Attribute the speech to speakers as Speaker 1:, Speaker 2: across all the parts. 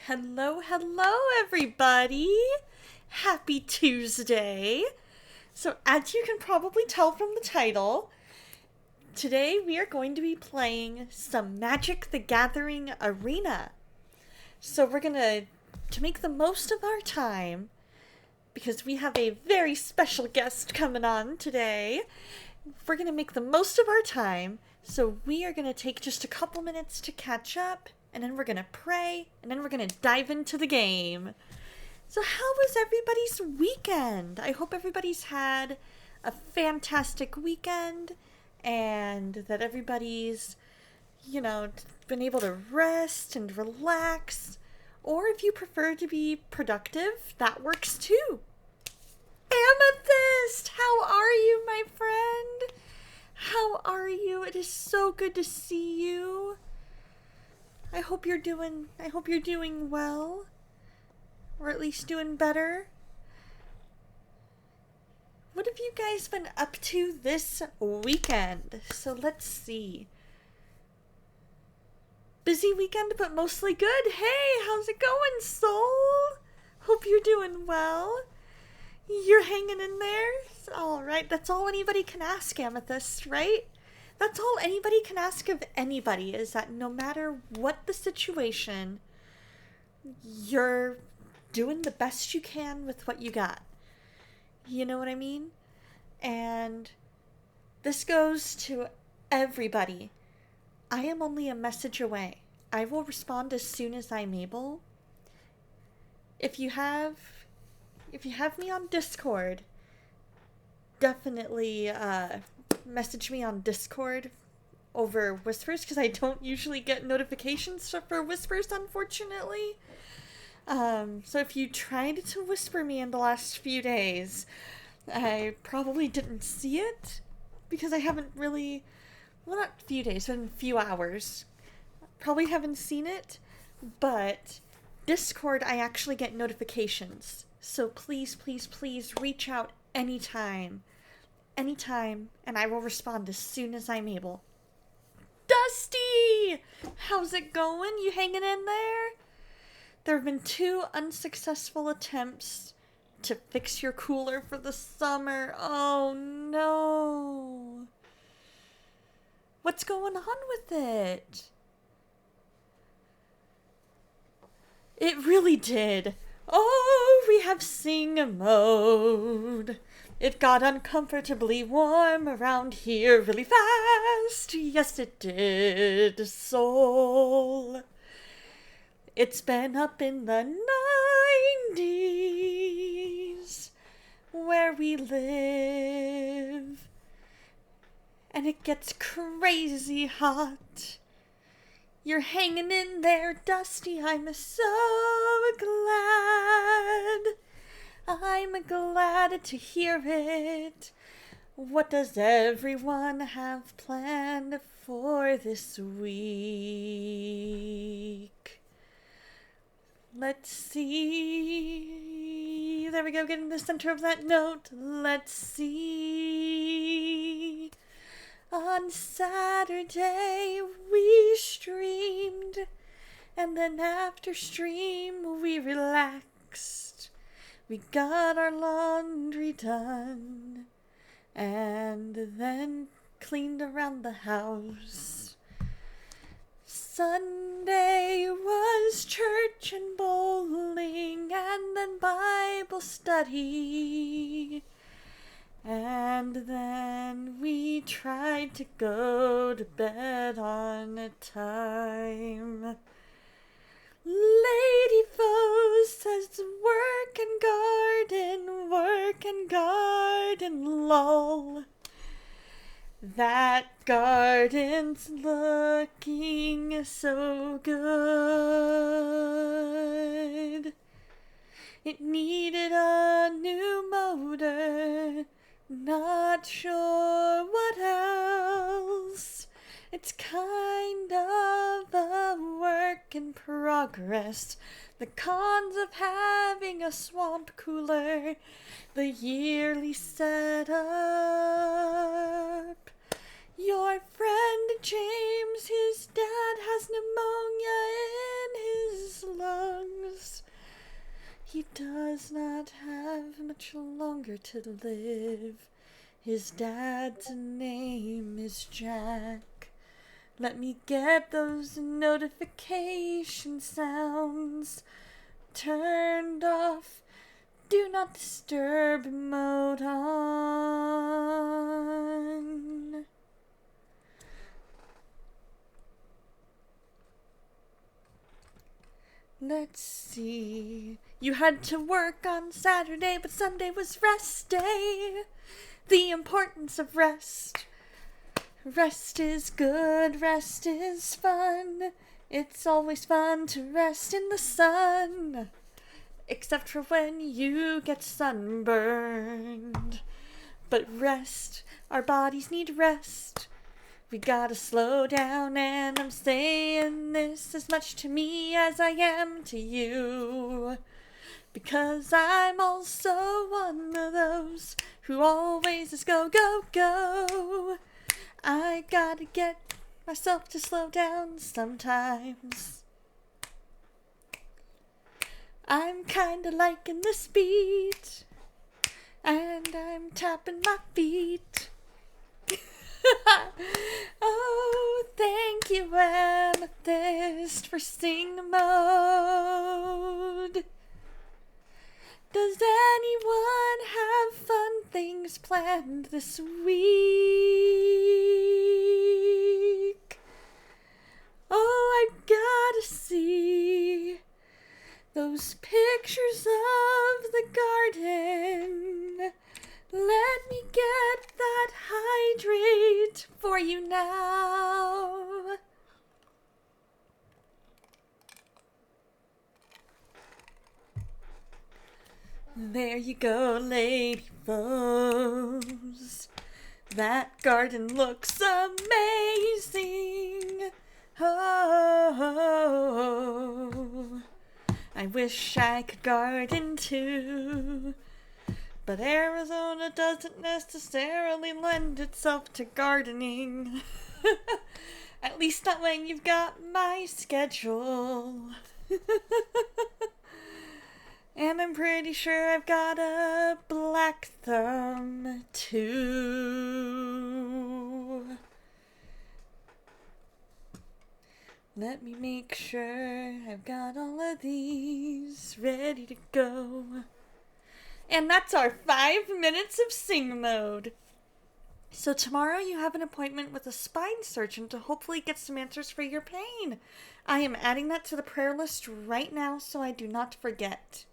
Speaker 1: Hello, everybody! Happy Tuesday! So, as you can probably tell from the title, today we are going to be playing some Magic the Gathering Arena. So, we're gonna, to make the most of our time, because we have a very special guest coming on today, we're gonna make the most of our time. So, we are gonna take just a couple minutes to catch up, and then we're gonna pray, and then we're gonna dive into the game. So, how was everybody's weekend? I hope everybody's had a fantastic weekend and that everybody's, been able to rest and relax. Or if you prefer to be productive, that works too. Amethyst, how are you, my friend? How are you? It is so good to see you. I hope you're doing well. Or at least doing better. What have you guys been up to this weekend? So let's see. Busy weekend, but mostly good. Hey, how's it going, Soul? Hope you're doing well. You're hanging in there? Alright, that's all anybody can ask, Amethyst, right? That's all anybody can ask of anybody, is that no matter what the situation, you're doing the best you can with what you got. You know what I mean? And this goes to everybody. I am only a message away. I will respond as soon as I'm able. If you have me on Discord, definitely message me on Discord over Whispers, because I don't usually get notifications for Whispers, unfortunately. So if you tried to whisper me in the last few days, I probably didn't see it, because I haven't really, well, not few days, but in a few hours. Probably haven't seen it, but Discord, I actually get notifications. So please reach out anytime, and I will respond as soon as I'm able. Dusty! How's it going? You hanging in there? There have been 2 unsuccessful attempts to fix your cooler for the summer. Oh no. What's going on with it? It really did. Oh, we have sing mode. It got uncomfortably warm around here really fast. Yes, it did, Soul. It's been up in the 90s where we live, and it gets crazy hot. You're hanging in there, Dusty. I'm so glad. I'm glad to hear it. What does everyone have planned for this week? Let's see. There we go, getting the center of that note. Let's see. On Saturday we streamed, and then after stream we relaxed. We got our laundry done, and then cleaned around the house. Sunday was church and bowling, and then Bible study. And then we tried to go to bed on time. Lady Foe says work and garden, lol. That garden's looking so good. It needed a new motor, not sure what else. It's kind of a work in progress. The cons of having a swamp cooler, the yearly setup. Your friend James, his dad has pneumonia in his lungs. He does not have much longer to live. His dad's name is Jack. Let me get those notification sounds turned off. Do not disturb mode on. Let's see. You had to work on Saturday, but Sunday was rest day. The importance of rest. Rest is good, rest is fun. It's always fun to rest in the sun. Except for when you get sunburned. But rest, our bodies need rest. We gotta slow down, and I'm saying this as much to me as I am to you. Because I'm also one of those who always is go, go, go. I gotta get myself to slow down sometimes. I'm kinda liking this beat, and I'm tapping my feet. Oh, thank you, Amethyst, for sing mode. Does anyone have fun things planned this week? Oh, I gotta see those pictures of the garden. Let me get that hydrate for you now. There you go, lady foes. That garden looks amazing. Oh, I wish I could garden too. But Arizona doesn't necessarily lend itself to gardening. At least not when you've got my schedule. And I'm pretty sure I've got a black thumb, too. Let me make sure I've got all of these ready to go. And that's our 5 minutes of sing mode. So tomorrow you have an appointment with a spine surgeon to hopefully get some answers for your pain. I am adding that to the prayer list right now so I do not forget.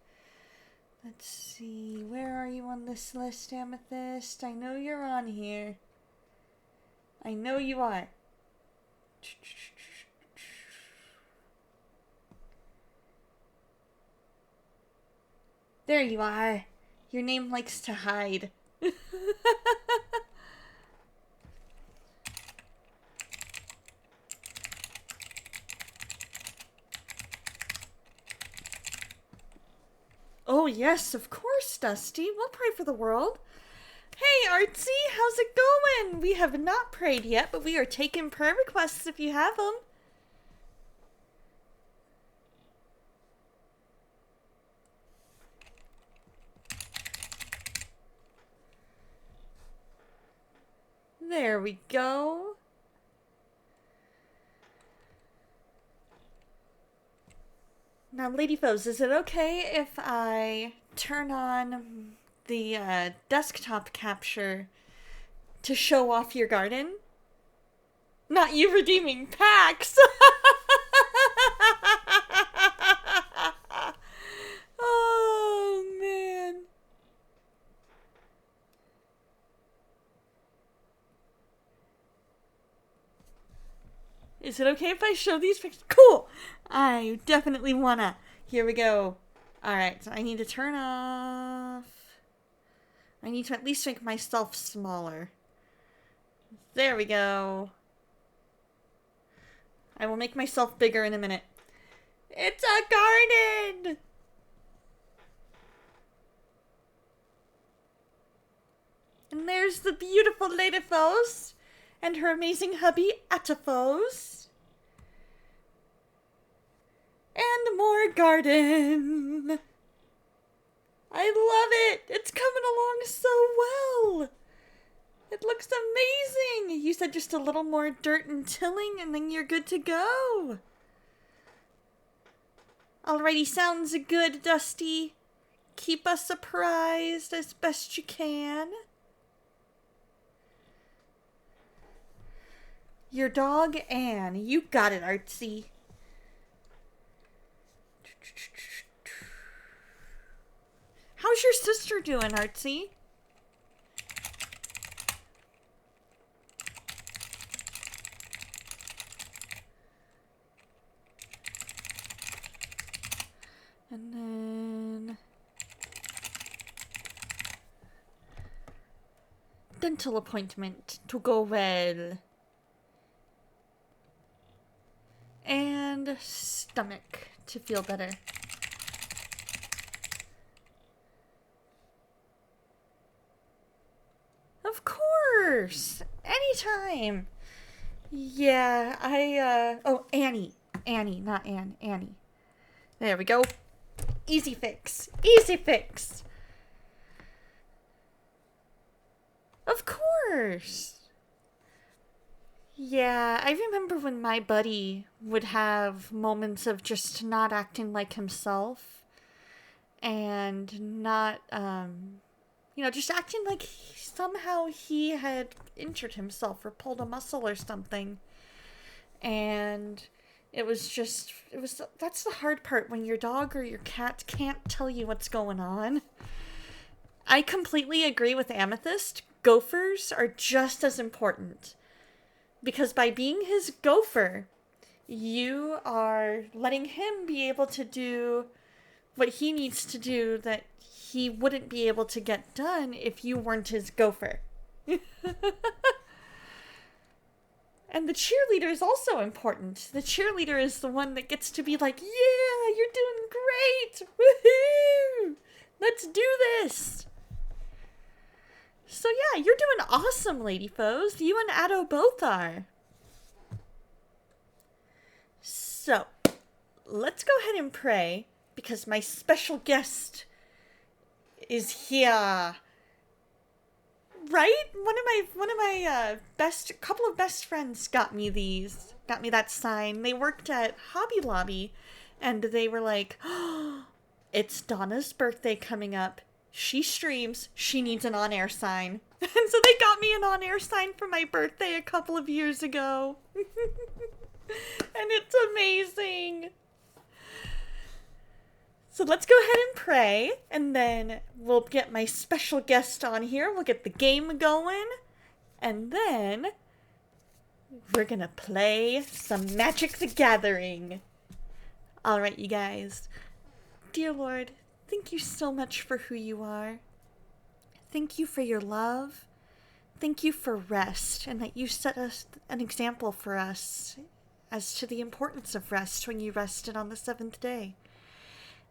Speaker 1: Let's see, where are you on this list, Amethyst? I know you're on here. I know you are. There you are. Your name likes to hide. Oh, yes, of course, Dusty. We'll pray for the world. Hey, Artsy, how's it going? We have not prayed yet, but we are taking prayer requests if you have them. There we go. Now, Lady Foes, is it okay if I turn on the desktop capture to show off your garden? Not you redeeming packs! Oh, man. Is it okay if I show these pictures? Cool! I definitely wanna. Here we go. Alright, so I need to turn off. I need to at least make myself smaller. There we go. I will make myself bigger in a minute. It's a garden! And there's the beautiful Lady Foes and her amazing hubby, Ataphos. And more garden. I love it! It's coming along so well! It looks amazing! You said just a little more dirt and tilling and then you're good to go. Alrighty, sounds good, Dusty. Keep us surprised as best you can. Your dog, Anne. You got it, Artsy. How's your sister doing, Artsy? And then dental appointment to go well. And stomach to feel better. Of course! Anytime! Yeah, oh, Annie. Annie, not Anne. Annie. There we go. Easy fix. Easy fix! Of course! Yeah, I remember when my buddy would have moments of just not acting like himself and not, just acting like somehow he had injured himself or pulled a muscle or something. And that's the hard part when your dog or your cat can't tell you what's going on. I completely agree with Amethyst. Gophers are just as important. Because by being his gopher, you are letting him be able to do what he needs to do that he wouldn't be able to get done if you weren't his gopher. And the cheerleader is also important. The cheerleader is the one that gets to be like, yeah, you're doing great! Woohoo! Let's do this! So yeah, you're doing awesome, Lady Foes. You and Addo both are. So, let's go ahead and pray, because my special guest is here. Right? One of my couple of best friends got me that sign. They worked at Hobby Lobby, and they were like, oh, it's Donna's birthday coming up. She streams. She needs an on-air sign. And so they got me an on-air sign for my birthday a couple of years ago. And it's amazing. So let's go ahead and pray, and then we'll get my special guest on here. We'll get the game going, and then we're gonna play some Magic the Gathering. Alright, you guys. Dear Lord, thank you so much for who you are. Thank you for your love. Thank you for rest, and that you set us an example for us as to the importance of rest when you rested on the 7th day.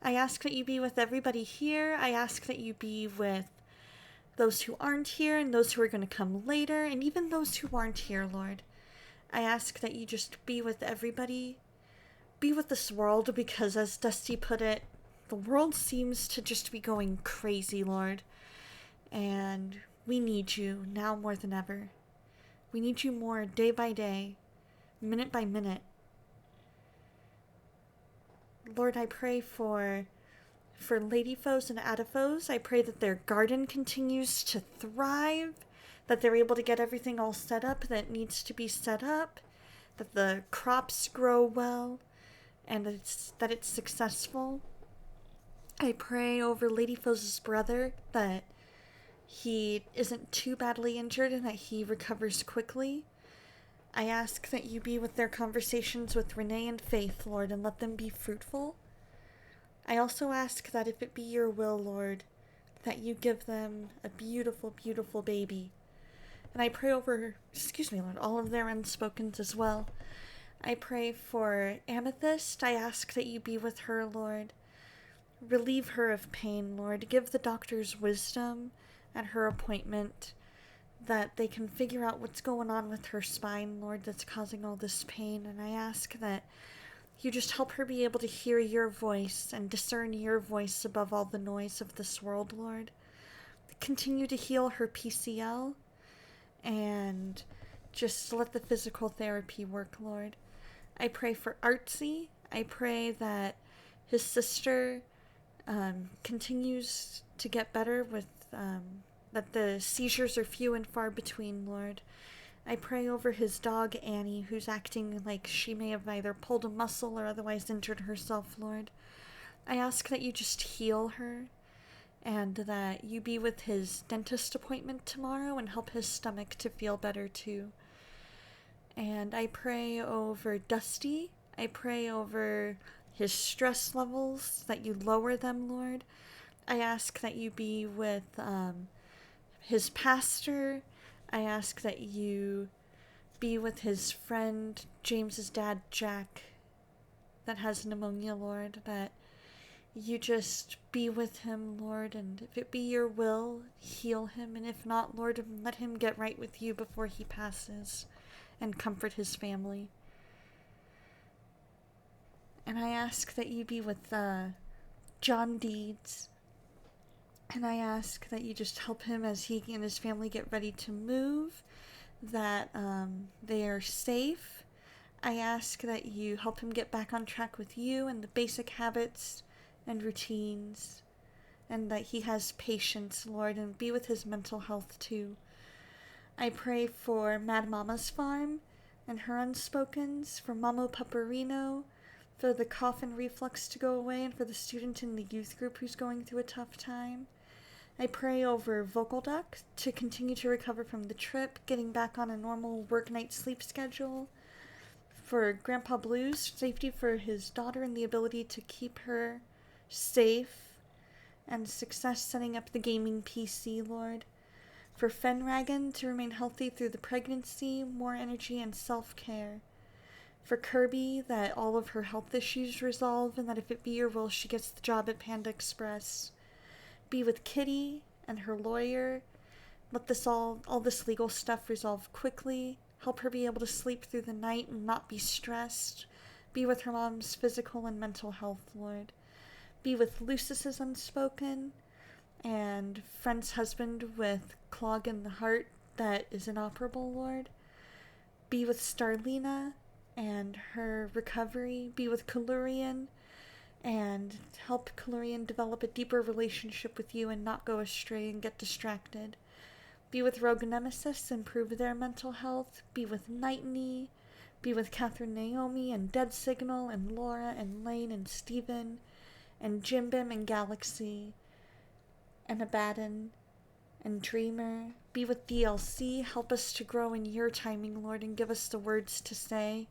Speaker 1: I ask that you be with everybody here. I ask that you be with those who aren't here and those who are going to come later, and even those who aren't here, Lord. I ask that you just be with everybody. Be with this world, because as Dusty put it, the world seems to just be going crazy, Lord. And we need you now more than ever. We need you more day by day, minute by minute. Lord, I pray for Lady Foes and Adiphoes. I pray that their garden continues to thrive, that they're able to get everything all set up that needs to be set up, that the crops grow well, and that it's successful. I pray over Lady Foes' brother that he isn't too badly injured and that he recovers quickly. I ask that you be with their conversations with Renee and Faith, Lord, and let them be fruitful. I also ask that if it be your will, Lord, that you give them a beautiful, beautiful baby. And I pray over, Lord, all of their unspokens as well. I pray for Amethyst. I ask that you be with her, Lord. Relieve her of pain, Lord. Give the doctors wisdom at her appointment, that they can figure out what's going on with her spine, Lord, that's causing all this pain. And I ask that You just help her be able to hear your voice and discern your voice above all the noise of this world, Lord. Continue to heal her PCL and just let the physical therapy work, Lord. I pray for Artsy. I pray that his sister continues to get better with that the seizures are few and far between, Lord. I pray over his dog, Annie, who's acting like she may have either pulled a muscle or otherwise injured herself, Lord. I ask that you just heal her and that you be with his dentist appointment tomorrow and help his stomach to feel better too. And I pray over Dusty. I pray over his stress levels, that you lower them, Lord. I ask that you be with his pastor. I ask that you be with his friend, James's dad, Jack, that has pneumonia, Lord, that you just be with him, Lord, and if it be your will, heal him, and if not, Lord, let him get right with you before he passes, and comfort his family. And I ask that you be with John Deeds, and I ask that you just help him as he and his family get ready to move, that they are safe. I ask that you help him get back on track with you and the basic habits and routines, and that he has patience, Lord, and be with his mental health too. I pray for Mad Mama's Farm and her unspokens, for Mamo Paparino, for the cough and reflux to go away, and for the student in the youth group who's going through a tough time. I pray over Vocal Duck to continue to recover from the trip, getting back on a normal work-night sleep schedule. For Grandpa Blue's safety for his daughter and the ability to keep her safe, and success setting up the gaming PC, Lord. For Fenragon to remain healthy through the pregnancy, more energy and self-care. For Kirby, that all of her health issues resolve, and that if it be your will, she gets the job at Panda Express. Be with Kitty and her lawyer. Let all this legal stuff resolve quickly. Help her be able to sleep through the night and not be stressed. Be with her mom's physical and mental health, Lord. Be with Lucis's unspoken, and friend's husband with clog in the heart that is inoperable, Lord. Be with Starlina and her recovery. Be with Kalurian and help Kalurian develop a deeper relationship with you and not go astray and get distracted. Be with Rogue Nemesis, improve their mental health. Be with Nightney. Be with Catherine Naomi and Dead Signal and Laura and Lane and Steven and Jimbim and Galaxy and Abaddon and Dreamer. Be with DLC. Help us to grow in your timing, Lord, and give us the words to say.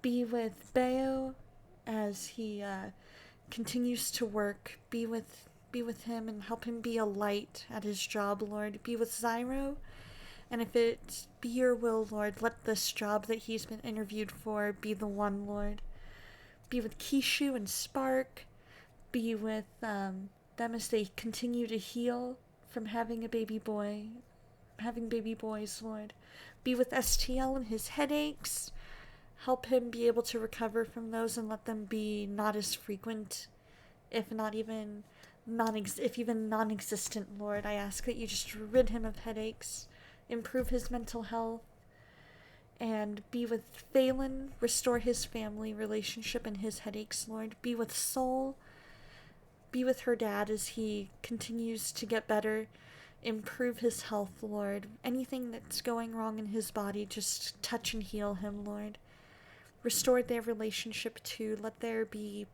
Speaker 1: Be with Bayo as he continues to work. Be with him and help him be a light at his job, Lord. Be with Zyro, and if it be your will, Lord, let this job that he's been interviewed for be the one, Lord. Be with Kishu and Spark. Be with them as they continue to heal from having baby boys, Lord. Be with STL and his headaches. Help him be able to recover from those and let them be not as frequent, if even non-existent, Lord. I ask that you just rid him of headaches, improve his mental health, and be with Phelan, restore his family relationship and his headaches, Lord. Be with Soul, be with her dad as he continues to get better, improve his health, Lord. Anything that's going wrong in his body, just touch and heal him, Lord. Restore their relationship too. Let there be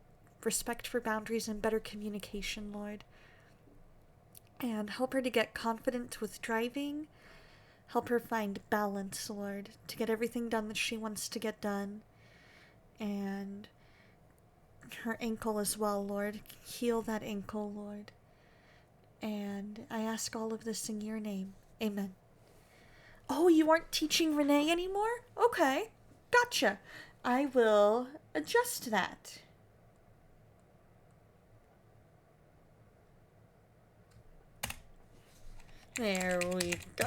Speaker 1: respect for boundaries and better communication, Lord. And help her to get confident with driving. Help her find balance, Lord, to get everything done that she wants to get done. And her ankle as well, Lord. Heal that ankle, Lord. And I ask all of this in your name. Amen. Oh, you aren't teaching Renee anymore? Okay. Gotcha. I will adjust that. There we go.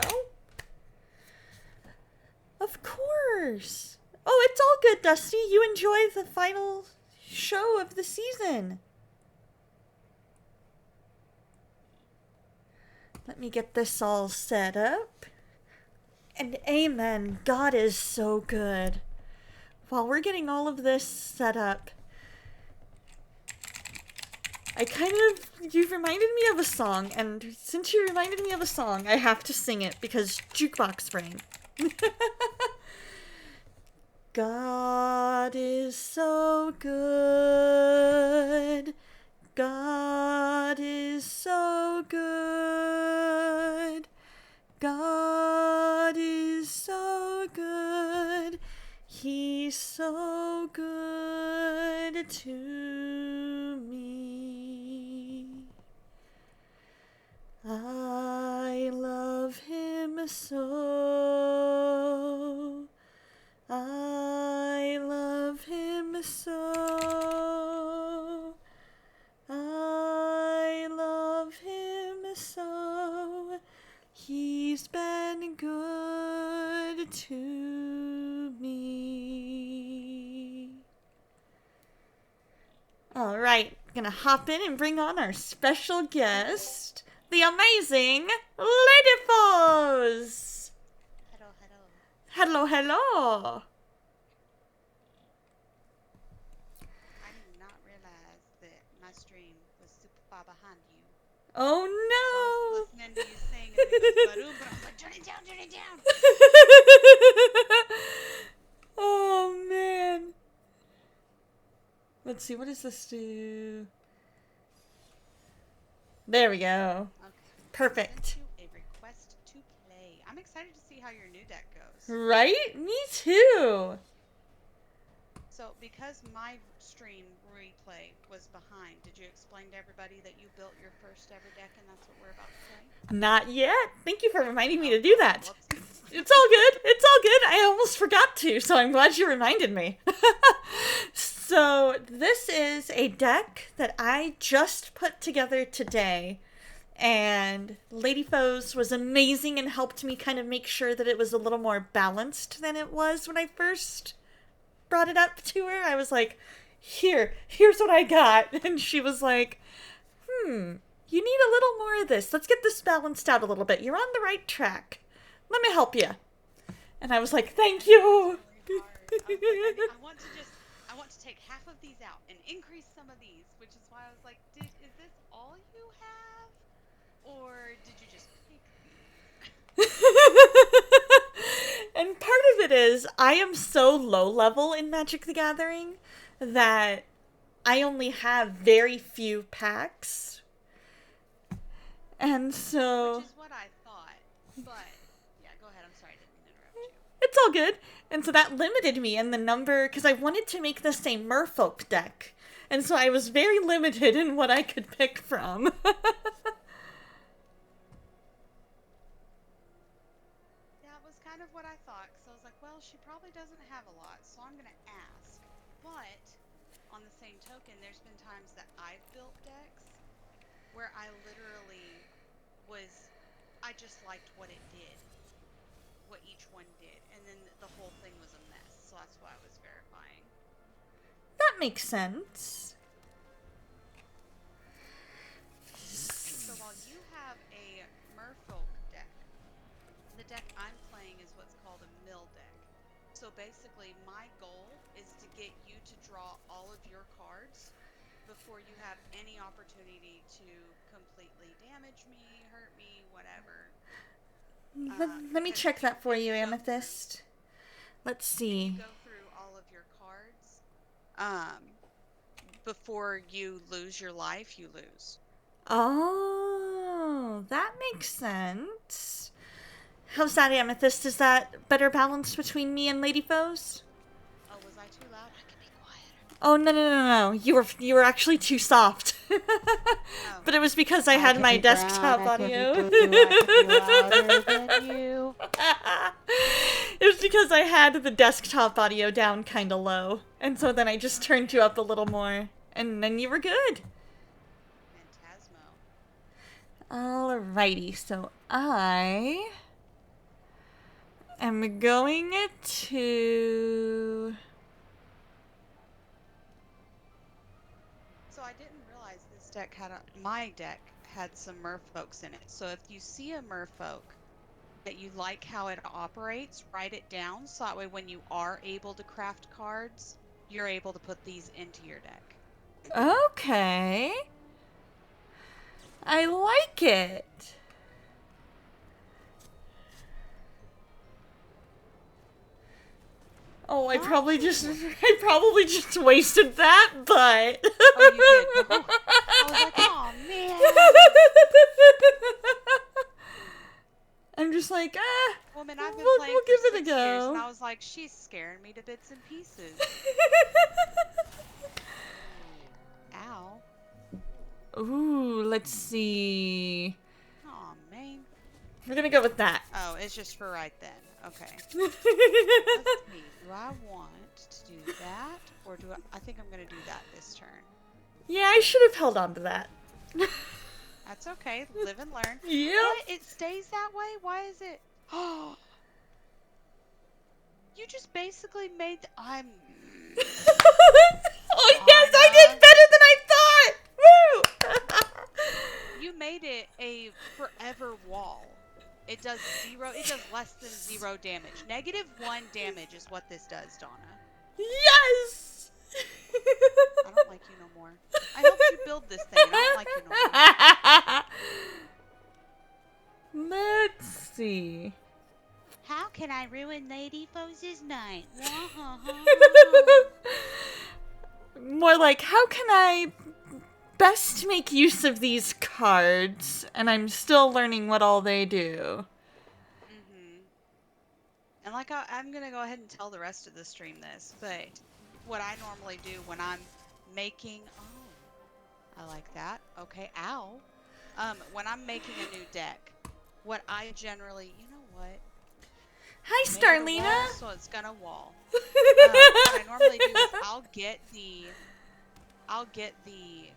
Speaker 1: Of course. Oh, it's all good, Dusty. You enjoy the final show of the season. Let me get this all set up. And amen. God is so good. While we're getting all of this set up, you've reminded me of a song, and since you reminded me of a song, I have to sing it because Jukebox Brain. God is so good. God is so good. God is so good. He's so good to me. I love him so. I love him so. I love him so. He's been good to me. All right, gonna hop in and bring on our special guest, the amazing Ladyfoes.
Speaker 2: Hello, hello.
Speaker 1: Hello, hello.
Speaker 2: I did not realize that my stream was super far behind you.
Speaker 1: Oh
Speaker 2: So I
Speaker 1: no.
Speaker 2: was listening to you sing and it goes ba-doom, but I was like, turn it down, turn it down.
Speaker 1: Oh man. Let's see, what does this do? There we go.
Speaker 2: Okay.
Speaker 1: Perfect.
Speaker 2: Sent you a request to play. I'm excited to see how your new deck goes.
Speaker 1: Right? Me too.
Speaker 2: So because my stream replay was behind, did you explain to everybody that you built your first ever deck and that's what we're about to play?
Speaker 1: Not yet. Thank you for reminding me to do that.
Speaker 2: Whoops.
Speaker 1: It's all good. It's all good. I almost forgot to, so I'm glad you reminded me. So, this is a deck that I just put together today. And Ladyfoes was amazing and helped me kind of make sure that it was a little more balanced than it was when I first brought it up to her. I was like, here's what I got. And she was like, you need a little more of this. Let's get this balanced out a little bit. You're on the right track. Let me help you. And I was like, thank you.
Speaker 2: Really hard. I want to take half of these out and increase some of these, which is why I was like, is this all you have? Or did you just pick these?
Speaker 1: And part of it is I am so low level in Magic the Gathering that I only have very few packs. And so...
Speaker 2: Which is what I thought, but yeah, go ahead. I'm sorry, I didn't mean to interrupt you.
Speaker 1: It's all good. And so that limited me in the number, because I wanted to make this a Merfolk deck. And so I was very limited in what I could pick from.
Speaker 2: Yeah, it was kind of what I thought, because I was like, well, she probably doesn't have a lot, so I'm going to ask. But on the same token, there's been times that I've built decks where I literally I just liked what it did, what each one did, and then the whole thing was a mess, so that's why I was verifying.
Speaker 1: That makes sense.
Speaker 2: So while you have a Merfolk deck, the deck I'm playing is what's called a mill deck. So basically, my goal is to get you to draw all of your cards before you have any opportunity to completely damage me, hurt me, whatever.
Speaker 1: Let me check that for you,
Speaker 2: go
Speaker 1: Amethyst. Let's see.
Speaker 2: go through all of your cards before you lose your life, you lose.
Speaker 1: Oh, that makes sense. How's that, Amethyst? Is that better balanced between me and Ladyfoes?
Speaker 2: Oh, was I too loud? I can be quieter.
Speaker 1: Oh, no. You were actually too soft. But it was because I had my desktop audio. It was because I had the desktop audio down kind of low. And so then I just turned you up a little more. And then you were good.
Speaker 2: Phantasmo.
Speaker 1: Alrighty, so I am going to...
Speaker 2: So I didn't realize this deck my deck had some merfolks in it. So if you see a merfolk that you like how it operates, write it down so that way when you are able to craft cards, you're able to put these into your deck.
Speaker 1: Okay. I like it. Oh, I probably just wasted that, but
Speaker 2: Oh, you did. I was like, oh man.
Speaker 1: I'm just like,
Speaker 2: Woman, I've been
Speaker 1: we'll
Speaker 2: playing
Speaker 1: give
Speaker 2: for
Speaker 1: it a
Speaker 2: 6 years,
Speaker 1: go.
Speaker 2: and I was like, she's scaring me to bits and pieces. Ow.
Speaker 1: Ooh, let's see.
Speaker 2: Oh man.
Speaker 1: We're gonna go with that.
Speaker 2: Oh, it's just for right then. Okay. Let's see. Do I want to do that, or do I think I'm gonna do that this turn.
Speaker 1: Yeah, I should have held on to that.
Speaker 2: That's okay. Live and learn.
Speaker 1: Yep.
Speaker 2: What? It stays that way? Why is it? Oh. You just basically made
Speaker 1: Oh yes, I did better than I thought! Woo!
Speaker 2: You made it a forever wall. It does less than 0 damage. -1 damage is what this does, Donna.
Speaker 1: Yes!
Speaker 2: I don't like you no more. I helped you build this thing, and I don't like you no more.
Speaker 1: Let's see.
Speaker 2: How can I ruin Lady Foe's night?
Speaker 1: More like, how can I best make use of these cards? And I'm still learning what all they do.
Speaker 2: And like, I'm gonna go ahead and tell the rest of the stream this, but what I normally do when I'm making, I like that. Okay, ow. When I'm making a new deck, what I generally, you know what?
Speaker 1: Hi, Starlina.
Speaker 2: So it's gonna wall. What I normally do is I'll get the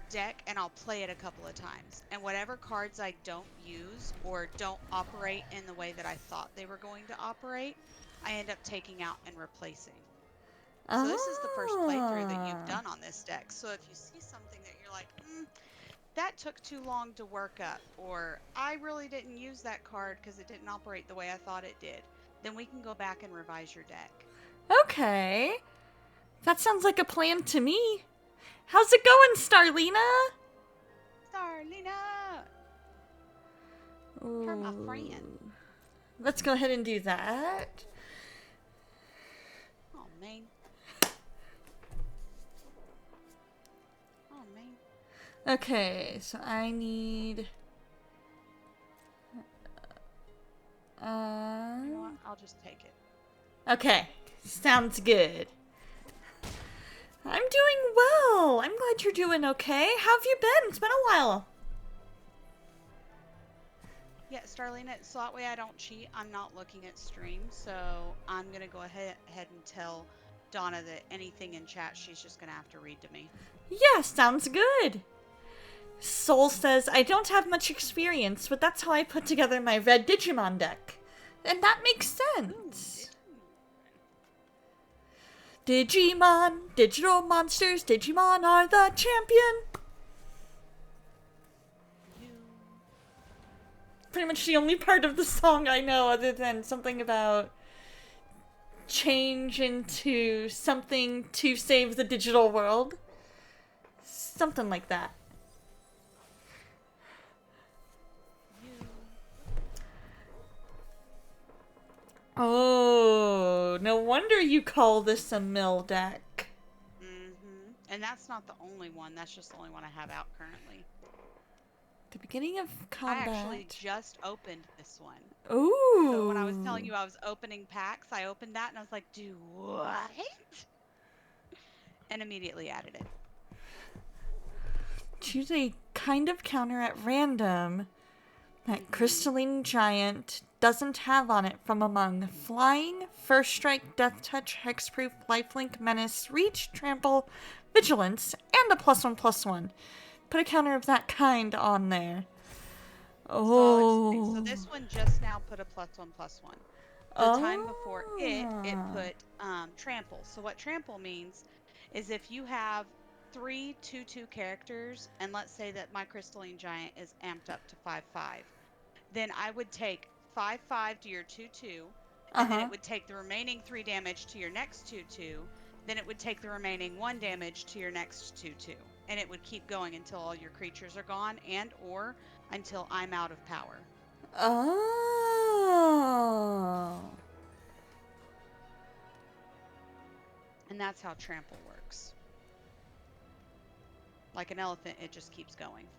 Speaker 2: deck and I'll play it a couple of times. And whatever cards I don't use or don't operate in the way that I thought they were going to operate, I end up taking out and replacing. So this is the first playthrough that you've done on this deck. So if you see something that you're like, that took too long to work up, or I really didn't use that card because it didn't operate the way I thought it did, then we can go back and revise your deck.
Speaker 1: Okay. That sounds like a plan to me. How's it going, Starlina?
Speaker 2: Starlina! You're my friend.
Speaker 1: Let's go ahead and do that.
Speaker 2: Oh, man. Oh, man.
Speaker 1: Okay, so I need...
Speaker 2: You know what? I'll just take it.
Speaker 1: Okay, sounds good. I'm doing well. I'm glad you're doing okay. How have you been? It's been a while.
Speaker 2: Yeah, Starlina, so that way I don't cheat. I'm not looking at stream, so I'm going to go ahead and tell Donna that anything in chat, she's just going to have to read to me.
Speaker 1: Yeah, sounds good. Soul says, I don't have much experience, but that's how I put together my red Digimon deck. And that makes sense. Digimon, digital monsters, Digimon are the champion. Pretty much the only part of the song I know other than something about change into something to save the digital world. Something like that. Oh, no wonder you call this a mill deck.
Speaker 2: And that's not the only one. That's just the only one I have out currently.
Speaker 1: The beginning of combat.
Speaker 2: I actually just opened this one.
Speaker 1: Ooh.
Speaker 2: So when I was telling you I was opening packs, I opened that and I was like, do what? And immediately added it.
Speaker 1: Choose a kind of counter at random that Crystalline Giant doesn't have on it from among Flying, First Strike, Death Touch, Hexproof, Lifelink, Menace, Reach, Trample, Vigilance, and a +1/+1. Put a counter of that kind on there. Oh.
Speaker 2: So this one just now put a +1/+1. The time before it
Speaker 1: Oh.
Speaker 2: put trample. So what trample means is if you have three 2/2 characters, and let's say that my crystalline giant is amped up to 5/5, then I would take 5/5 to your 2/2, and then
Speaker 1: Uh-huh.
Speaker 2: it would take the remaining 3 damage to your next 2/2. Then it would take the remaining 1 damage to your next 2/2, and it would keep going until all your creatures are gone, and or until I'm out of power.
Speaker 1: Oh.
Speaker 2: And that's how trample works. Like an elephant, it just keeps going.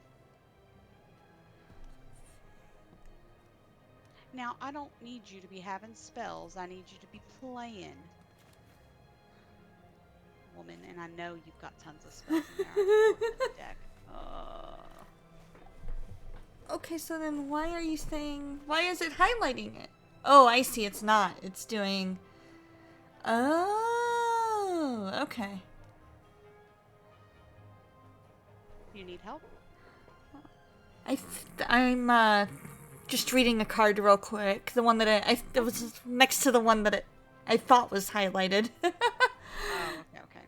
Speaker 2: Now, I don't need you to be having spells. I need you to be playing. Woman, and I know you've got tons of spells in there. I'm looking at the deck.
Speaker 1: Okay, so then why are you saying... Why is it highlighting it? Oh, I see. It's not. It's doing... Oh, okay.
Speaker 2: You need help?
Speaker 1: I'm just reading a card real quick. The one that it was next to the one that I thought was highlighted.
Speaker 2: Oh, okay.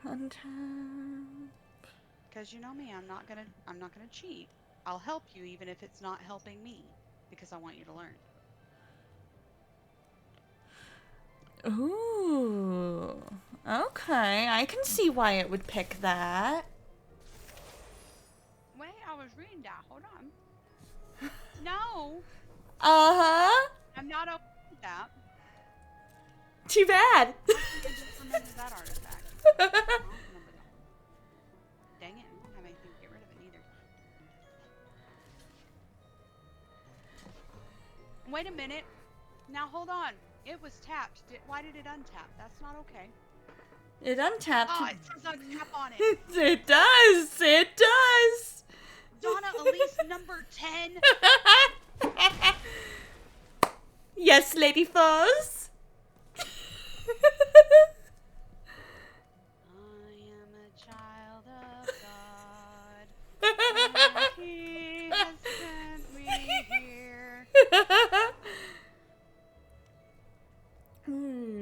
Speaker 1: Untap.
Speaker 2: Because you know me, I'm not gonna cheat. I'll help you even if it's not helping me, because I want you to learn.
Speaker 1: Ooh. Okay, I can see why it would pick that.
Speaker 2: Wait, I was reading that. Hold on. No,
Speaker 1: Uh-huh.
Speaker 2: I'm not open with that.
Speaker 1: Too bad.
Speaker 2: I just remember that artifact. I don't remember that one. Dang it, I don't have anything to get rid of it either. Wait a minute. Now hold on. It was tapped. Why did it untap? That's not okay.
Speaker 1: It untapped.
Speaker 2: Oh, it says untap on it.
Speaker 1: It does. It does.
Speaker 2: Donna Elise number 10.
Speaker 1: Yes, Lady Foz.
Speaker 2: I am a child of God. And He has sent me here.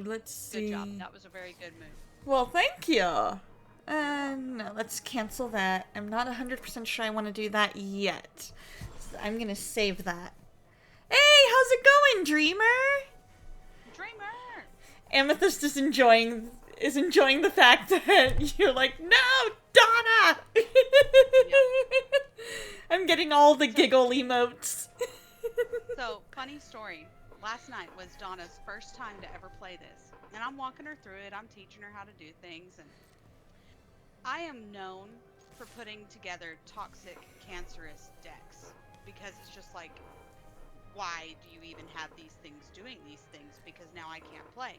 Speaker 1: Let's see.
Speaker 2: Good job. That was a very good move.
Speaker 1: Well, thank you. No, let's cancel that. I'm not 100% sure I want to do that yet. So I'm going to save that. Hey, how's it going, Dreamer?
Speaker 2: Dreamer!
Speaker 1: Amethyst is enjoying the fact that you're like, no, Donna! I'm getting all the giggle emotes.
Speaker 2: So, funny story. Last night was Donna's first time to ever play this. And I'm walking her through it. I'm teaching her how to do things. And I am known for putting together toxic, cancerous decks. Because it's just like, why do you even have these things doing these things? Because now I can't play.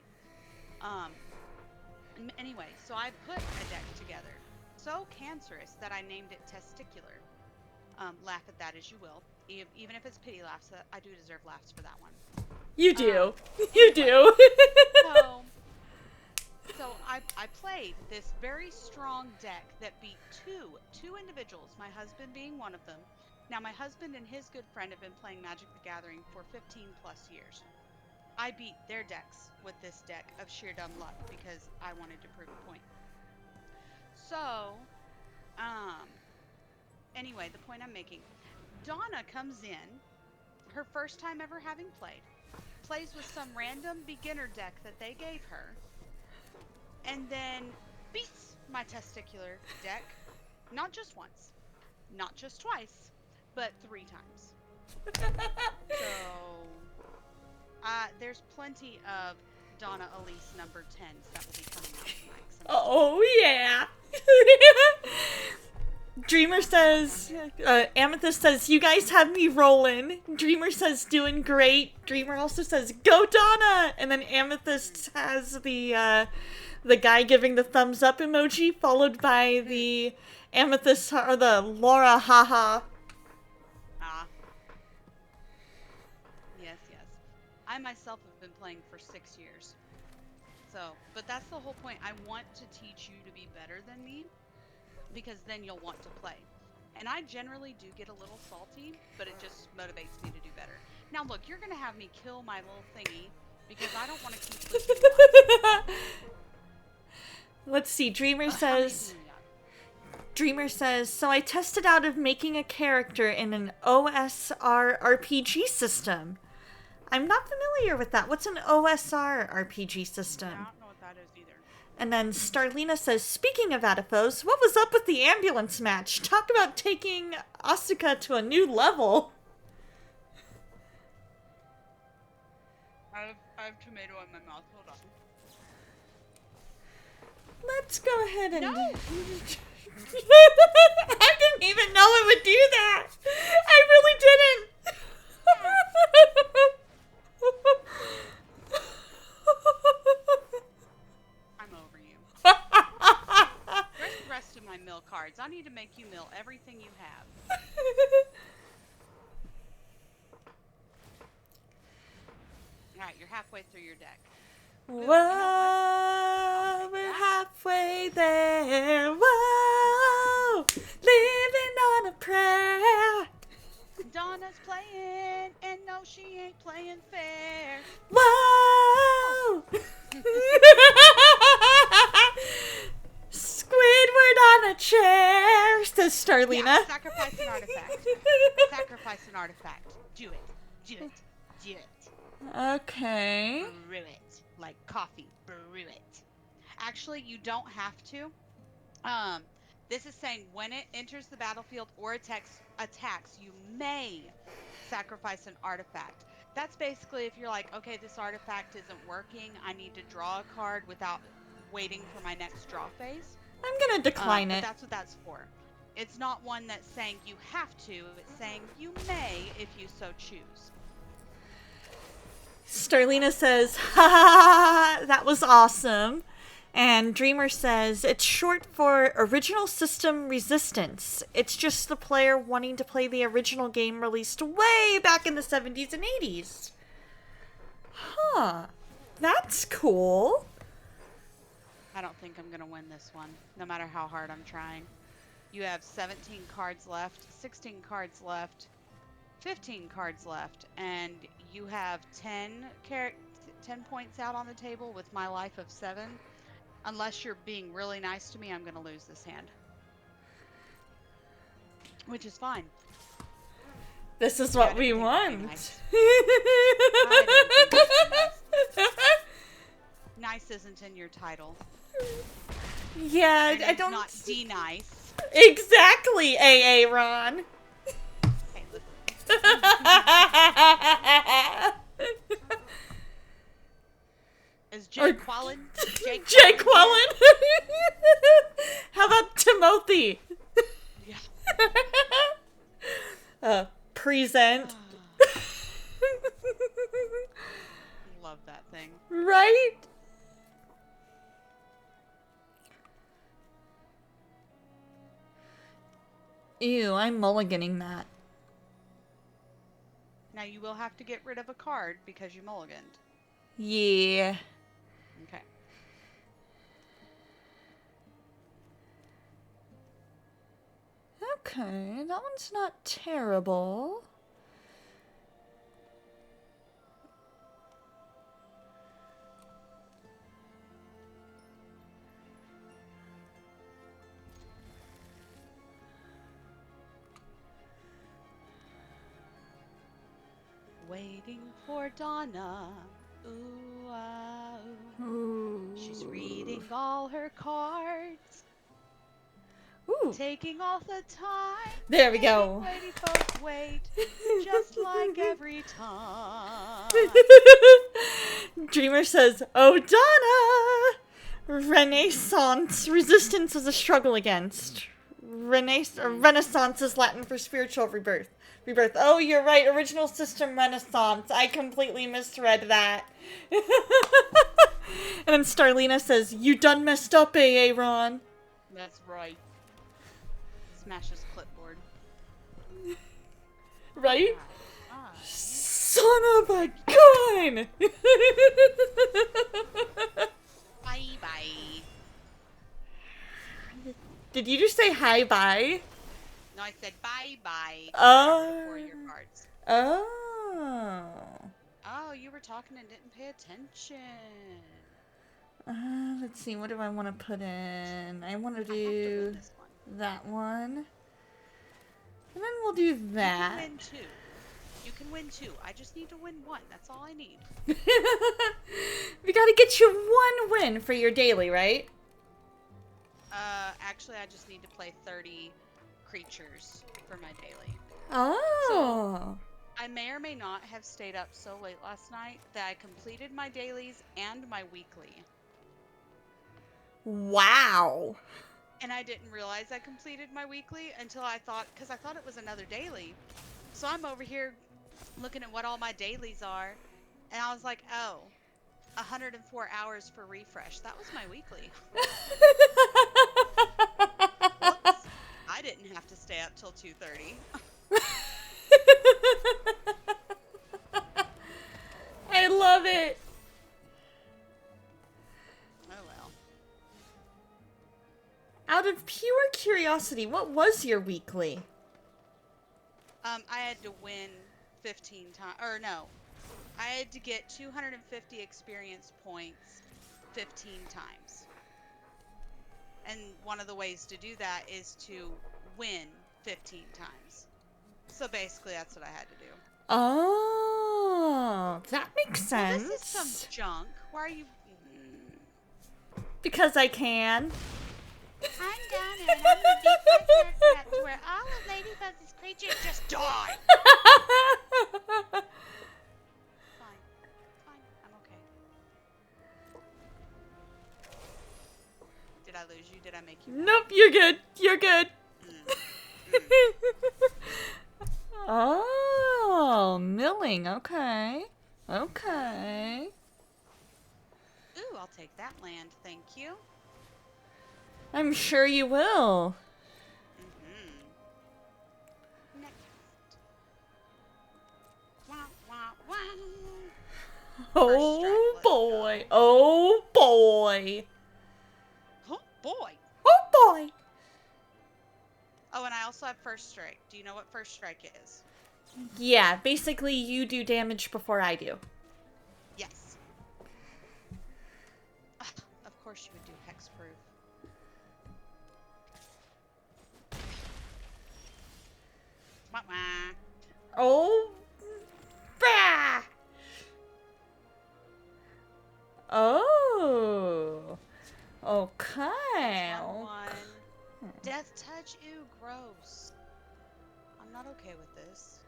Speaker 2: Anyway, so I put a deck together. So cancerous that I named it Testicular. Laugh at that as you will. Even if it's pity laughs, I do deserve laughs for that one.
Speaker 1: You do. You do.
Speaker 2: So I played this very strong deck that beat two individuals, my husband being one of them. Now, my husband and his good friend have been playing Magic the Gathering for 15 plus years. I beat their decks with this deck of sheer dumb luck because I wanted to prove a point. So, anyway, the point I'm making, Donna comes in, her first time ever having played, plays with some random beginner deck that they gave her, and then beats my Testicular deck, not just once, not just twice, but 3 times. So, there's plenty of Donna Elise number 10s that will be coming out tonight.
Speaker 1: Oh, yeah. Dreamer says, Amethyst says, you guys have me rolling. Dreamer says, doing great. Dreamer also says, go Donna! And then Amethyst has the guy giving the thumbs up emoji, followed by the Amethyst, or the Laura haha.
Speaker 2: Yes. I myself have been playing for 6 years. So, but that's the whole point. I want to teach you to be better than me, because then you'll want to play. And I generally do get a little salty, but it just motivates me to do better. Now look, you're going to have me kill my little thingy because I don't want to keep losing life.
Speaker 1: Let's see.
Speaker 2: How many do we got?
Speaker 1: Dreamer says, so I tested out of making a character in an OSR RPG system. I'm not familiar with that. What's an OSR RPG system?
Speaker 2: I don't know what that is either.
Speaker 1: And then Starlina says, speaking of Adipose, what was up with the ambulance match? Talk about taking Asuka to a new level.
Speaker 2: I have tomato in my mouth. Hold on.
Speaker 1: Let's go ahead and...
Speaker 2: No!
Speaker 1: I didn't even know it would do that. I really didn't.
Speaker 2: I'm over you. Where's the rest of my mill cards? I need to make you mill everything you have. Alright, you're halfway through your deck.
Speaker 1: Whoa, we're halfway there. Whoa, living on a prayer.
Speaker 2: Donna's playing, and no, she ain't playing fair.
Speaker 1: Whoa. Squidward on a chair, says Starlina.
Speaker 2: Yeah, sacrifice an artifact. Sacrifice an artifact. Do it. Do it. Do it.
Speaker 1: Okay.
Speaker 2: Brew it. Like coffee. Brew it. Actually, you don't have to. This is saying when it enters the battlefield or attacks, you may sacrifice an artifact. That's basically if you're like, okay, this artifact isn't working, I need to draw a card without waiting for my next draw phase.
Speaker 1: I'm gonna decline
Speaker 2: But
Speaker 1: it.
Speaker 2: that's what that's for. It's not one that's saying you have to, it's saying you may if you so choose.
Speaker 1: Starlina says, ha ha ha, that was awesome. And Dreamer says, it's short for Original System Resistance. It's just the player wanting to play the original game released way back in the 70s and 80s. Huh. That's cool.
Speaker 2: I don't think I'm going to win this one, no matter how hard I'm trying. You have 17 cards left, 16 cards left, 15 cards left, and you have 10 points out on the table with my life of 7. Unless you're being really nice to me, I'm going to lose this hand. Which is fine.
Speaker 1: This is what we want.
Speaker 2: Nice. Nice isn't in your title.
Speaker 1: Yeah,
Speaker 2: And
Speaker 1: I
Speaker 2: it's
Speaker 1: don't...
Speaker 2: not D-nice.
Speaker 1: Exactly, AA Ron.
Speaker 2: Hey, listen. Is Jake Quallen?
Speaker 1: Jake Quallen. How about Timothy?
Speaker 2: Yeah.
Speaker 1: Present.
Speaker 2: Love that thing.
Speaker 1: Right? Ew, I'm mulliganing that.
Speaker 2: Now you will have to get rid of a card because you mulliganed.
Speaker 1: Yeah.
Speaker 2: Okay.
Speaker 1: Okay, that one's not terrible.
Speaker 2: Waiting for Donna. Ooh, ah, ooh.
Speaker 1: Ooh.
Speaker 2: She's reading all her cards.
Speaker 1: Ooh.
Speaker 2: Taking all the time.
Speaker 1: There we go.
Speaker 2: Waiting, folks, wait. Just like every time.
Speaker 1: Dreamer says, oh, Donna! Renaissance. Resistance is a struggle against. Renaissance is Latin for spiritual rebirth. Oh, you're right. Original System Renaissance. I completely misread that. And then Starlina says, you done messed up, AA Ron.
Speaker 2: That's right. Smash his clipboard.
Speaker 1: Right?
Speaker 2: Ah.
Speaker 1: Son of a gun!
Speaker 2: Bye-bye.
Speaker 1: Did you just say hi-bye?
Speaker 2: No, I said bye-bye.
Speaker 1: Oh.
Speaker 2: For your cards.
Speaker 1: Oh.
Speaker 2: Oh, you were were talking and didn't pay attention.
Speaker 1: Let's see. What do I want to put in? I want to
Speaker 2: I have to
Speaker 1: do
Speaker 2: win this one.
Speaker 1: that one. And then we'll do that.
Speaker 2: You can win 2. You can win 2. I just need to win 1. That's all I need.
Speaker 1: We gotta get you 1 win for your daily, right?
Speaker 2: Actually, I just need to play 30 creatures for my daily.
Speaker 1: Oh.
Speaker 2: I may or may not have stayed up so late last night that I completed my dailies and my weekly.
Speaker 1: Wow.
Speaker 2: And I didn't realize I completed my weekly until because I thought it was another daily. So I'm over here looking at what all my dailies are, and I was like, oh, 104 hours for refresh. That was my weekly. Whoops. I didn't have to stay up till 2:30.
Speaker 1: I love it.
Speaker 2: Oh well.
Speaker 1: Out of pure curiosity, what was your weekly?
Speaker 2: I had to win 15 times, or no, I had to get 250 experience points 15 times. And one of the ways to do that is to win 15 times. So basically, that's what I had to do.
Speaker 1: Oh, that makes sense.
Speaker 2: Well, this is some junk. Why are you...
Speaker 1: Because I can.
Speaker 2: I'm Donna, and I'm the default character to where all of Ladybug's creatures just die. Fine. I'm okay. Did I lose you? Did I make you mad?
Speaker 1: Nope, you're good. You're good. Oh, milling. Okay. Okay.
Speaker 2: Ooh, I'll take that land. Thank you.
Speaker 1: I'm sure you will.
Speaker 2: Next. Wah, wah, wah.
Speaker 1: Oh
Speaker 2: strike,
Speaker 1: boy. Oh boy.
Speaker 2: Oh, boy.
Speaker 1: Oh boy.
Speaker 2: Oh, and I also have first strike. Do you know what first strike is?
Speaker 1: Yeah, basically you do damage before I do.
Speaker 2: Yes. Ugh, of course you would do hexproof. Wah, wah.
Speaker 1: Oh. Bah. Oh. Okay.
Speaker 2: 1-1. Death touch. Ew, gross. I'm not okay with this.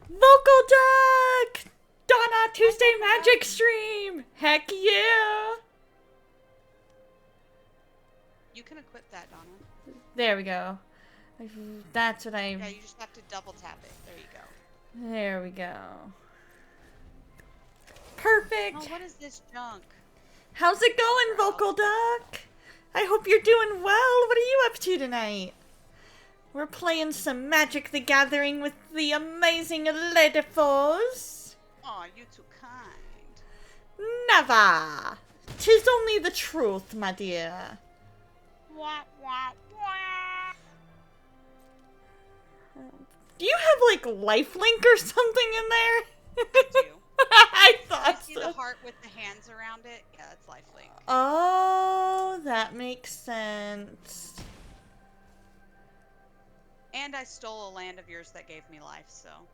Speaker 1: Vocal Duck! Donna Tuesday Magic Stream! Heck yeah!
Speaker 2: You can equip that, Donna.
Speaker 1: There we go. That's what I...
Speaker 2: Yeah, you just have to double tap it. There you go.
Speaker 1: There we go. Perfect!
Speaker 2: Oh, what is this junk?
Speaker 1: How's it going, Vocal Duck? I hope you're doing well. What are you up to tonight? We're playing some Magic the Gathering with the amazing Ladyfoes.
Speaker 2: Aw, you too kind.
Speaker 1: Never! 'Tis only the truth, my dear.
Speaker 2: Wah, wah, wah.
Speaker 1: Do you have, like, lifelink or something in there?
Speaker 2: I do.
Speaker 1: I thought
Speaker 2: See
Speaker 1: so.
Speaker 2: the heart with the hands around it? Yeah, that's lifelink.
Speaker 1: Oh, that makes sense.
Speaker 2: And I stole a land of yours that gave me life, so.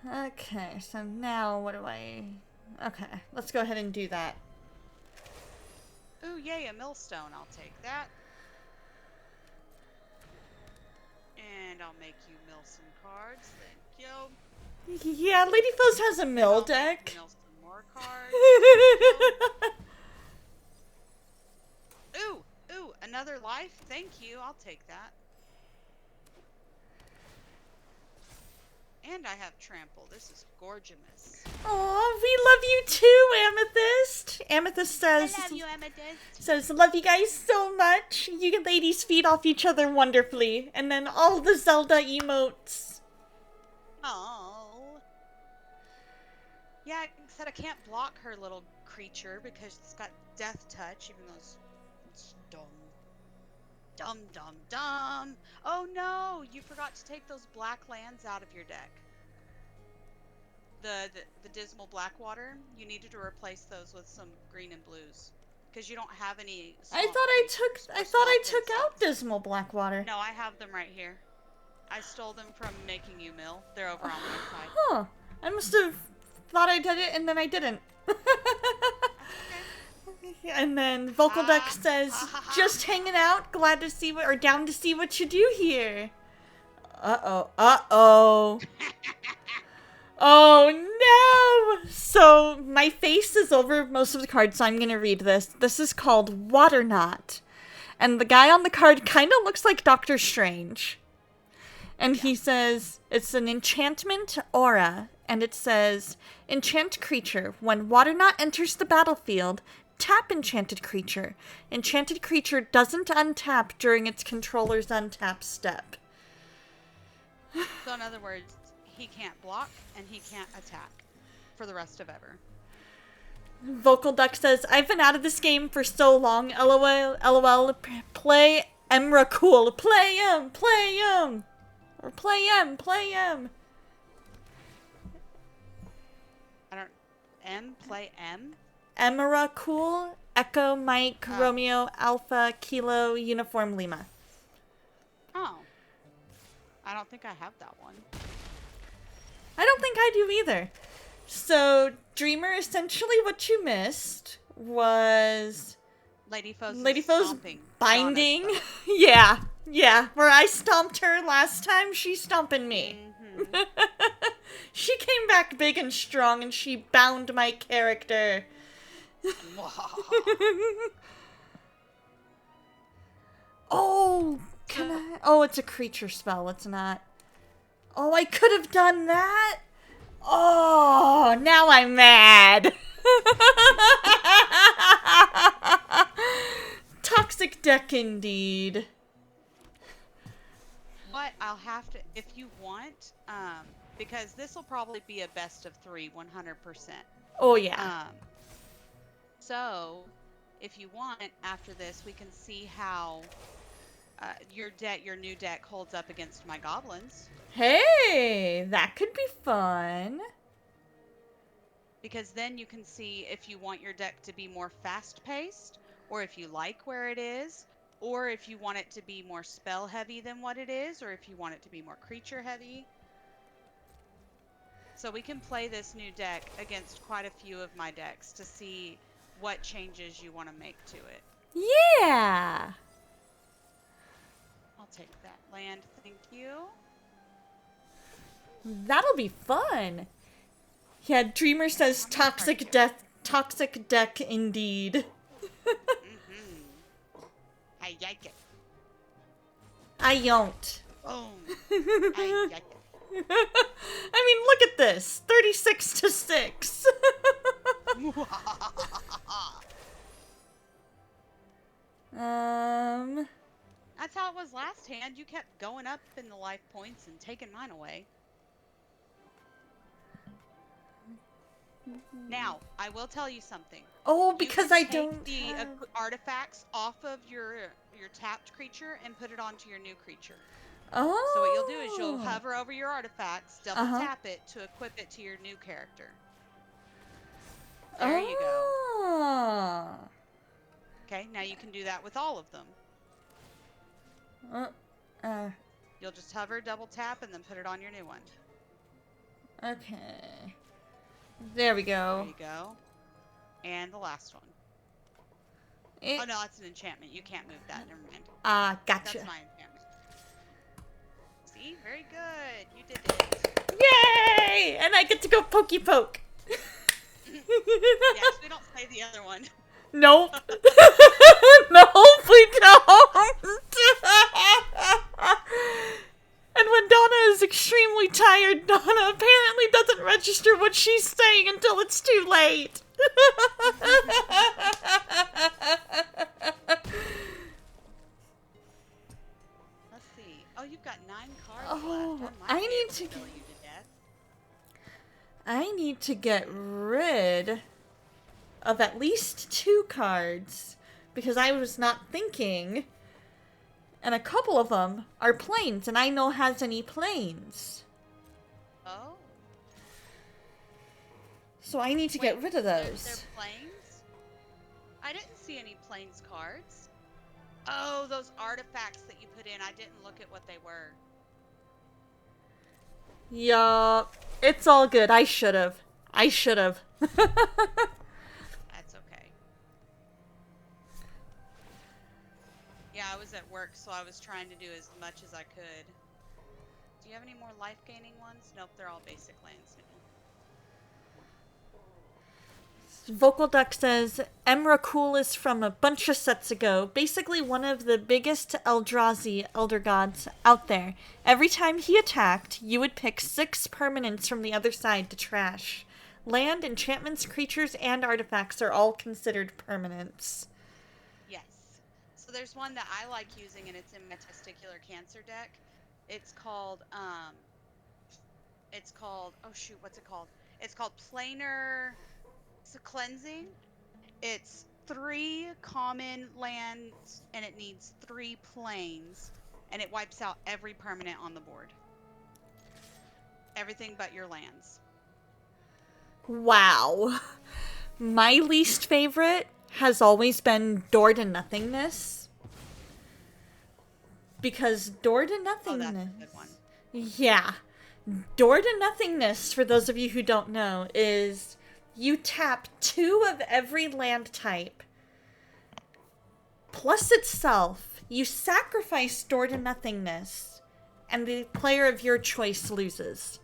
Speaker 1: Okay, so now what do I... Okay, let's go ahead and do that.
Speaker 2: Ooh, yay, a millstone. I'll take that. And I'll make you mill some cards. Thank you.
Speaker 1: Yeah, Ladyfoes has a mill
Speaker 2: I'll make
Speaker 1: deck.
Speaker 2: you mill some more cards. Ooh, another life? Thank you. I'll take that. And I have trample. This is gorgeous.
Speaker 1: Aw, we love you too, Amethyst. Amethyst says...
Speaker 2: I love you, Amethyst.
Speaker 1: Says, love you guys so much. You ladies feed off each other wonderfully. And then all the Zelda emotes.
Speaker 2: Oh. Yeah, except I can't block her little creature because it's got death touch, even though it's dumb. Dum dum dum. Oh no, you forgot to take those black lands out of your deck. The dismal Blackwater, you needed to replace those with some green and blues. Because you don't have any swamp creatures
Speaker 1: I
Speaker 2: or
Speaker 1: thought I
Speaker 2: swamp
Speaker 1: took out
Speaker 2: insects.
Speaker 1: Dismal Blackwater.
Speaker 2: No, I have them right here. I stole them from Making You Mill. They're over on my side.
Speaker 1: Huh. I must have thought I did it and then I didn't.
Speaker 2: That's okay.
Speaker 1: And then Vocal Duck says, just hanging out, glad to see what, or down to see what you do here. Uh-oh, uh-oh. Oh no! So my face is over most of the cards, so I'm gonna read this. This is called Waterknot. And the guy on the card kind of looks like Doctor Strange. And he says, it's an enchantment aura. And it says, enchant creature. When Waterknot enters the battlefield, tap enchanted creature. Enchanted creature doesn't untap during its controller's untap step.
Speaker 2: So in other words, he can't block and he can't attack for the rest of ever.
Speaker 1: Vocal Duck says, I've been out of this game for so long. LOL, LOL, play Emrakul. Play him, play him. Or play him, play him.
Speaker 2: I don't... Play M?
Speaker 1: Emrakul, Echo, Mike, Romeo, Alpha, Kilo, Uniform, Lima.
Speaker 2: Oh. I don't think I have that one.
Speaker 1: I don't think I do either. So, Dreamer, essentially what you missed was
Speaker 2: Lady Foe's
Speaker 1: binding. Yeah. Where I stomped her last time, she's stomping me.
Speaker 2: Mm-hmm.
Speaker 1: She came back big and strong and she bound my character. Oh, can I? Oh, it's a creature spell. It's not. Oh, I could have done that. Oh, now I'm mad. Toxic deck indeed.
Speaker 2: But I'll have to, if you want, because this will probably be a best of 3, 100%.
Speaker 1: Oh, yeah.
Speaker 2: So, if you want, after this, we can see how your new deck holds up against my goblins.
Speaker 1: Hey, that could be fun.
Speaker 2: Because then you can see if you want your deck to be more fast-paced, or if you like where it is, or if you want it to be more spell-heavy than what it is, or if you want it to be more creature-heavy. So we can play this new deck against quite a few of my decks to see what changes you want to make to it.
Speaker 1: Yeah.
Speaker 2: I'll take that land, thank you.
Speaker 1: That'll be fun. Yeah, Dreamer says toxic deck indeed.
Speaker 2: I like it.
Speaker 1: I don't.
Speaker 2: Boom. I like it.
Speaker 1: I mean, look at this. 36-6.
Speaker 2: That's how it was last hand. You kept going up in the life points and taking mine away. Now, I will tell you something.
Speaker 1: Oh, because I don't
Speaker 2: take the
Speaker 1: have...
Speaker 2: artifacts off of your tapped creature and put it onto your new creature.
Speaker 1: Oh.
Speaker 2: So what you'll do is you'll hover over your artifacts, double tap it to equip it to your new character. There you go. Okay, now you can do that with all of them. You'll just hover, double tap, and then put it on your new one.
Speaker 1: Okay. There we go.
Speaker 2: There you go. And the last one. Oh no, that's an enchantment. You can't move that. Never mind.
Speaker 1: Gotcha.
Speaker 2: That's my enchantment. See? Very good. You did it.
Speaker 1: Yay! And I get to go pokey poke.
Speaker 2: Yes, we don't say the other one.
Speaker 1: Nope. Nope, we don't. And when Donna is extremely tired, Donna apparently doesn't register what she's saying until it's too late.
Speaker 2: Let's see. Oh, you've got 9 cards
Speaker 1: Oh,
Speaker 2: left.
Speaker 1: I need to
Speaker 2: kill you to death.
Speaker 1: I need to get rid of at least 2 cards because I was not thinking And a couple of them are planes, and I know has any planes.
Speaker 2: Oh.
Speaker 1: So I need to get rid of those.
Speaker 2: They're planes? I didn't see any planes cards. Oh, those artifacts that you put in. I didn't look at what they were.
Speaker 1: Yup. It's all good. I should've.
Speaker 2: That's okay. Yeah, I was at work, so I was trying to do as much as I could. Do you have any more life-gaining ones? Nope, they're all basic lands now.
Speaker 1: Vocal Duck says, Emrakul is from a bunch of sets ago. Basically one of the biggest Eldrazi Elder Gods out there. Every time he attacked, you would pick 6 permanents from the other side to trash. Land, enchantments, creatures, and artifacts are all considered permanents.
Speaker 2: Yes. So there's one that I like using, and it's in my Testicular Cancer deck. It's called, oh shoot, what's it called? It's called Planar... It's a cleansing. It's 3 common lands, and it needs 3 planes, and it wipes out every permanent on the board. Everything but your lands.
Speaker 1: Wow. My least favorite has always been Door to Nothingness. Because Door to Nothingness...
Speaker 2: Oh, that's a good one.
Speaker 1: Yeah. Door to Nothingness, for those of you who don't know, is... You tap 2 of every land type, plus itself. You sacrifice Door to Nothingness, and the player of your choice loses.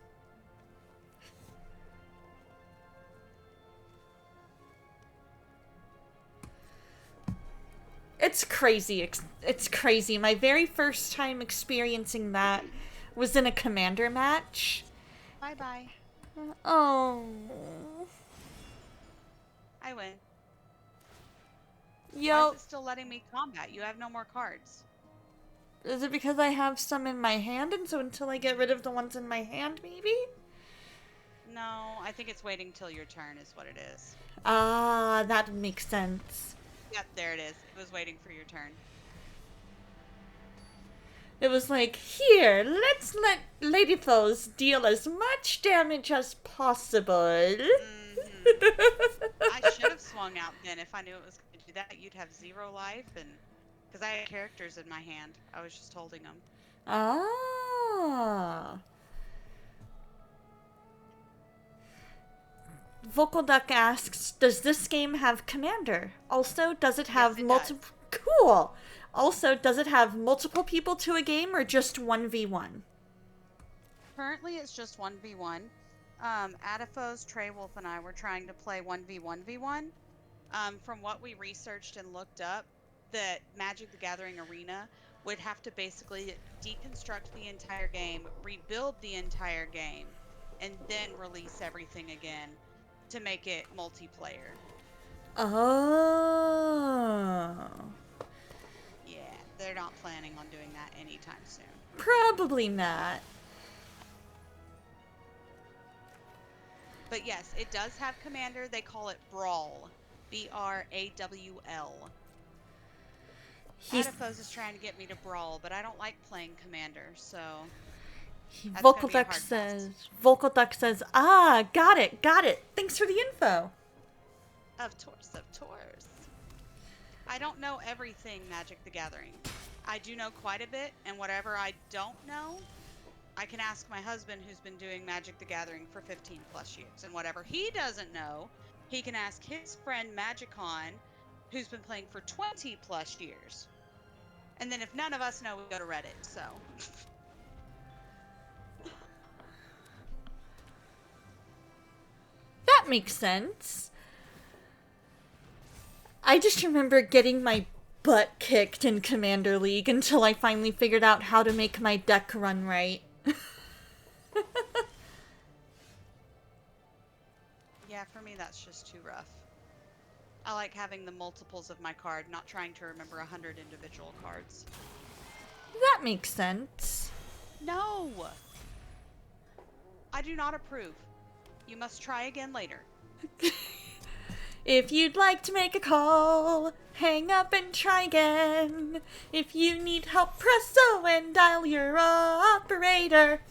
Speaker 1: It's crazy. It's crazy. My very first time experiencing that was in a commander match.
Speaker 2: Bye-bye.
Speaker 1: Oh...
Speaker 2: I win.
Speaker 1: Yo.
Speaker 2: Why is it still letting me combat? You have no more cards.
Speaker 1: Is it because I have some in my hand, and so until I get rid of the ones in my hand, maybe?
Speaker 2: No, I think it's waiting till your turn is what it is.
Speaker 1: Ah, that makes sense.
Speaker 2: Yep, there it is. It was waiting for your turn.
Speaker 1: It was like, here, let's let Lady Foes deal as much damage as possible.
Speaker 2: I should have swung out then if I knew it was going to do that. You'd have 0 life, and because I had characters in my hand, I was just holding them.
Speaker 1: Ah. Vocal Duck asks, does this game have Commander? Also, does it have multiple... Cool! Also, does it have multiple people to a game, or just 1v1?
Speaker 2: Currently, it's just 1v1. Adifos, Trey Wolf, and I were trying to play 1v1v1. From what we researched and looked up, that Magic the Gathering Arena would have to basically deconstruct the entire game, rebuild the entire game, and then release everything again to make it multiplayer.
Speaker 1: Oh.
Speaker 2: Yeah, they're not planning on doing that anytime soon.
Speaker 1: Probably not.
Speaker 2: But yes, it does have Commander. They call it Brawl. B-R-A-W-L. Adipose is trying to get me to Brawl, but I don't like playing Commander, so...
Speaker 1: Vocal Duck says, ah, got it. Thanks for the info.
Speaker 2: Of course. I don't know everything Magic the Gathering. I do know quite a bit, and whatever I don't know, I can ask my husband, who's been doing Magic the Gathering for 15 plus years. And whatever he doesn't know, he can ask his friend Magicon, who's been playing for 20 plus years. And then if none of us know, we go to Reddit, so...
Speaker 1: That makes sense. I just remember getting my butt kicked in Commander League until I finally figured out how to make my deck run right.
Speaker 2: Yeah, for me that's just too rough. I like having the multiples of my card, not trying to remember 100 individual cards.
Speaker 1: That makes sense.
Speaker 2: No! I do not approve. You must try again later.
Speaker 1: If you'd like to make a call, hang up and try again. If you need help, press O and dial your operator.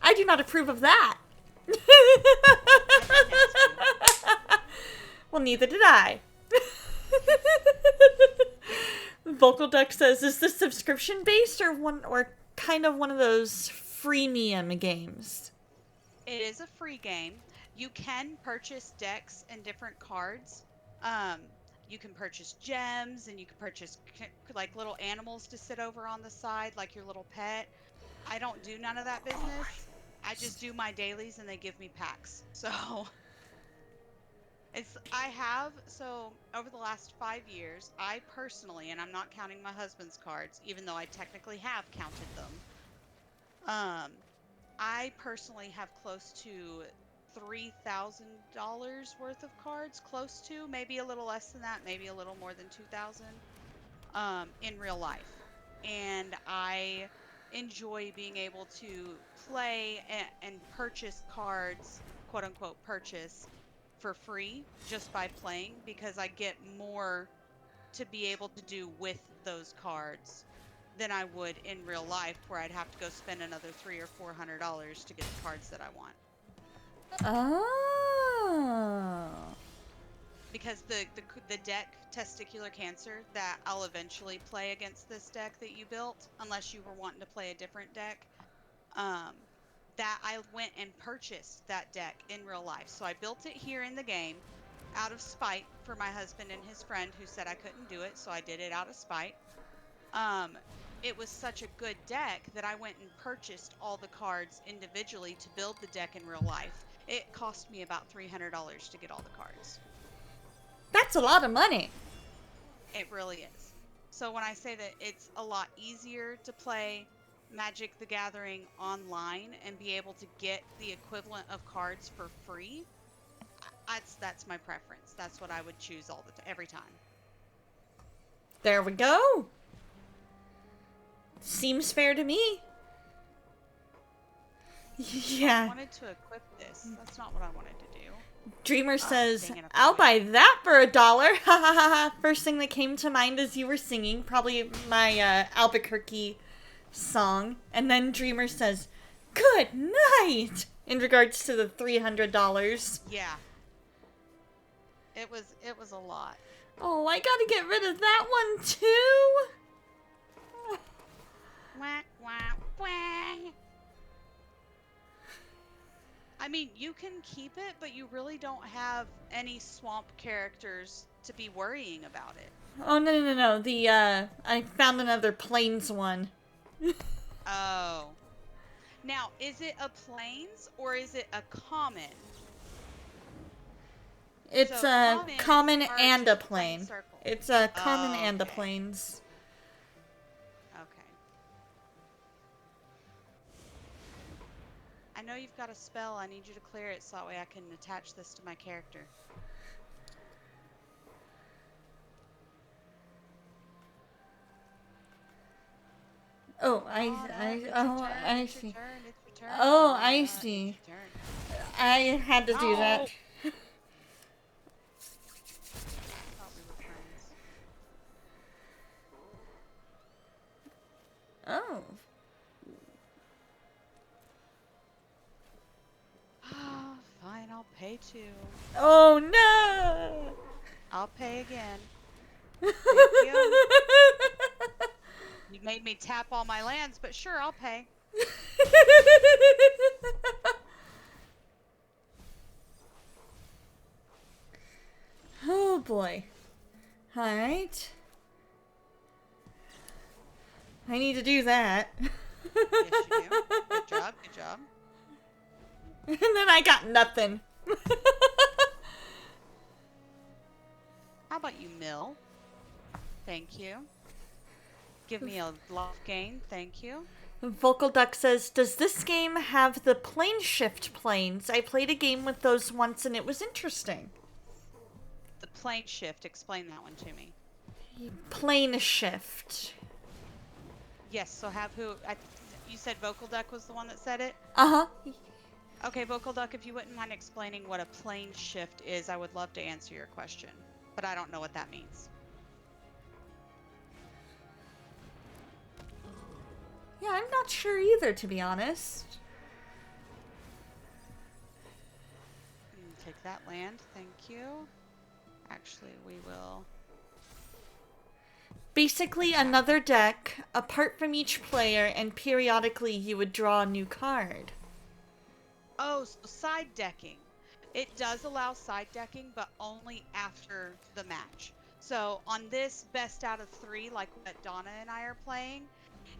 Speaker 1: I do not approve of that. Well, neither did I. Vocal Duck says, is this subscription based or kind of one of those freemium games?
Speaker 2: It is a free game. You can purchase decks and different cards. You can purchase gems, and you can purchase like little animals to sit over on the side, like your little pet. I don't do none of that business. I just do my dailies, and they give me packs. So so over the last 5 years, I personally, and I'm not counting my husband's cards, even though I technically have counted them. I personally have close to $3,000 worth of cards, close to, maybe a little less than that, maybe a little more than 2,000, in real life. And I enjoy being able to play and purchase cards, quote unquote, purchase for free just by playing, because I get more to be able to do with those cards than I would in real life, where I'd have to go spend another $300 or $400 to get the cards that I want.
Speaker 1: Oh.
Speaker 2: Because the deck Testicular Cancer that I'll eventually play against this deck that you built, unless you were wanting to play a different deck, that I went and purchased that deck in real life. So I built it here in the game out of spite for my husband and his friend who said I couldn't do it, so I did it out of spite. It was such a good deck that I went and purchased all the cards individually to build the deck in real life. It cost me about $300 to get all the cards.
Speaker 1: That's a lot of money.
Speaker 2: It really is. So when I say that it's a lot easier to play Magic the Gathering online and be able to get the equivalent of cards for free, that's my preference. That's what I would choose every time.
Speaker 1: There we go. Seems fair to me. Yeah.
Speaker 2: I wanted to equip this. That's not what I wanted to do.
Speaker 1: Dreamer says,
Speaker 2: dang it,
Speaker 1: I'll buy that for $1. Ha ha ha ha. First thing that came to mind as you were singing, probably my Albuquerque song. And then Dreamer says, good night, in regards to the $300.
Speaker 2: Yeah. It was a lot.
Speaker 1: Oh, I gotta get rid of that one too.
Speaker 2: Wah, wah, wah. I mean, you can keep it, but you really don't have any swamp characters to be worrying about it.
Speaker 1: Oh, no. I found another plains one.
Speaker 2: Oh. Now, is it a plains or is it a common?
Speaker 1: It's
Speaker 2: So
Speaker 1: a common
Speaker 2: are
Speaker 1: and a
Speaker 2: just plain
Speaker 1: plain.
Speaker 2: circles.
Speaker 1: It's a common
Speaker 2: Oh,
Speaker 1: and a
Speaker 2: okay.
Speaker 1: plains.
Speaker 2: Okay. I know you've got a spell. I need you to clear it so that way I can attach this to my character.
Speaker 1: Oh,
Speaker 2: It's your
Speaker 1: see.
Speaker 2: turn, it's your turn.
Speaker 1: Oh, I
Speaker 2: It's
Speaker 1: see.
Speaker 2: your turn.
Speaker 1: I had to do
Speaker 2: No.
Speaker 1: that.
Speaker 2: I thought we were friends.
Speaker 1: Oh.
Speaker 2: Fine, I'll pay too.
Speaker 1: Oh no.
Speaker 2: I'll pay again. Thank you. You made me tap all my lands, but sure, I'll pay.
Speaker 1: Oh boy. Alright. I need to do that.
Speaker 2: Yes, you do. Good job, good job.
Speaker 1: And then I got nothing.
Speaker 2: How about you, Mill? Thank you. Give me a life gain, thank you.
Speaker 1: Vocal Duck says, does this game have the plane shift planes? I played a game with those once and it was interesting.
Speaker 2: The plane shift, explain that one to me.
Speaker 1: Plane shift.
Speaker 2: Yes, so you said Vocal Duck was the one that said it?
Speaker 1: Uh-huh.
Speaker 2: Okay, Vocal Duck, if you wouldn't mind explaining what a plane shift is, I would love to answer your question. But I don't know what that means.
Speaker 1: Yeah, I'm not sure either, to be honest.
Speaker 2: Take that land, thank you. Actually, we will...
Speaker 1: Basically, another deck, apart from each player, and periodically you would draw a new card.
Speaker 2: Oh, so side decking. It does allow side decking, but only after the match. So on this best out of 3, like what Donna and I are playing,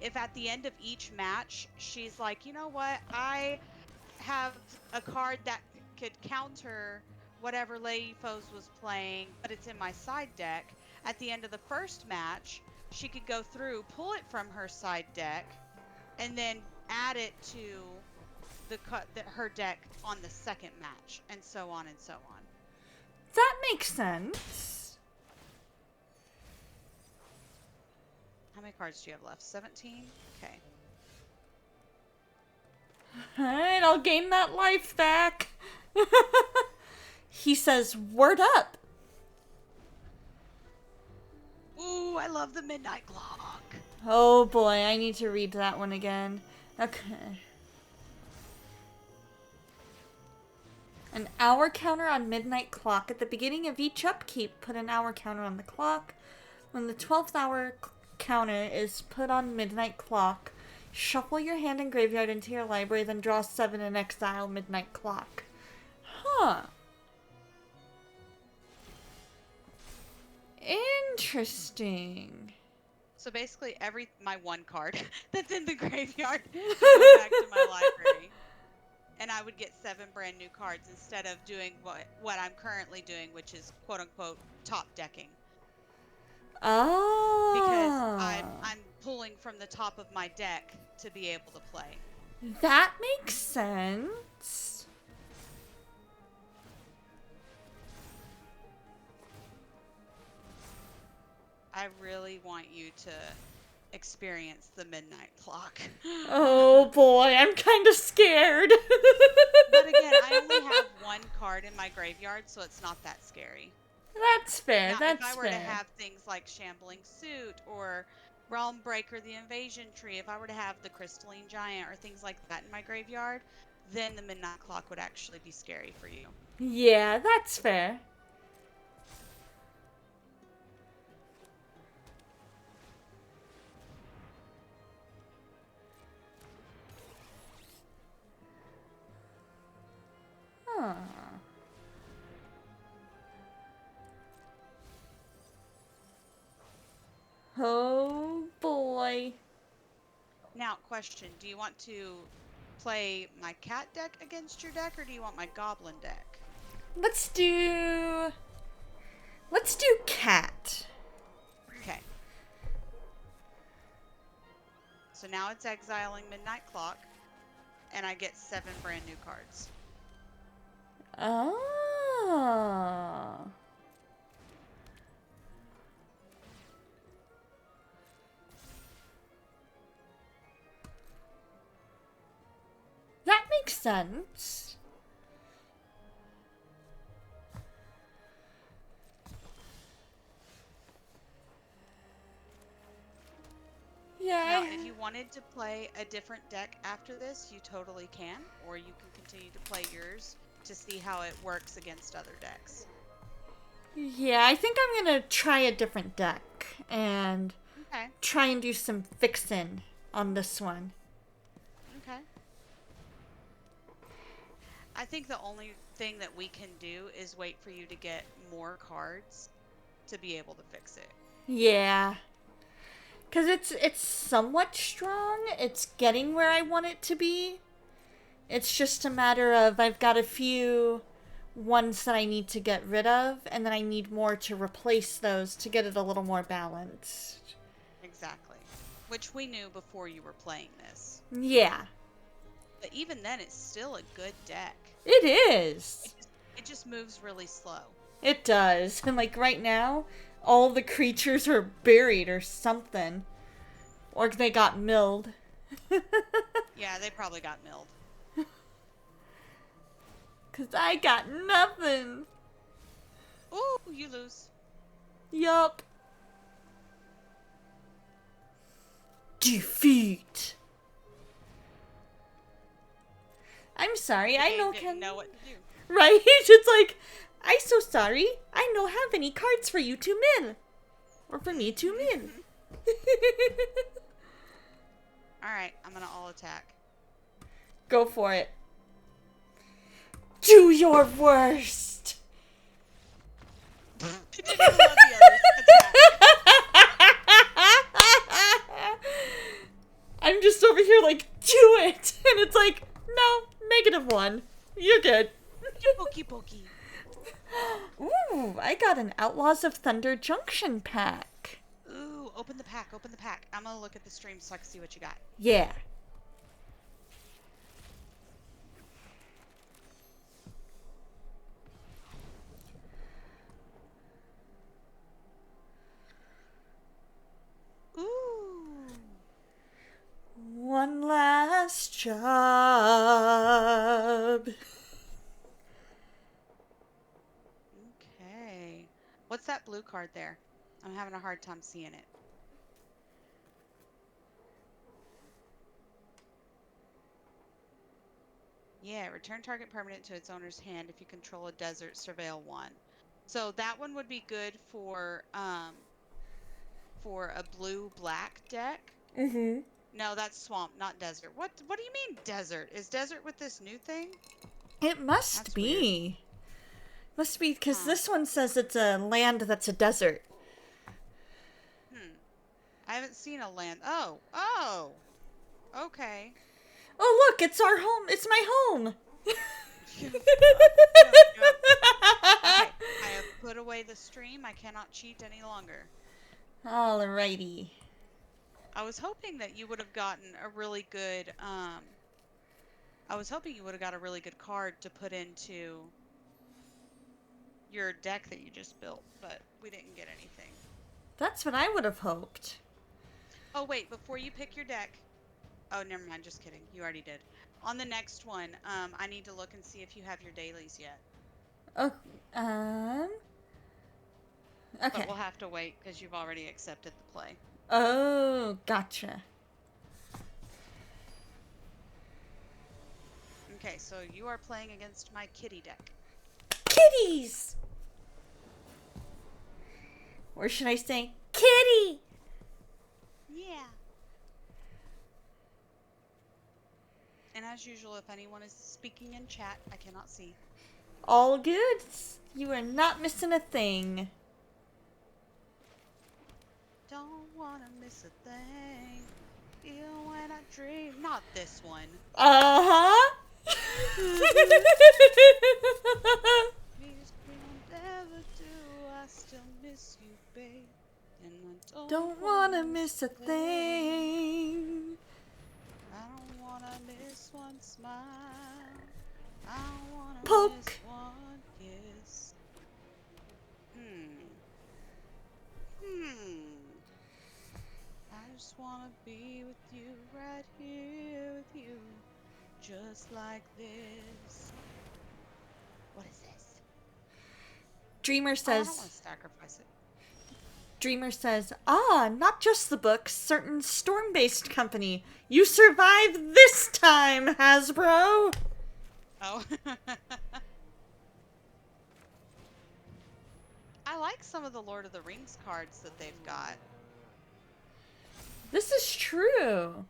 Speaker 2: if at the end of each match, she's like, you know what, I have a card that could counter whatever Lady Foes was playing, but it's in my side deck. At the end of the first match, she could go through, pull it from her side deck, and then add it to her deck on the second match, and so on and so on.
Speaker 1: That makes sense.
Speaker 2: How many cards do you have left? 17? Okay.
Speaker 1: Alright, I'll gain that life back. He says, word up.
Speaker 2: Ooh, I love the Midnight Clock.
Speaker 1: Oh boy, I need to read that one again. Okay. An hour counter on Midnight Clock. At the beginning of each upkeep, put an hour counter on the clock. When the 12th hour counter is put on Midnight Clock, shuffle your hand and graveyard into your library, then draw 7 and exile Midnight Clock. Huh. Interesting.
Speaker 2: So basically, my one card that's in the graveyard would go back to my library. And I would get 7 brand new cards instead of doing what I'm currently doing, which is quote unquote top decking.
Speaker 1: Oh.
Speaker 2: Because I'm pulling from the top of my deck to be able to play.
Speaker 1: That makes sense.
Speaker 2: I really want you to experience the Midnight Clock.
Speaker 1: Oh boy, I'm kind of scared.
Speaker 2: But again, I only have 1 card in my graveyard, so it's not that scary.
Speaker 1: That's fair.
Speaker 2: Now,
Speaker 1: that's
Speaker 2: if I were
Speaker 1: fair.
Speaker 2: to have things like Shambling Suit or Realm Breaker, the Invasion Tree, if I were to have the Crystalline Giant or things like that in my graveyard, then the Midnight Clock would actually be scary for you.
Speaker 1: Yeah, that's fair. Huh. Oh boy.
Speaker 2: Now, question, do you want to play my cat deck against your deck, or do you want my goblin deck?
Speaker 1: Let's do cat.
Speaker 2: Okay. So now it's exiling Midnight Clock, and I get 7 brand new cards.
Speaker 1: Oh. That makes sense. Yeah.
Speaker 2: Now, if you wanted to play a different deck after this, you totally can, or you can continue to play yours to see how it works against other decks.
Speaker 1: Yeah, I think I'm gonna try a different deck and try and do some fixin' on this one.
Speaker 2: Okay. I think the only thing that we can do is wait for you to get more cards to be able to fix it.
Speaker 1: Yeah. Cause it's somewhat strong. It's getting where I want it to be. It's just a matter of I've got a few ones that I need to get rid of, and then I need more to replace those to get it a little more balanced.
Speaker 2: Exactly. Which we knew before you were playing this.
Speaker 1: Yeah.
Speaker 2: But even then, it's still a good deck.
Speaker 1: It is.
Speaker 2: It just moves really slow.
Speaker 1: It does. And like right now, all the creatures are buried or something. Or they got milled.
Speaker 2: Yeah, they probably got milled.
Speaker 1: 'Cause I got nothing.
Speaker 2: Ooh, you lose.
Speaker 1: Yup. Defeat. I'm sorry, I know
Speaker 2: Didn't know what to do.
Speaker 1: Right? It's like, I'm so sorry. I don't have any cards for you to min. Or for me to min.
Speaker 2: Alright, I'm gonna all attack.
Speaker 1: Go for it. Do your worst.
Speaker 2: Didn't even let the others attack.
Speaker 1: I'm just over here like, do it. And it's like, no, -1. You're good.
Speaker 2: Pokey pokey.
Speaker 1: Ooh, I got an Outlaws of Thunder Junction pack.
Speaker 2: Ooh, open the pack, open the pack. I'm gonna look at the stream so I can see what you got.
Speaker 1: Yeah.
Speaker 2: Ooh.
Speaker 1: One last job.
Speaker 2: Okay. What's that blue card there? I'm having a hard time seeing it. Yeah, return target permanent to its owner's hand if you control a desert, surveil 1. So that one would be good for a blue-black deck.
Speaker 1: Mm-hmm.
Speaker 2: No, that's swamp, not desert. What do you mean desert? Is desert with this new thing?
Speaker 1: It must
Speaker 2: That's
Speaker 1: be. Must be, because
Speaker 2: Huh.
Speaker 1: this one says it's a land that's a desert.
Speaker 2: I haven't seen a land. Oh. Okay.
Speaker 1: Oh, look, it's our home. It's my home.
Speaker 2: Okay, I have put away the stream. I cannot cheat any longer.
Speaker 1: Alrighty.
Speaker 2: I was hoping that you would have gotten a really good, I was hoping you would have got a really good card to put into your deck that you just built, but we didn't get anything.
Speaker 1: That's what I would have hoped.
Speaker 2: Oh, wait, before you pick your deck. Oh, never mind, just kidding. You already did. On the next one, I need to look and see if you have your dailies yet.
Speaker 1: Oh, okay.
Speaker 2: But we'll have to wait because you've already accepted the play.
Speaker 1: Oh, gotcha.
Speaker 2: Okay, so you are playing against my kitty deck.
Speaker 1: Kitties! Or should I say, kitty?
Speaker 2: Yeah. And as usual, if anyone is speaking in chat, I cannot see.
Speaker 1: All good. You are not missing a thing.
Speaker 2: Don't wanna miss a thing. Feel when I dream. Not this one.
Speaker 1: Uh-huh.
Speaker 2: Please never do. I still miss you, babe. And I
Speaker 1: Don't wanna miss a thing.
Speaker 2: I don't wanna miss one smile. I don't wanna
Speaker 1: Poke.
Speaker 2: miss one kiss. I just wanna be with you, right here with you, just like this. What is this?
Speaker 1: Dreamer
Speaker 2: I don't want to
Speaker 1: says,
Speaker 2: sacrifice it.
Speaker 1: not just the books, certain storm-based company. You survived this time, Hasbro.
Speaker 2: Oh. I like some of the Lord of the Rings cards that they've got.
Speaker 1: This is true.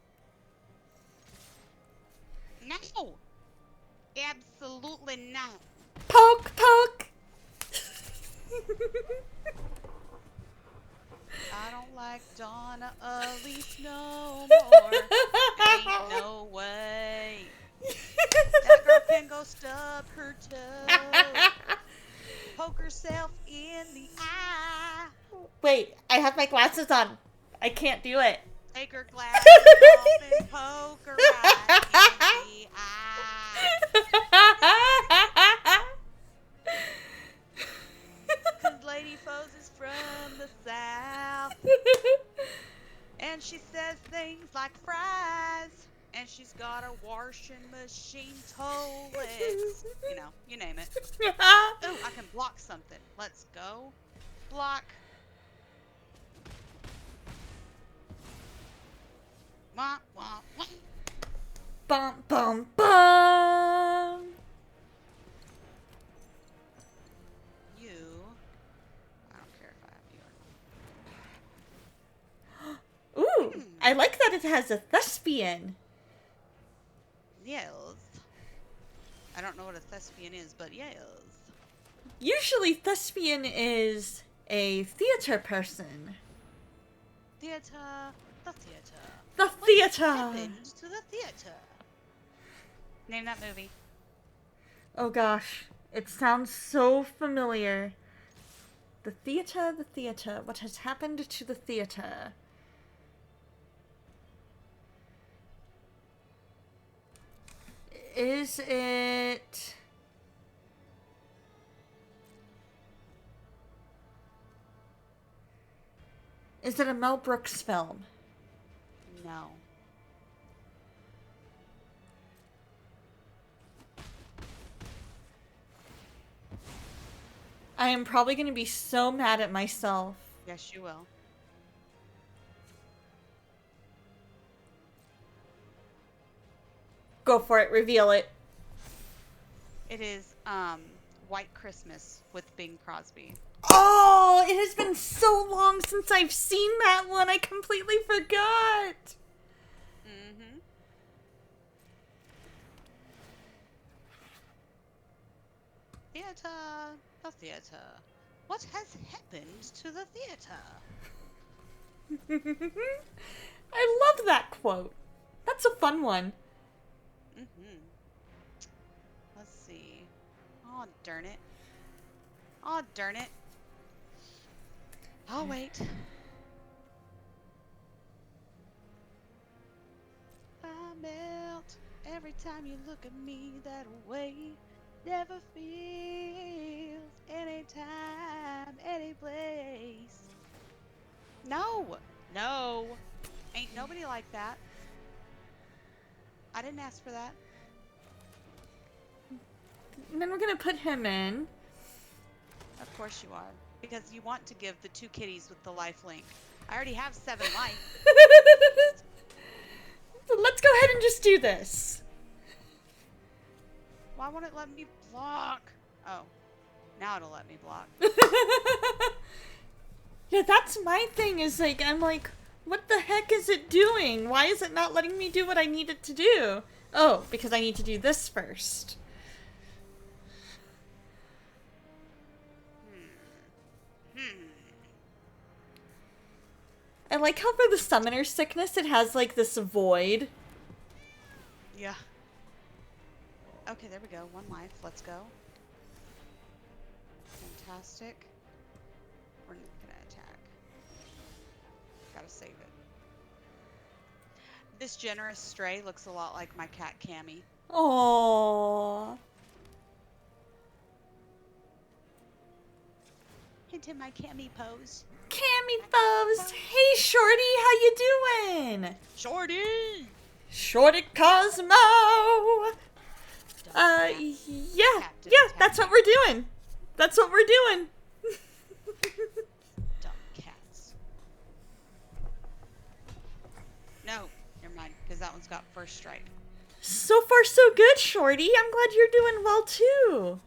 Speaker 2: No! Absolutely not.
Speaker 1: Poke, poke.
Speaker 2: I don't like Donna Elise no more. Ain't no way. That girl can go stub her toe. Poke herself in the eye.
Speaker 1: Wait, I have my glasses on. I can't do it.
Speaker 2: Take her glasses off and poke her right in the eye. 'Cause Lady Foes is from the South. And she says things like fries. And she's got a washing machine toilet. dicks, you name it. Oh, I can block something. Let's go. Block. Wah, wah, wah.
Speaker 1: Bum, bum, bum.
Speaker 2: You. I don't care if I have you or not.
Speaker 1: Ooh, I like that it has a thespian.
Speaker 2: Yes. I don't know what a thespian is, but yes.
Speaker 1: Usually thespian is a theater person.
Speaker 2: Theater. The theater.
Speaker 1: The
Speaker 2: What
Speaker 1: theater.
Speaker 2: happened to the theater? Name that movie.
Speaker 1: Oh gosh, it sounds so familiar. The theater, the theater. What has happened to the theater? Is it... Is it a Mel Brooks film?
Speaker 2: No.
Speaker 1: I am probably going to be so mad at myself.
Speaker 2: Yes, you will.
Speaker 1: Go for it, reveal it.
Speaker 2: It is White Christmas with Bing Crosby.
Speaker 1: Oh, it has been so long since I've seen that one. I completely forgot.
Speaker 2: Mm-hmm. Theater. The theater. What has happened to the theater?
Speaker 1: I love that quote. That's a fun one.
Speaker 2: Mm-hmm. Let's see. Oh, darn it. Oh, darn it. I'll wait. I melt every time you look at me that way. Never feels anytime, any place. No, no, ain't nobody like that. I didn't ask for that.
Speaker 1: And then we're gonna put him in.
Speaker 2: Of course you are, because you want to give the 2 kitties with the life link. I already have 7 life.
Speaker 1: So let's go ahead and just do this.
Speaker 2: Why won't it let me block? Oh, now it'll let me block.
Speaker 1: Yeah, that's my thing, is like, I'm like, what the heck is it doing? Why is it not letting me do what I need it to do? Oh, because I need to do this first. I like how for the summoner sickness it has like this void.
Speaker 2: Yeah. Okay, there we go. 1 life. Let's go. Fantastic. We're not gonna attack. Gotta save it. This generous stray looks a lot like my cat Cammy.
Speaker 1: Aww.
Speaker 2: Into my Cammy pose.
Speaker 1: Cammy foes. Hey Shorty, how you doing?
Speaker 2: Shorty!
Speaker 1: Shorty Cosmo. Yeah,
Speaker 2: Captain
Speaker 1: that's what we're doing. That's what we're doing.
Speaker 2: Dumb cats. No, never mind, because that one's got first strike.
Speaker 1: So far so good, Shorty. I'm glad you're doing well too.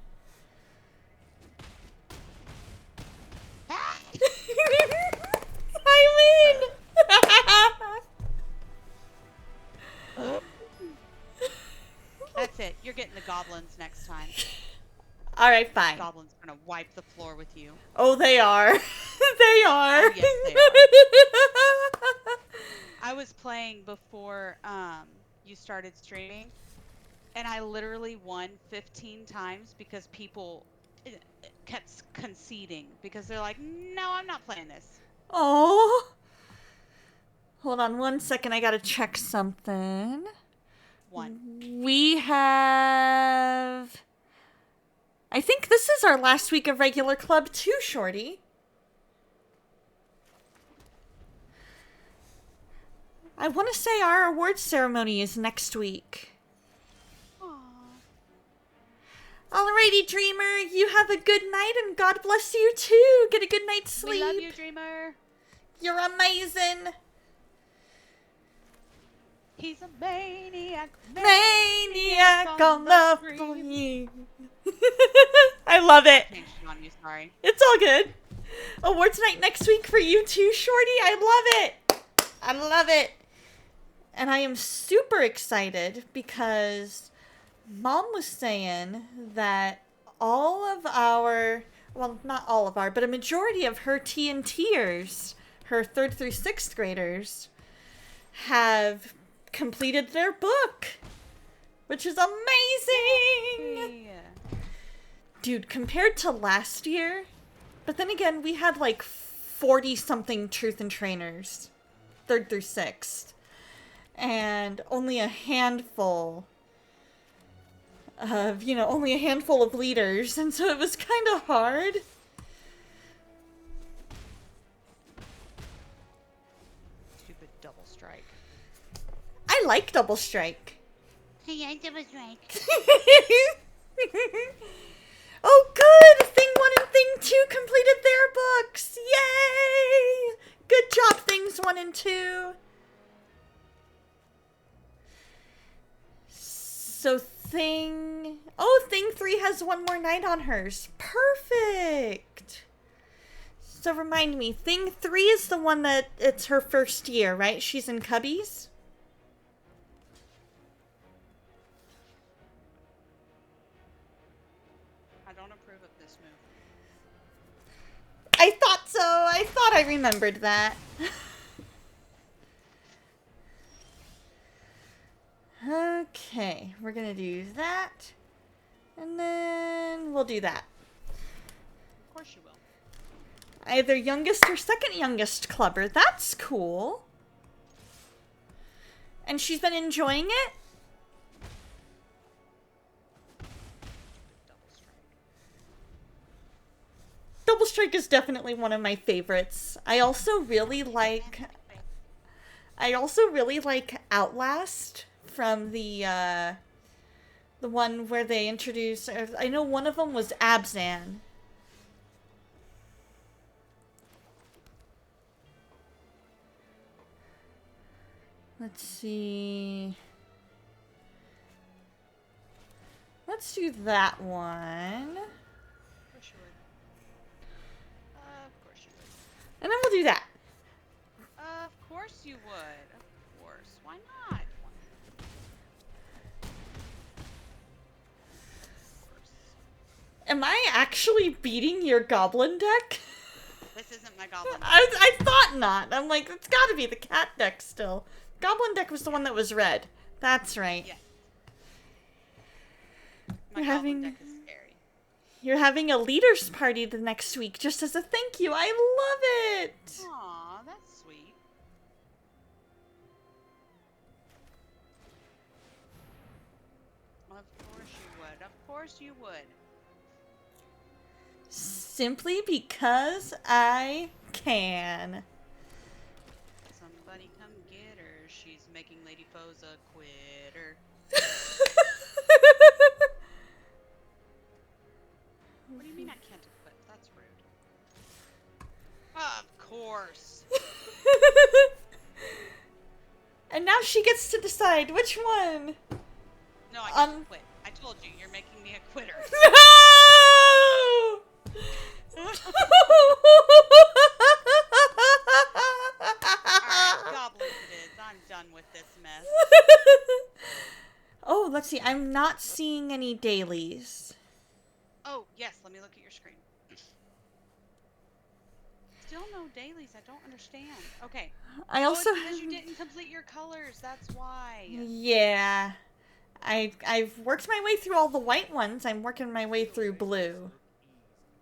Speaker 1: I win!
Speaker 2: That's it. You're getting the goblins next time.
Speaker 1: Alright, fine.
Speaker 2: Goblins are gonna wipe the floor with you.
Speaker 1: Oh, they are. They are.
Speaker 2: Oh, yes, they are. I was playing before you started streaming, and I literally won 15 times because people kept conceding because they're like, no, I'm not playing this.
Speaker 1: Oh. Hold on 1 second. I gotta check something.
Speaker 2: 1.
Speaker 1: We have... I think this is our last week of regular club too, Shorty. I want to say our awards ceremony is next week.
Speaker 2: Aww.
Speaker 1: Alrighty, Dreamer, you have a good night and God bless you too. Get a good night's sleep.
Speaker 2: We love you, Dreamer.
Speaker 1: You're amazing.
Speaker 2: He's a maniac.
Speaker 1: Maniac on love for you. I love it.
Speaker 2: Changed it on you, sorry.
Speaker 1: It's all good. Awards night next week for you too, Shorty. I love it. I love it. And I am super excited because Mom was saying that all of our, well, not all of our, but a majority of her TNTers, her 3rd through 6th graders, have completed their book, which is amazing.
Speaker 2: Yeah.
Speaker 1: Dude, compared to last year, but then again, we had like 40-something Truth and Trainers, 3rd through 6th, and only a handful of, only a handful of leaders, and so it was kind of hard.
Speaker 2: Stupid double strike.
Speaker 1: I like Double Strike.
Speaker 2: Hey, double strike.
Speaker 1: Oh, good! Thing 1 and Thing 2 completed their books! Yay! Good job, Things 1 and 2. So Thing 3 has one more night on hers. Perfect! So remind me, Thing 3 is the one that it's her first year, right? She's in Cubbies?
Speaker 2: I don't approve of this move.
Speaker 1: I thought so. I thought I remembered that. Okay, we're gonna do that. And then we'll do that.
Speaker 2: Of course you will.
Speaker 1: Either youngest or second youngest clubber. That's cool. And she's been enjoying it?
Speaker 2: Double strike.
Speaker 1: Double Strike is definitely one of my favorites. I also really like Outlast from the one where they introduce, I know one of them was Abzan. Let's see. Let's do that one.
Speaker 2: Of course you would. Of course you would.
Speaker 1: And then we'll do that.
Speaker 2: Of course you would. Of course. Why not? Of course.
Speaker 1: Am I actually beating your goblin deck?
Speaker 2: This isn't my goblin.
Speaker 1: I thought not. I'm like, it's gotta be the cat deck still. Goblin deck was the one that was red. That's right.
Speaker 2: Yes. My
Speaker 1: You're
Speaker 2: goblin
Speaker 1: having-
Speaker 2: deck is scary.
Speaker 1: You're having a leaders party the next week just as a thank you. I love it.
Speaker 2: Aw, that's sweet. Of course you would. Of course you would.
Speaker 1: Simply because I can.
Speaker 2: Somebody come get her. She's making Lady Foes a quitter. What do you mean I can't equip? That's rude. Of course.
Speaker 1: And now she gets to decide which one.
Speaker 2: No, I can't quit. I told you, you're making me a quitter.
Speaker 1: No!
Speaker 2: Alright, goblins it is. I'm done with this mess.
Speaker 1: Oh, let's see. I'm not seeing any dailies.
Speaker 2: Oh, yes, let me look at your screen. Still no dailies, I don't understand. Okay.
Speaker 1: I also
Speaker 2: it's because you didn't complete your colors, that's why.
Speaker 1: Yeah. I've worked my way through all the white ones. I'm working my way through blue.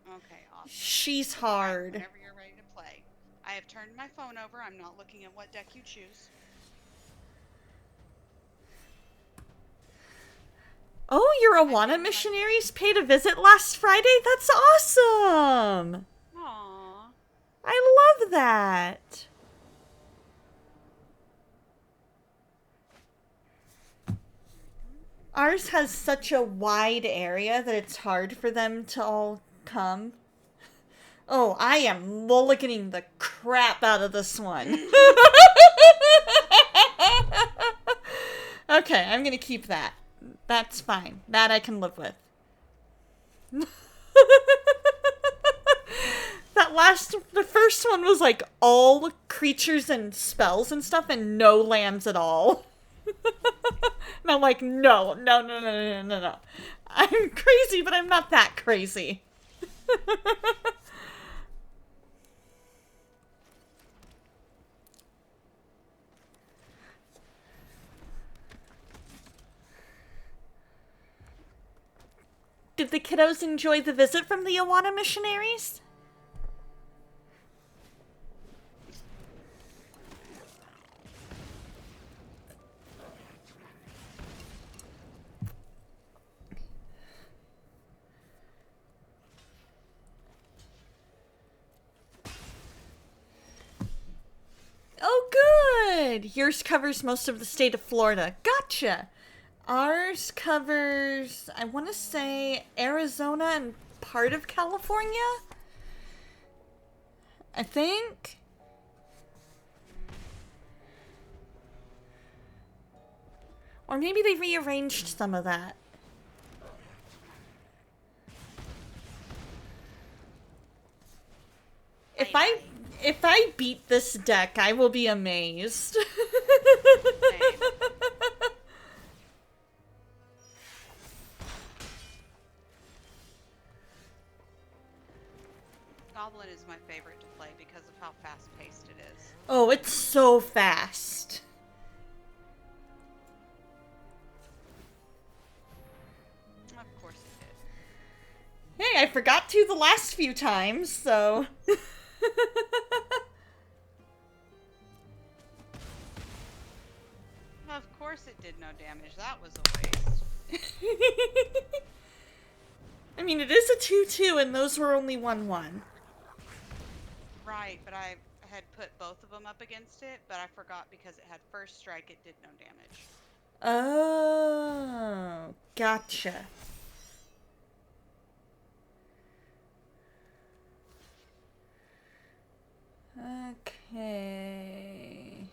Speaker 2: Okay, awesome.
Speaker 1: She's
Speaker 2: Alright,
Speaker 1: hard.
Speaker 2: whenever you're ready to play. I have turned my phone over. I'm not looking at what deck you choose.
Speaker 1: Oh, your Awana missionaries paid a visit last Friday? That's awesome!
Speaker 2: Aww.
Speaker 1: I love that! Ours has such a wide area that it's hard for them to all come. Oh, I am mulliganing the crap out of this one. Okay, I'm gonna keep that. That's fine. That I can live with. The first one was like all creatures and spells and stuff and no lands at all. And I'm like, no. I'm crazy, but I'm not that crazy. Did the kiddos enjoy the visit from the Awana missionaries? Oh, good! Yours covers most of the state of Florida. Gotcha! Ours covers, I want to say, Arizona and part of California? I think? Or maybe they rearranged some of that. If I beat this deck, I will be amazed.
Speaker 2: Goblin is my favorite to play because of how fast-paced it is.
Speaker 1: Oh, it's so fast.
Speaker 2: Of course it did.
Speaker 1: Hey, I forgot to the last few times, so...
Speaker 2: Of course it did no damage. That was a waste.
Speaker 1: I mean, it is a 2-2, and those were only 1-1.
Speaker 2: Right, but I had put both of them up against it, but I forgot because it had first strike, it did no damage.
Speaker 1: Oh, gotcha. Okay.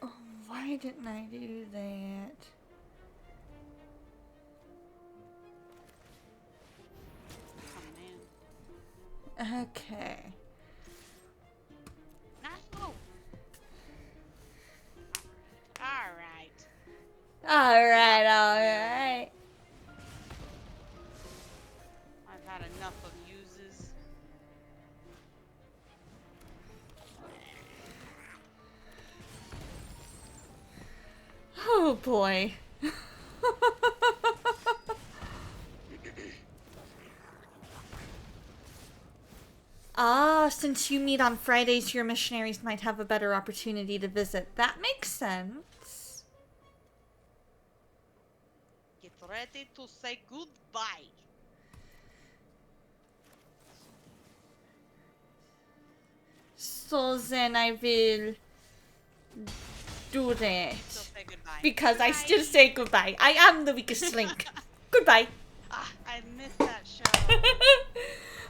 Speaker 1: Oh, why didn't I do that?
Speaker 2: Oh, man.
Speaker 1: Okay.
Speaker 2: No! Alright.
Speaker 1: Alright.
Speaker 2: I've had enough of uses.
Speaker 1: Oh boy. Ah, since you meet on Fridays, your missionaries might have a better opportunity to visit. That makes sense.
Speaker 2: Get ready to say goodbye.
Speaker 1: So then I will do that.
Speaker 2: Still say goodbye.
Speaker 1: Because I
Speaker 2: Goodbye.
Speaker 1: still say goodbye. I am the weakest link. Goodbye.
Speaker 2: Ah, I missed that show.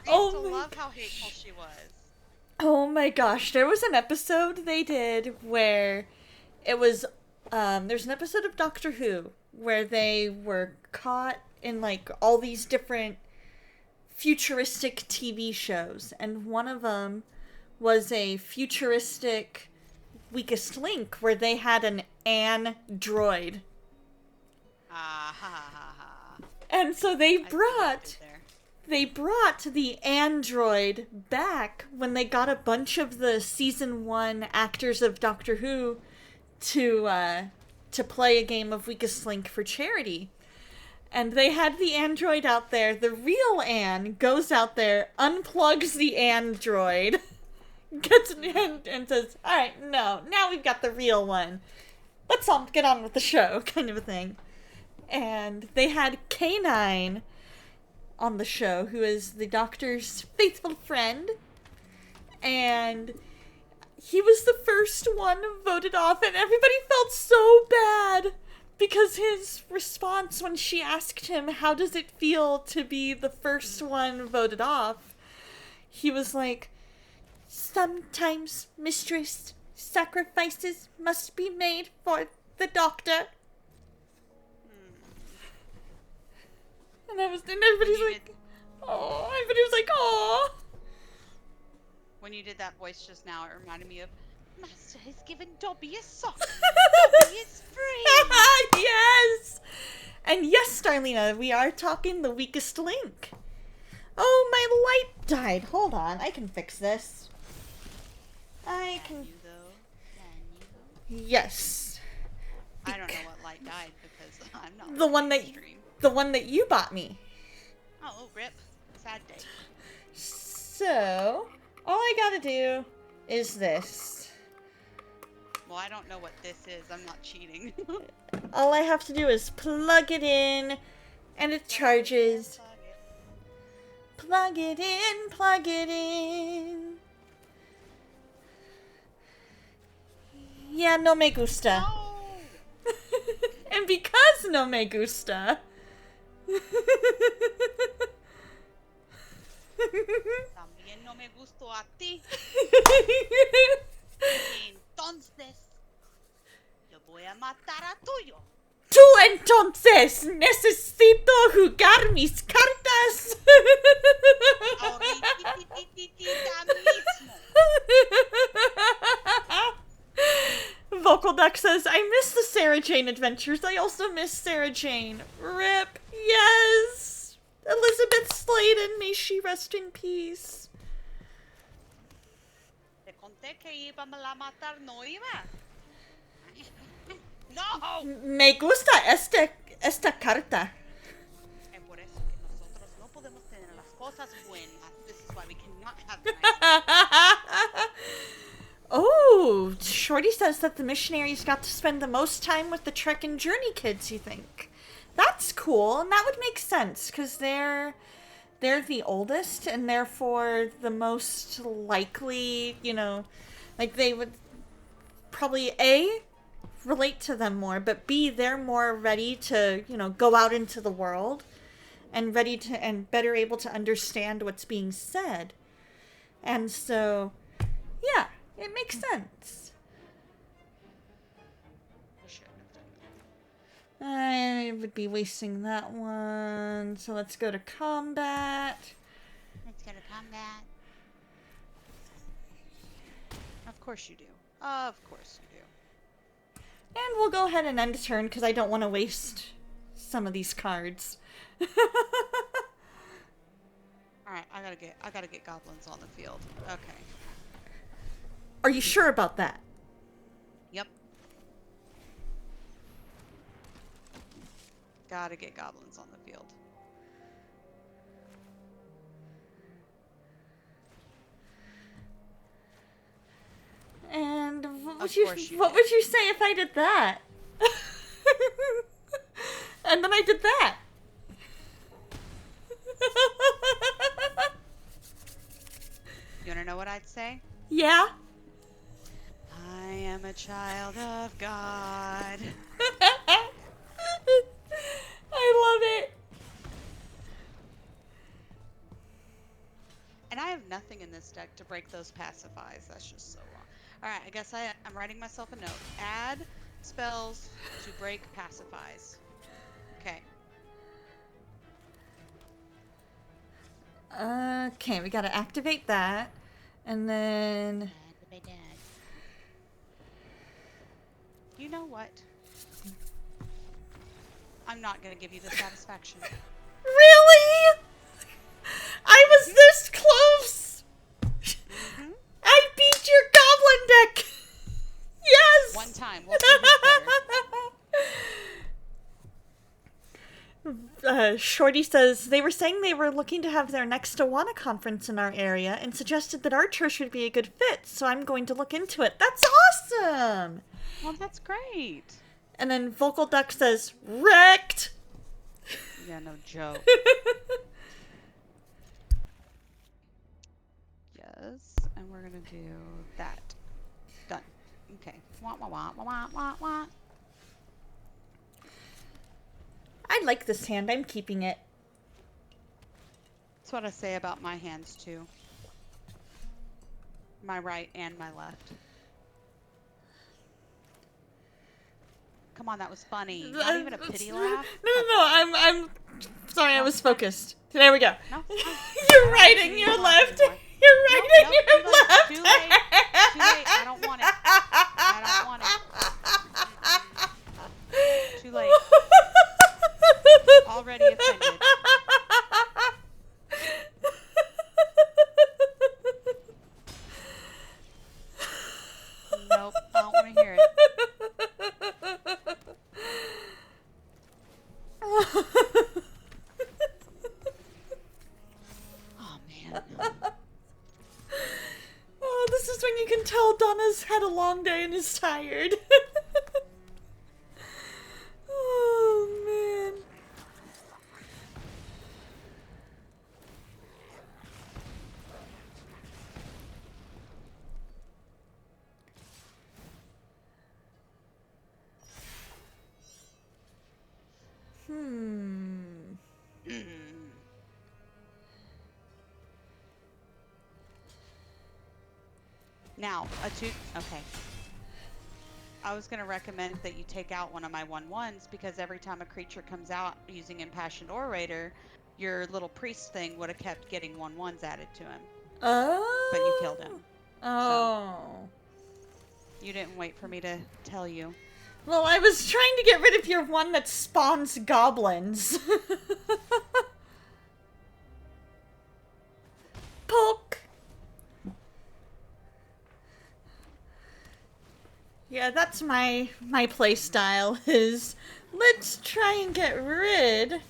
Speaker 2: I used to
Speaker 1: my
Speaker 2: love how hateful she was.
Speaker 1: Oh my gosh, there was an episode they did where it was, there's an episode of Doctor Who where they were caught in like all these different futuristic TV shows, and one of them was a futuristic Weakest Link where they had an android.
Speaker 2: Ah, ha ha ha ha.
Speaker 1: And so they
Speaker 2: I see what you did there.
Speaker 1: the android back when they got a bunch of the season 1 actors of Doctor Who to play a game of Weakest Link for charity. And they had the android out there. The real Anne goes out there, unplugs the android, gets and says, "All right, no, now we've got the real one. Let's all get on with the show," kind of a thing. And they had K9 on the show, who is the Doctor's faithful friend. And he was the first one voted off, and everybody felt so bad because his response when she asked him, how does it feel to be the first one voted off? He was like, sometimes, mistress, sacrifices must be made for the Doctor. And everybody's like, oh, everybody was like, oh.
Speaker 2: When you did that voice just now, it reminded me of Master has given Dobby a sock. Dobby is free.
Speaker 1: Yes. And yes, Darlena, we are talking the weakest link. Oh, my light died. Hold on, I can fix this. I can.
Speaker 2: You though? Can you?
Speaker 1: Yes.
Speaker 2: I don't know what light died because I'm not
Speaker 1: The one that
Speaker 2: stream.
Speaker 1: the one that you bought me.
Speaker 2: Oh, rip. Sad day.
Speaker 1: So, all I gotta do is this.
Speaker 2: Well, I don't know what this is. I'm not cheating.
Speaker 1: All I have to do is plug it in, and it charges. Plug it in, plug it in. Yeah, no me gusta.
Speaker 2: No!
Speaker 1: And because no me gusta.
Speaker 2: También no me gustó a ti. Entonces, yo voy a matar a tuyo.
Speaker 1: Tú entonces necesito jugar mis cartas.
Speaker 2: Ahorita mismo.
Speaker 1: Vocal Duck says, I miss the Sarah Jane adventures. I also miss Sarah Jane. Rip. Yes. Elizabeth Sladen, may she rest in peace.
Speaker 2: Te conté que iba a la matar, no iba. No.
Speaker 1: Me gusta esta carta.
Speaker 2: Es por eso que nosotros no podemos tener las cosas buenas. This is why we cannot have nice.
Speaker 1: Oh, Shorty says that the missionaries got to spend the most time with the Trek and Journey kids, you think? That's cool, and that would make sense, because they're the oldest, and therefore the most likely, like they would probably, A, relate to them more, but B, they're more ready to, go out into the world, and ready to, and better able to understand what's being said. And so, yeah. It makes sense. I would be wasting that one. So let's go to combat.
Speaker 2: Let's go to combat. Of course you do. Of course you do.
Speaker 1: And we'll go ahead and end turn because I don't want to waste some of these cards.
Speaker 2: Alright, I gotta get goblins on the field. Okay.
Speaker 1: Are you sure about that?
Speaker 2: Yep. Gotta get goblins on the field.
Speaker 1: And what would you say if I did that? And then I did that.
Speaker 2: You wanna know what I'd say?
Speaker 1: Yeah.
Speaker 2: I am a child of God.
Speaker 1: I love it.
Speaker 2: And I have nothing in this deck to break those pacifies. That's just so wrong. Alright, I guess I'm writing myself a note. Add spells to break pacifies. Okay.
Speaker 1: Okay, we gotta activate that. And then...
Speaker 2: You know what? I'm not gonna give you the satisfaction.
Speaker 1: Really? I was this close!
Speaker 2: Mm-hmm.
Speaker 1: I beat your goblin deck! Yes!
Speaker 2: One time. We'll see who's better.
Speaker 1: Shorty says, they were saying they were looking to have their next Awana conference in our area and suggested that our church would be a good fit, so I'm going to look into it. That's awesome!
Speaker 2: Well, that's great.
Speaker 1: And then Vocal Duck says, wrecked!
Speaker 2: Yeah, no joke. Yes, and we're gonna do that. Done. Okay. Wah, wah, wah, wah, wah, wah, wah.
Speaker 1: I like this hand. I'm keeping it.
Speaker 2: That's what I say about my hands, too. My right and my left. Come on, that was funny. Not even a pity laugh.
Speaker 1: No. I'm sorry. I
Speaker 2: No,
Speaker 1: was
Speaker 2: it's fine.
Speaker 1: focused. There we go.
Speaker 2: No, it's fine.
Speaker 1: You're
Speaker 2: I don't
Speaker 1: right
Speaker 2: want
Speaker 1: and
Speaker 2: you
Speaker 1: your
Speaker 2: to laugh
Speaker 1: left.
Speaker 2: anymore.
Speaker 1: You're
Speaker 2: Nope,
Speaker 1: right and
Speaker 2: nope,
Speaker 1: your
Speaker 2: too late,
Speaker 1: left.
Speaker 2: too late, too late. I don't want it. I don't want it. Too late. Already offended. Nope, I don't want to hear it. Oh, man.
Speaker 1: Oh, this is when you can tell Donna's had a long day and is tired. Oh, man.
Speaker 2: Now, okay. I was going to recommend that you take out one of my 1/1s because every time a creature comes out using Impassioned Orator, your little priest thing would have kept getting 1/1s added to him.
Speaker 1: Oh.
Speaker 2: But you killed him.
Speaker 1: Oh.
Speaker 2: You didn't wait for me to tell you.
Speaker 1: Well, I was trying to get rid of your one that spawns goblins. Poke. Yeah, that's my play style is let's try and get rid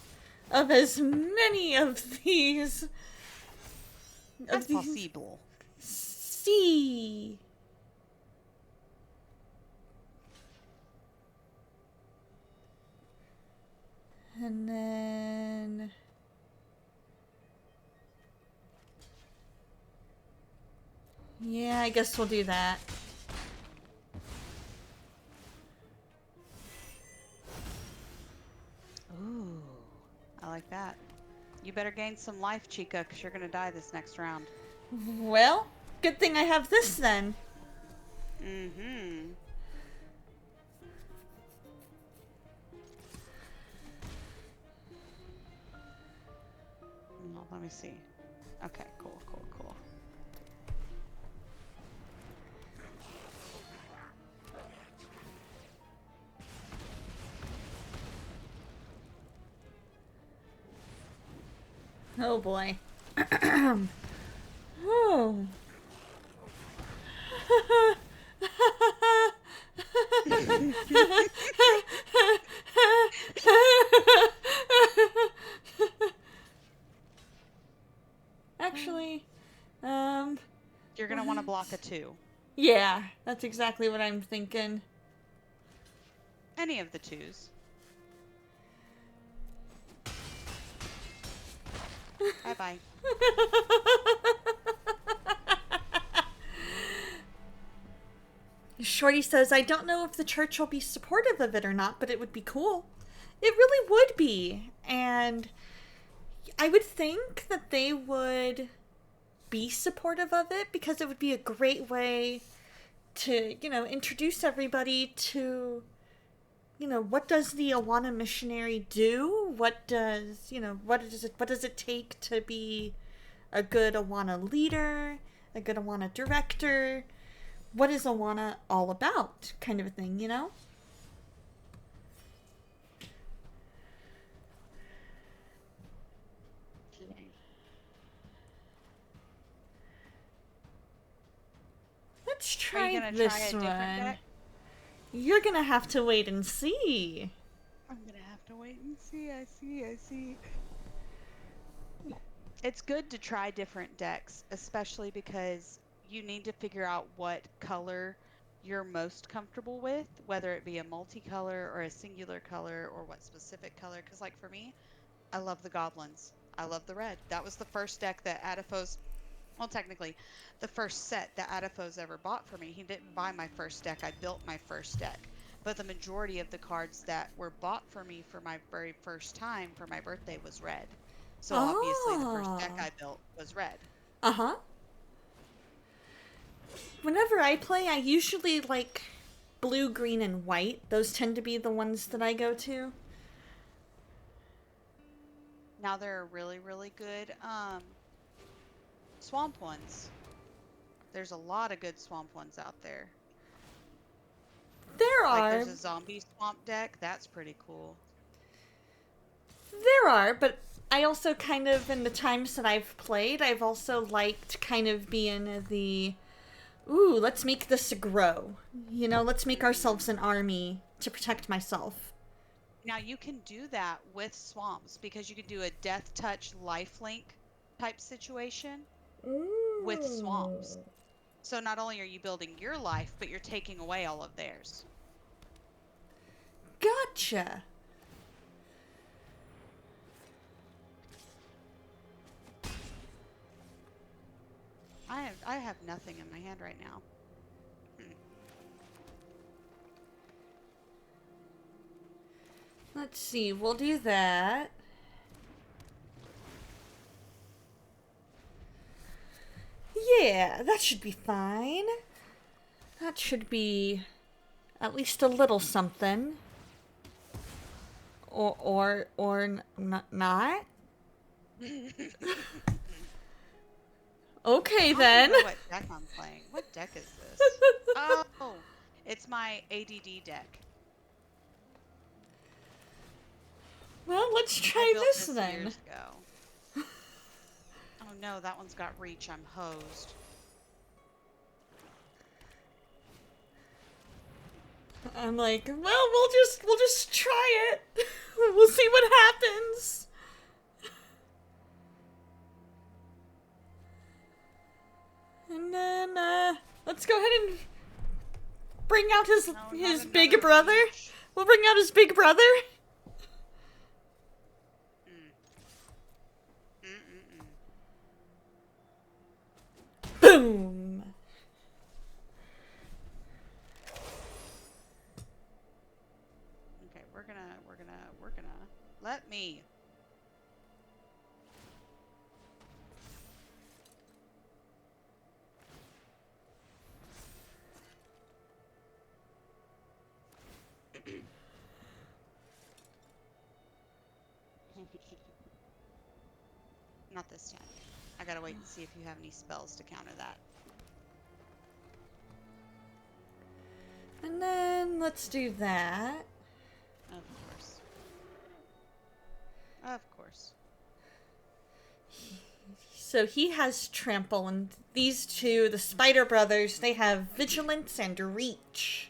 Speaker 1: of as many of these
Speaker 2: That's possible.
Speaker 1: See. And then yeah, I guess we'll do that.
Speaker 2: Ooh, I like that. You better gain some life, Chica, because you're going to die this next round.
Speaker 1: Well, good thing I have this then.
Speaker 2: Mm-hmm. Well, let me see. Okay, cool.
Speaker 1: Oh boy. Oh. Actually,
Speaker 2: You're going to want to block a 2.
Speaker 1: yeah, that's exactly what I'm thinking.
Speaker 2: Any of the 2s. Bye-bye.
Speaker 1: Shorty says, I don't know if the church will be supportive of it or not, but it would be cool. It really would be. And I would think that they would be supportive of it because it would be a great way to, introduce everybody to, what does the Awana missionary do? What does it take to be a good Awana leader, a good Awana director? What is Awana all about? Kind of a thing, Let's try this one.
Speaker 2: Deck?
Speaker 1: You're gonna have to wait and see.
Speaker 2: I'm gonna have to wait and see. I see. It's good to try different decks, especially because you need to figure out what color you're most comfortable with, whether it be a multicolor or a singular color or what specific color. Because, like, for me, I love the goblins. I love the red. That was the first deck that Adifos, well, technically, the first set that Adifos ever bought for me. He didn't buy my first deck. I built my first deck. But the majority of the cards that were bought for me for my very first time for my birthday was red. So obviously the first deck
Speaker 1: Oh.
Speaker 2: I built was red.
Speaker 1: Uh-huh. Whenever I play, I usually like blue, green, and white. Those tend to be the ones that I go to.
Speaker 2: Now there are really, really good swamp ones. There's a lot of good swamp ones out there.
Speaker 1: There
Speaker 2: Like
Speaker 1: are.
Speaker 2: there's a zombie swamp deck. That's pretty cool.
Speaker 1: There are, but I also kind of, in the times that I've played, I've also liked kind of being the, ooh, let's make this grow. You know, let's make ourselves an army to protect myself.
Speaker 2: Now you can do that with swamps because you can do a death touch lifelink type situation with swamps. So not only are you building your life, but you're taking away all of theirs.
Speaker 1: Gotcha.
Speaker 2: I have nothing in my hand right now.
Speaker 1: Let's see, we'll do that. Yeah, that should be fine. That should be at least a little something. Not. Okay,
Speaker 2: I don't
Speaker 1: then.
Speaker 2: know what deck I'm playing. What deck is this? Oh, it's my ADD deck.
Speaker 1: Well, let's
Speaker 2: I
Speaker 1: try
Speaker 2: built
Speaker 1: this
Speaker 2: this
Speaker 1: then.
Speaker 2: years ago. Oh no, that one's got reach. I'm hosed.
Speaker 1: I'm like, well, we'll just try it. We'll see what happens. And then, let's go ahead and bring out his
Speaker 2: No,
Speaker 1: his
Speaker 2: not
Speaker 1: big
Speaker 2: another
Speaker 1: brother.
Speaker 2: reach.
Speaker 1: We'll bring out his big brother. Boom.
Speaker 2: Okay, we're gonna let me. Not this time. I gotta wait and see if you have any spells to counter that.
Speaker 1: And then let's do that.
Speaker 2: Of course. Of course.
Speaker 1: So he has trample, and these two, the Spider Brothers, they have vigilance and reach.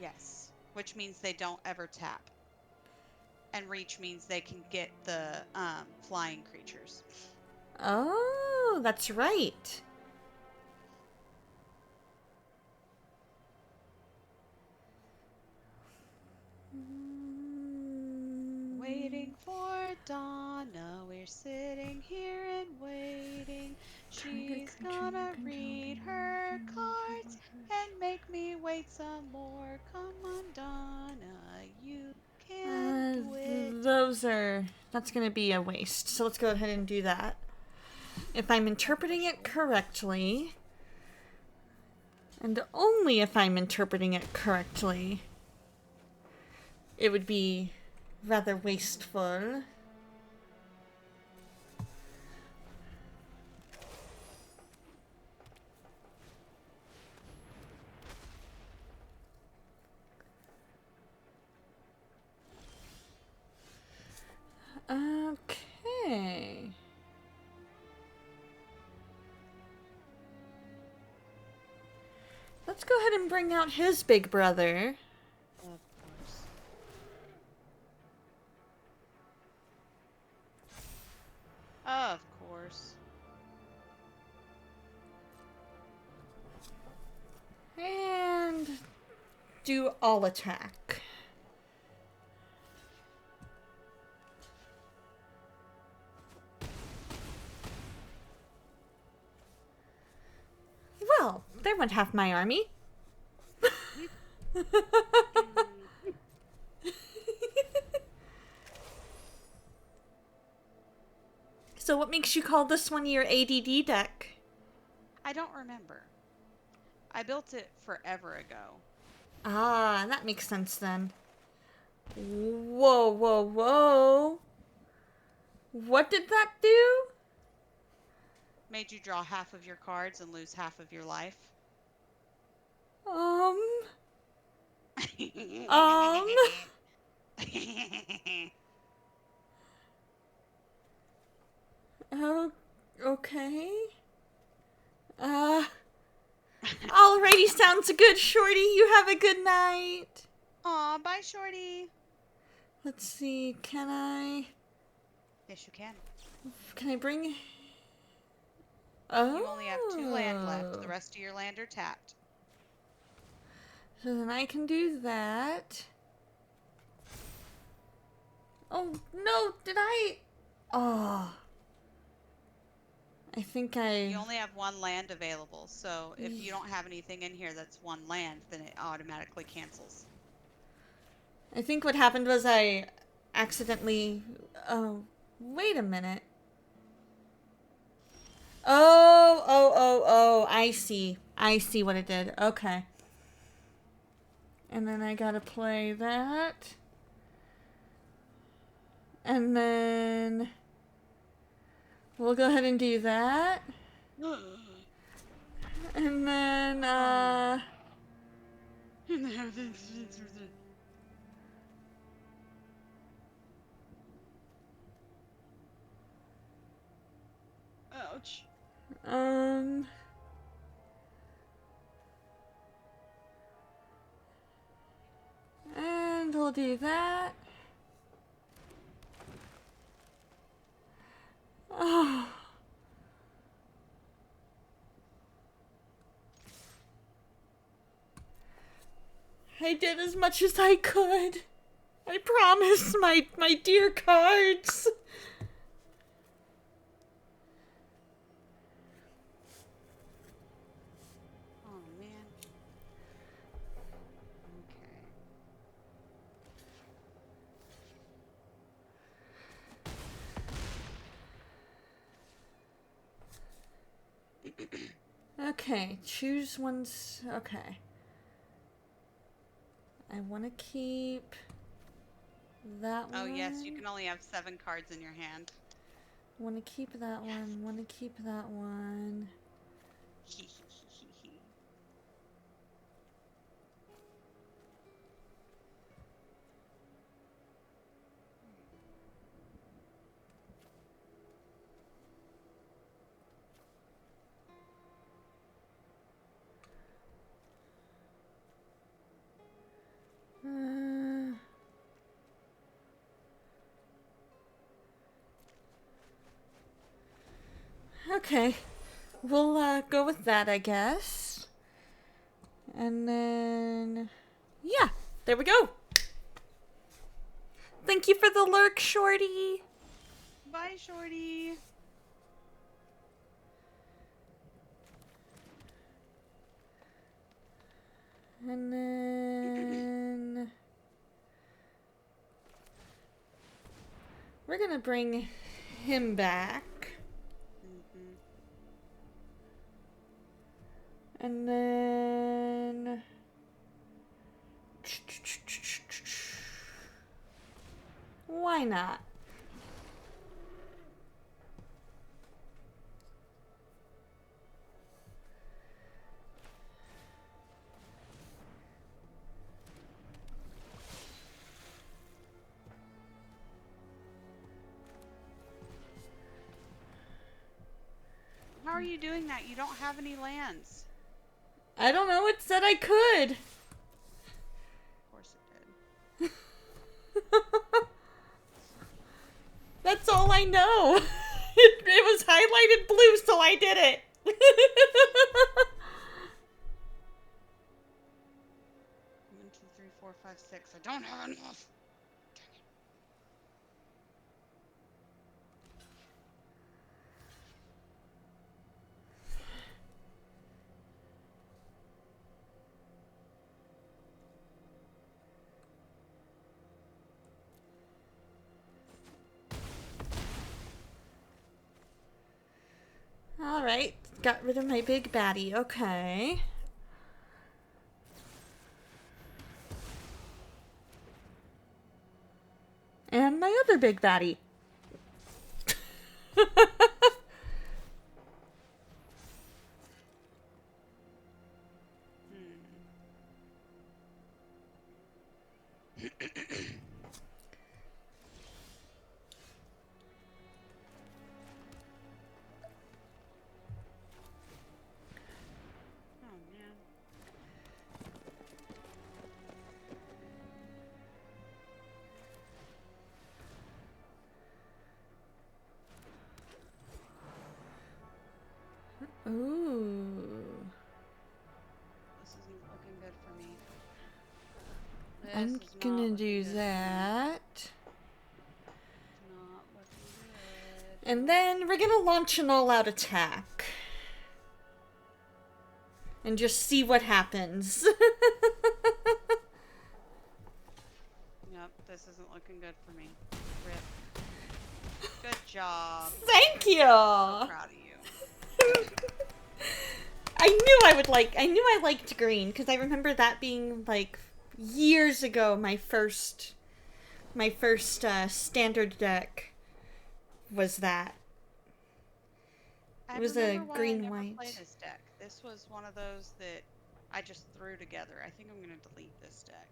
Speaker 2: Yes. Which means they don't ever tap. And reach means they can get the flying creatures.
Speaker 1: Oh, that's right.
Speaker 2: Waiting for Donna, we're sitting here and waiting. She's gonna read her cards and make me wait some more. Come on, Donna, you can do it.
Speaker 1: That's gonna be a waste. So let's go ahead and do that. If I'm interpreting it correctly, and only if I'm interpreting it correctly, it would be rather wasteful. Okay. Let's go ahead and bring out his big brother.
Speaker 2: Of course. Of course.
Speaker 1: And do all attack. There went half my army. So what makes you call this one your ADD deck?
Speaker 2: I don't remember. I built it forever ago.
Speaker 1: Ah, that makes sense then. Whoa, whoa, whoa. What did that do?
Speaker 2: Made you draw half of your cards and lose half of your life.
Speaker 1: Um. Oh, okay. Alrighty, sounds good, Shorty. You have a good night.
Speaker 2: Aw, bye, Shorty.
Speaker 1: Let's see, can I
Speaker 2: Yes, you can.
Speaker 1: bring... Oh.
Speaker 2: You only have 2 land left. The rest of your land are tapped.
Speaker 1: So then I can do that. Oh, no, did I? Oh. I think
Speaker 2: You only have 1 land available, so if you don't have anything in here that's 1 land, then it automatically cancels.
Speaker 1: I think what happened was I accidentally... Oh, wait a minute. Oh, I see. I see what it did. Okay. And then I gotta play that. And then... We'll go ahead and do that. And then,
Speaker 2: Ouch.
Speaker 1: And we'll do that. Oh. I did as much as I could. I promise, my dear cards.
Speaker 2: Oh, man. Okay.
Speaker 1: Okay, choose one's... Okay. I want to keep that one.
Speaker 2: Oh, yes, you can only have 7 cards in your hand.
Speaker 1: Want to keep that one. Want to keep that one. Okay. We'll go with that, I guess. And then... Yeah, there we go. Thank you for the lurk, Shorty.
Speaker 2: Bye, Shorty.
Speaker 1: And then... We're gonna bring him back. And then... Why not?
Speaker 2: How are you doing that? You don't have any lands.
Speaker 1: I don't know. It said I could.
Speaker 2: Of course it did.
Speaker 1: That's all I know. It was highlighted blue, so I did it.
Speaker 2: 1, 2, 3, 4, 5, 6. I don't have enough.
Speaker 1: Alright, got rid of my big baddie. Okay. And my other big baddie.
Speaker 2: Oh man.
Speaker 1: Ooh.
Speaker 2: This isn't looking good for me. This
Speaker 1: I'm
Speaker 2: is not
Speaker 1: gonna
Speaker 2: looking
Speaker 1: do
Speaker 2: good for me.
Speaker 1: that.
Speaker 2: Not looking good.
Speaker 1: And then we're gonna launch an all-out attack. And just see what happens.
Speaker 2: Yep, this isn't looking good for me. Rip. Good job.
Speaker 1: Thank you!
Speaker 2: So proud of you.
Speaker 1: I knew I liked green, because I remember that being, like, years ago, my first standard deck was that.
Speaker 2: I
Speaker 1: It was
Speaker 2: remember
Speaker 1: a
Speaker 2: why I
Speaker 1: green
Speaker 2: never
Speaker 1: white.
Speaker 2: played this deck. This was one of those that I just threw together. I think I'm gonna delete this deck.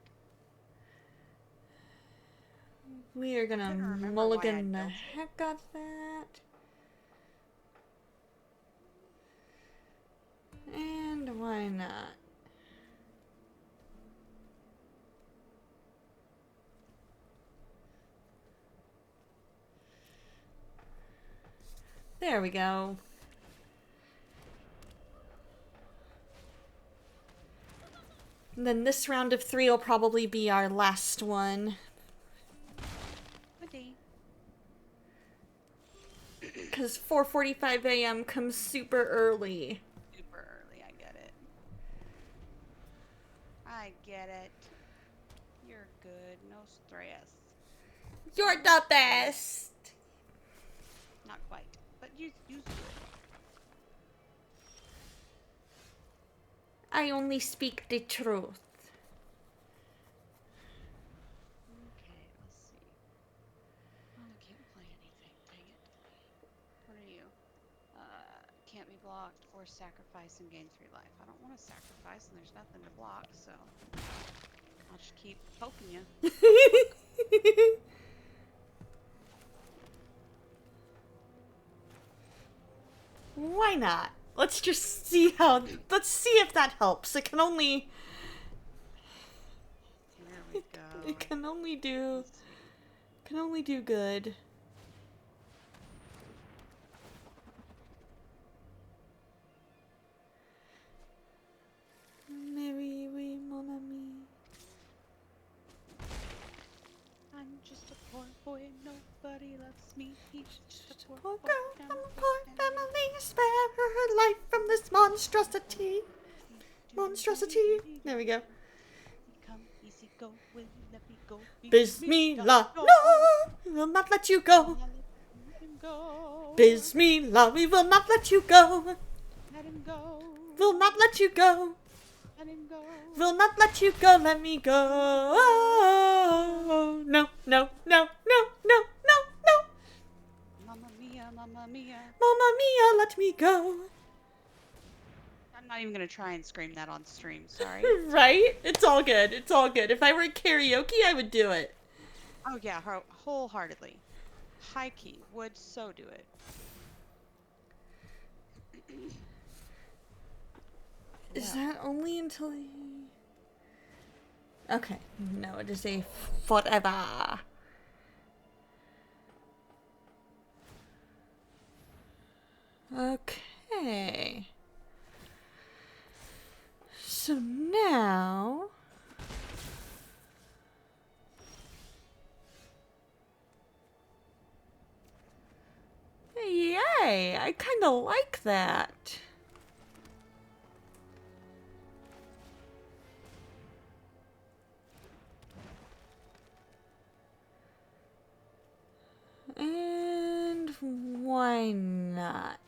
Speaker 1: We are gonna
Speaker 2: couldn't remember why I
Speaker 1: mulligan the
Speaker 2: built it.
Speaker 1: heck out of that. And why not? There we go. And then this round of 3 will probably be our last one.
Speaker 2: Woody.
Speaker 1: Because 4:45 a.m. comes super early.
Speaker 2: Super early, I get it. I get it. You're good, no stress.
Speaker 1: You're the best!
Speaker 2: Not quite, but you good.
Speaker 1: I only speak the truth.
Speaker 2: Okay, let's see. Oh, I can't play anything. Dang it. What are you? Can't be blocked or sacrifice and gain 3 life. I don't want to sacrifice and there's nothing to block, so I'll just keep poking you.
Speaker 1: Why not? Let's just see how. Let's see if that helps. It can only.
Speaker 2: Here we go.
Speaker 1: It can only do.
Speaker 2: Let's see.
Speaker 1: Can only do good. Maybe we, mon ami.
Speaker 2: I'm just a poor boy, nobody loves me. He's just a poor
Speaker 1: Poor
Speaker 2: boy.
Speaker 1: girl
Speaker 2: down
Speaker 1: from a
Speaker 2: the
Speaker 1: poor
Speaker 2: family.
Speaker 1: family, spare her life from this monstrosity. Monstrosity. There we go.
Speaker 2: Come easy go, will you let me go?
Speaker 1: Bismillah, no, we will not let you go.
Speaker 2: Let him go.
Speaker 1: Bismillah, we will not let you go.
Speaker 2: Let him go.
Speaker 1: We'll not let you go.
Speaker 2: Let him go.
Speaker 1: We'll not let you go. Let me go. No, no, no, no, no, no, no.
Speaker 2: Mamma mia, mamma mia.
Speaker 1: Mamma mia, let me go.
Speaker 2: I'm not even gonna try and scream that on stream. Sorry.
Speaker 1: Right? It's all good. It's all good. If I were at karaoke, I would do it.
Speaker 2: Oh yeah, wholeheartedly. High key would so do it.
Speaker 1: Is that only until he... Okay. No, it is a forever. Okay. So now... Yay! I kind of like that. And why not?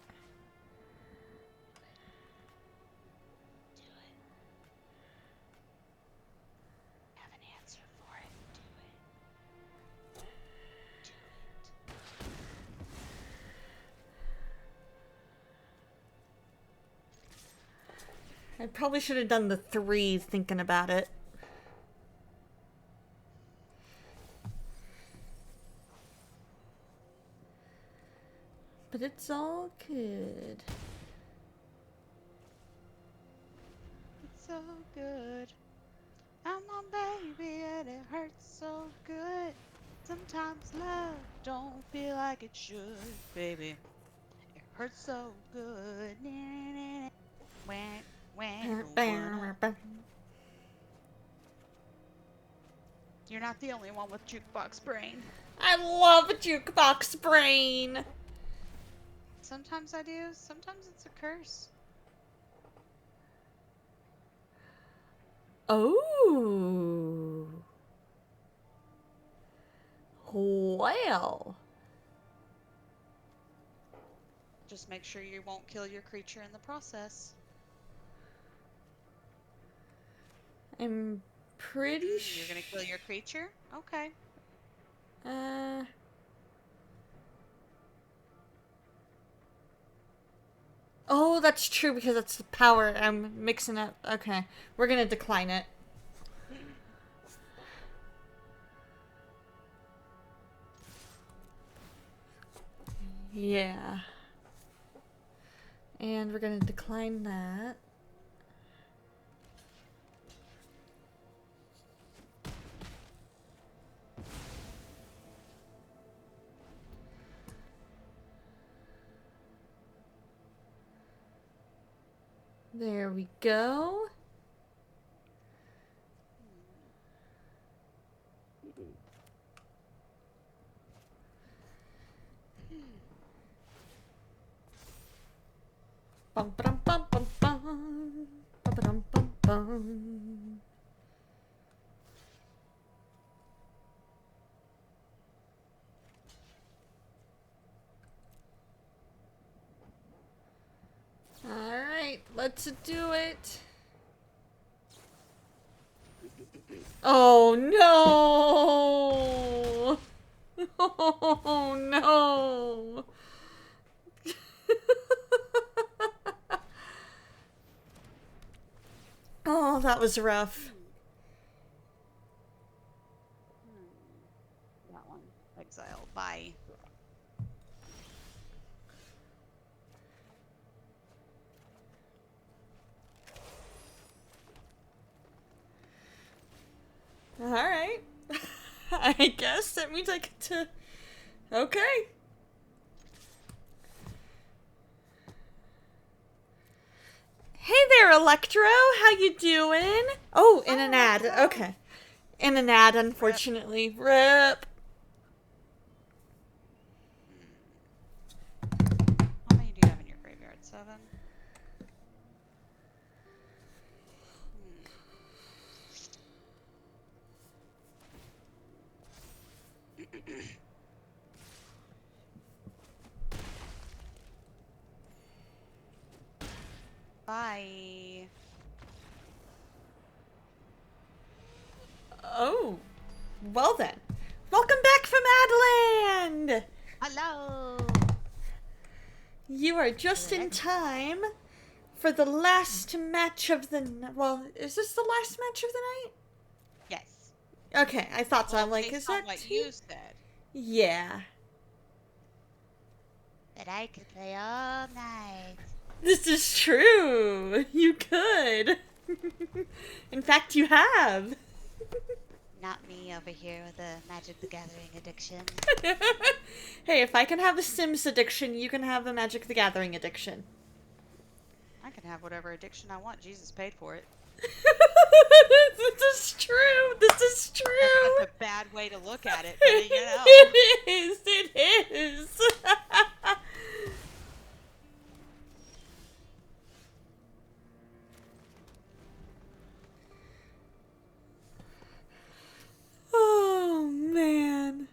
Speaker 1: I probably should have done the 3 thinking about it. But it's all good.
Speaker 2: It's so good. I'm on baby and it hurts so good. Sometimes love don't feel like it should, baby. It hurts so good. Wah, wah, wah. You're not the only one with jukebox brain.
Speaker 1: I love Jukebox Brain!
Speaker 2: Sometimes I do, sometimes it's a curse.
Speaker 1: Oh. Well.
Speaker 2: Just make sure you won't kill your creature in the process.
Speaker 1: I'm pretty
Speaker 2: You're gonna kill your creature? Okay.
Speaker 1: Oh, that's true because that's the power. I'm mixing up. Okay. We're gonna decline it. Yeah. And we're gonna decline that. There we go. Bum bum bum bum bum. Bum bum bum. Alright, let's do it. Oh no! Oh no! Oh, that was rough.
Speaker 2: That one. Exile. Bye.
Speaker 1: Alright. I guess that means I get to... Okay. Hey there, Electro. How you doing? Oh, in an ad. Okay. In an ad, unfortunately. Rip.
Speaker 2: How many do you have in your graveyard? 7? Bye.
Speaker 1: Oh. Well then. Welcome back from Adland!
Speaker 2: Hello.
Speaker 1: You are just in time for the last match of the... Well, is this the last match of the night?
Speaker 2: Yes.
Speaker 1: Okay, I thought so.
Speaker 2: Well,
Speaker 1: I'm like,
Speaker 2: based
Speaker 1: is
Speaker 2: on
Speaker 1: that...
Speaker 2: what
Speaker 1: T-
Speaker 2: you said?
Speaker 1: Yeah.
Speaker 2: That I could play all night.
Speaker 1: This is true. You could. In fact, you have.
Speaker 2: Not me over here with a Magic the Gathering addiction.
Speaker 1: Hey, if I can have a Sims addiction, you can have a Magic the Gathering addiction.
Speaker 2: I can have whatever addiction I want. Jesus paid for it.
Speaker 1: This is true. This is true.
Speaker 2: That's a bad way to look at it, but you know.
Speaker 1: It is. It is. Oh, man.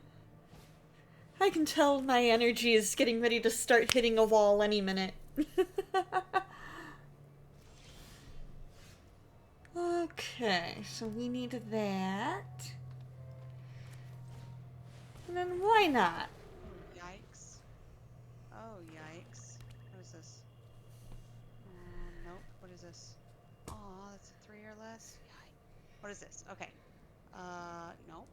Speaker 1: I can tell my energy is getting ready to start hitting a wall any minute. Okay, so we need that. And then why not?
Speaker 2: Yikes. Oh, yikes. What is this? Nope. What is this? player list. Yikes. What is this? Okay. Nope.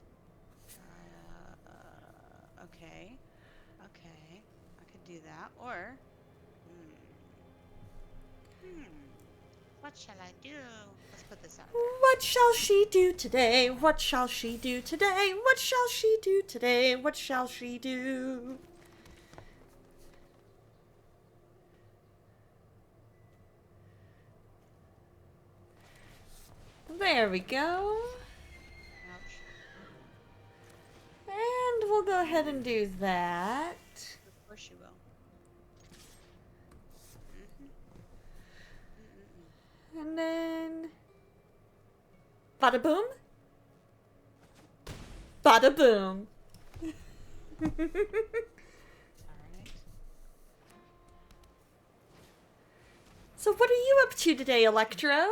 Speaker 2: Okay. Okay. I could do that. Or, hmm. What shall I do? Let's put this out there.
Speaker 1: What shall she do today? What shall she do today? What shall she do today? What shall she do? There we go.
Speaker 2: Ouch.
Speaker 1: And we'll go ahead and do that.
Speaker 2: Of course you will.
Speaker 1: And then... Bada boom. Bada boom.
Speaker 2: Alright.
Speaker 1: So what are you up to today, Electro?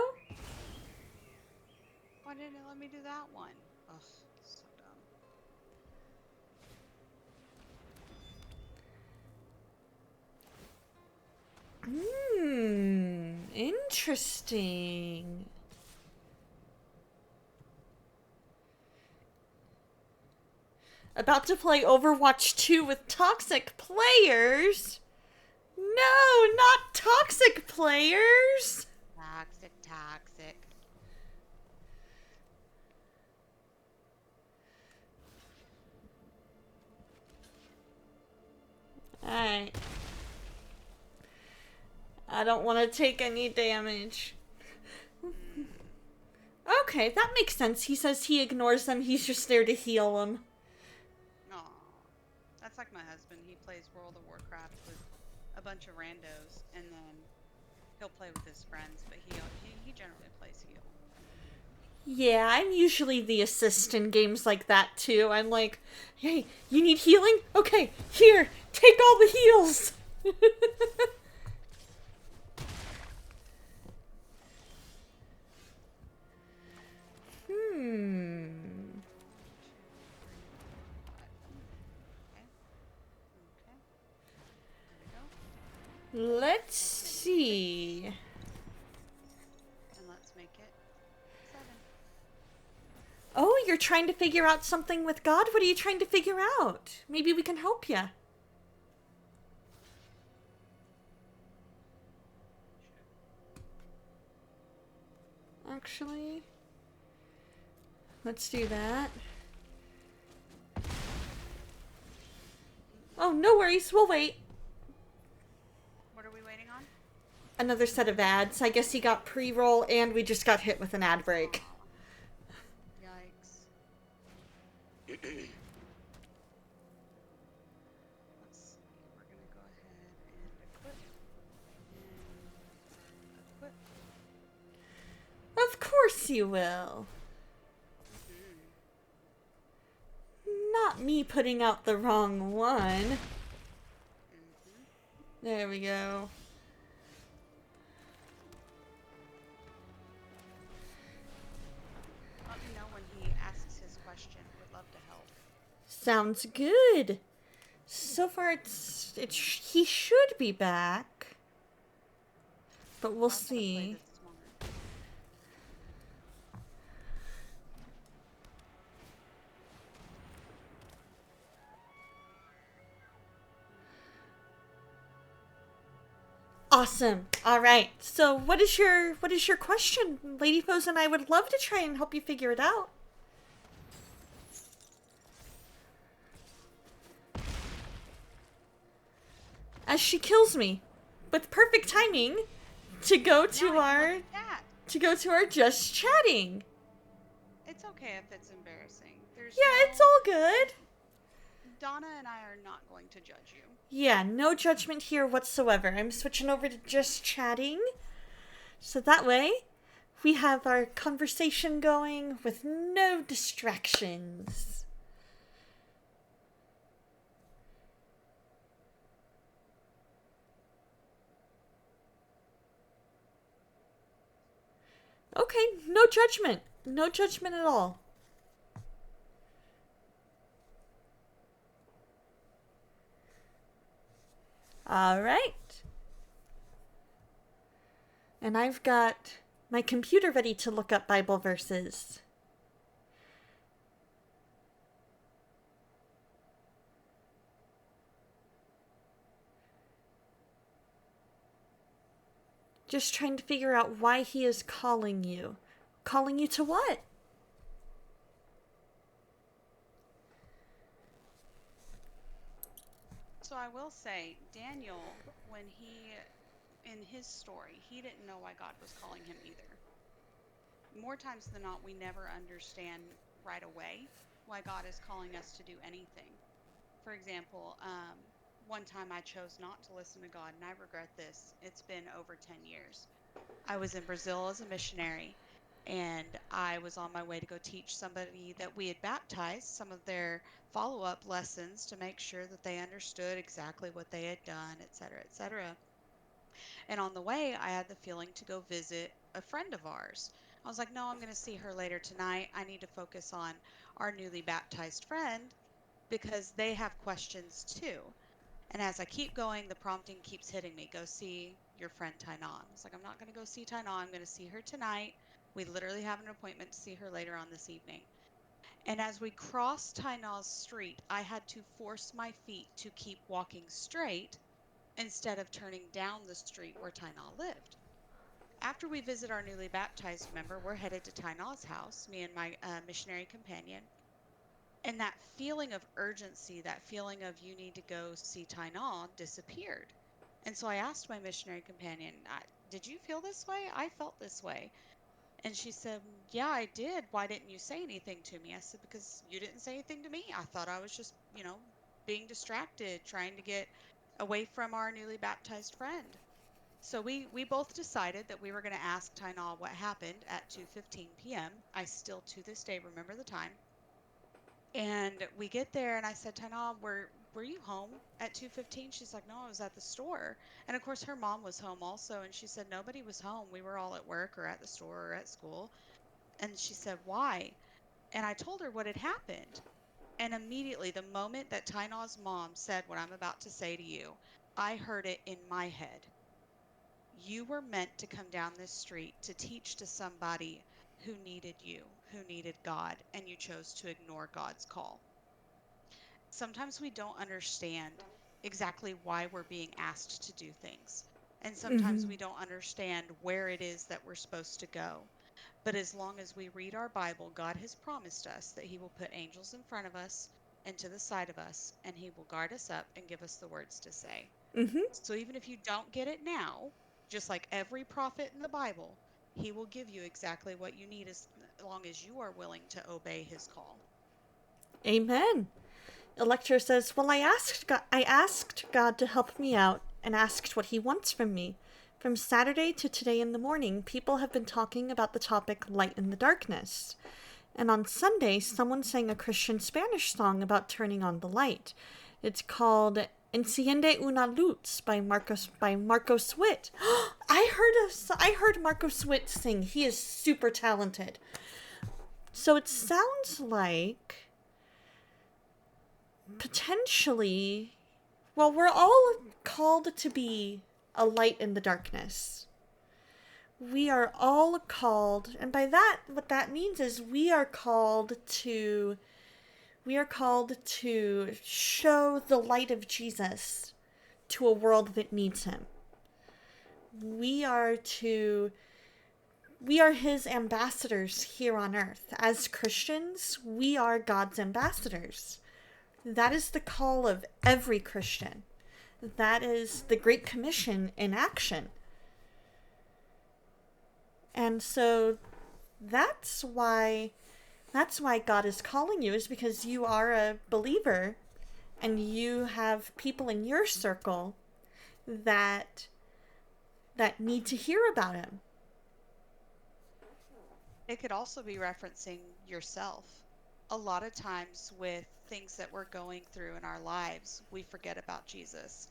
Speaker 2: Why didn't it let me do that one? Ugh, so dumb.
Speaker 1: Interesting. About to play Overwatch 2 with toxic players? No, not toxic players!
Speaker 2: Toxic.
Speaker 1: Alright. I don't want to take any damage. Okay, that makes sense. He says he ignores them, he's just there to heal them.
Speaker 2: Aw. That's like my husband. He plays World of Warcraft with a bunch of randos, and then he'll play with his friends, but he generally plays heal.
Speaker 1: Yeah, I'm usually the assist in games like that too. I'm like, hey, you need healing? Okay, here, take all the heals!
Speaker 2: Okay. There we go.
Speaker 1: Let's see.
Speaker 2: And let's make it 7.
Speaker 1: Oh, you're trying to figure out something with God? What are you trying to figure out? Maybe we can help you. Actually, let's do that. Oh, no worries. We'll wait.
Speaker 2: What are we waiting on?
Speaker 1: Another set of ads. I guess he got pre-roll and we just got hit with an ad break.
Speaker 2: Yikes. Let's see. We're going to go ahead and equip. And equip.
Speaker 1: Of course you will. Not me putting out the wrong one. There we go.
Speaker 2: Let me know when he asks his question. Would love to help.
Speaker 1: Sounds good. So far, he should be back, but we'll
Speaker 2: I'll have to play
Speaker 1: see.
Speaker 2: this smaller.
Speaker 1: Awesome. All right. So, what is your question, Lady Foes? And I would love to try and help you figure it out. As she kills me, with perfect timing, to go to
Speaker 2: Now I can
Speaker 1: our
Speaker 2: look at that.
Speaker 1: just chatting.
Speaker 2: It's okay if it's embarrassing. There's
Speaker 1: Yeah, it's all good.
Speaker 2: Donna and I are not going to judge you.
Speaker 1: Yeah, no judgment here whatsoever. I'm switching over to just chatting. So that way, we have our conversation going with no distractions. Okay, no judgment. No judgment at all. All right. And I've got my computer ready to look up Bible verses. Just trying to figure out why he is calling you. Calling you to what?
Speaker 2: So I will say, Daniel, when in his story, he didn't know why God was calling him either. More times than not, we never understand right away why God is calling us to do anything. For example, one time I chose not to listen to God, and I regret this. It's been over 10 years. I was in Brazil as a missionary, and I was on my way to go teach somebody that we had baptized some of their follow-up lessons to make sure that they understood exactly what they had done, et cetera, et cetera. And on the way, I had the feeling to go visit a friend of ours. I was like, no, I'm going to see her later tonight. I need to focus on our newly baptized friend because they have questions too. And as I keep going, the prompting keeps hitting me. Go see your friend Tainan. I was like, I'm not going to go see Tainan. I'm going to see her tonight. We literally have an appointment to see her later on this evening. And as we crossed Tainan's street, I had to force my feet to keep walking straight instead of turning down the street where Tainan lived. After we visit our newly baptized member, we're headed to Tainan's house, me and my missionary companion. And that feeling of urgency, that feeling of you need to go see Tainan disappeared. And so I asked my missionary companion, did you feel this way? I felt this way. And she said, yeah, I did. Why didn't you say anything to me? I said, because you didn't say anything to me. I thought I was just, being distracted, trying to get away from our newly baptized friend. So we both decided that we were going to ask Tainan what happened at 2:15 p.m. I still to this day remember the time. And we get there and I said, Tainan, were you home at 2:15? She's like, no, I was at the store. And of course her mom was home also, and she said nobody was home. We were all at work or at the store or at school. And she said, why? And I told her what had happened. And immediately, the moment that Tainan's mom said what I'm about to say to you, I heard it in my head. You were meant to come down this street to teach to somebody who needed you, who needed God, and you chose to ignore God's call. Sometimes we don't understand exactly why we're being asked to do things. And sometimes we don't understand where it is that we're supposed to go. But as long as we read our Bible, God has promised us that He will put angels in front of us and to the side of us, and He will guard us up and give us the words to say.
Speaker 1: Mm-hmm.
Speaker 2: So even if you don't get it now, just like every prophet in the Bible, He will give you exactly what you need as long as you are willing to obey His call.
Speaker 1: Amen. Electra says, well, I asked God to help me out and asked what he wants from me. From Saturday to today in the morning, people have been talking about the topic light in the darkness. And on Sunday, someone sang a Christian Spanish song about turning on the light. It's called Enciende una luz by Marcos Witt. I heard Marcos Witt sing. He is super talented. So it sounds like potentially, well, we're all called to be a light in the darkness. We are all called, and by that, what that means is we are called to show the light of Jesus to a world that needs him. We are his ambassadors here on earth. As Christians, we are God's ambassadors. That is the call of every Christian. That is the Great Commission in action. And so that's why God is calling you, is because you are a believer and you have people in your circle that need to hear about him.
Speaker 2: It could also be referencing yourself. A lot of times with things that we're going through in our lives, we forget about Jesus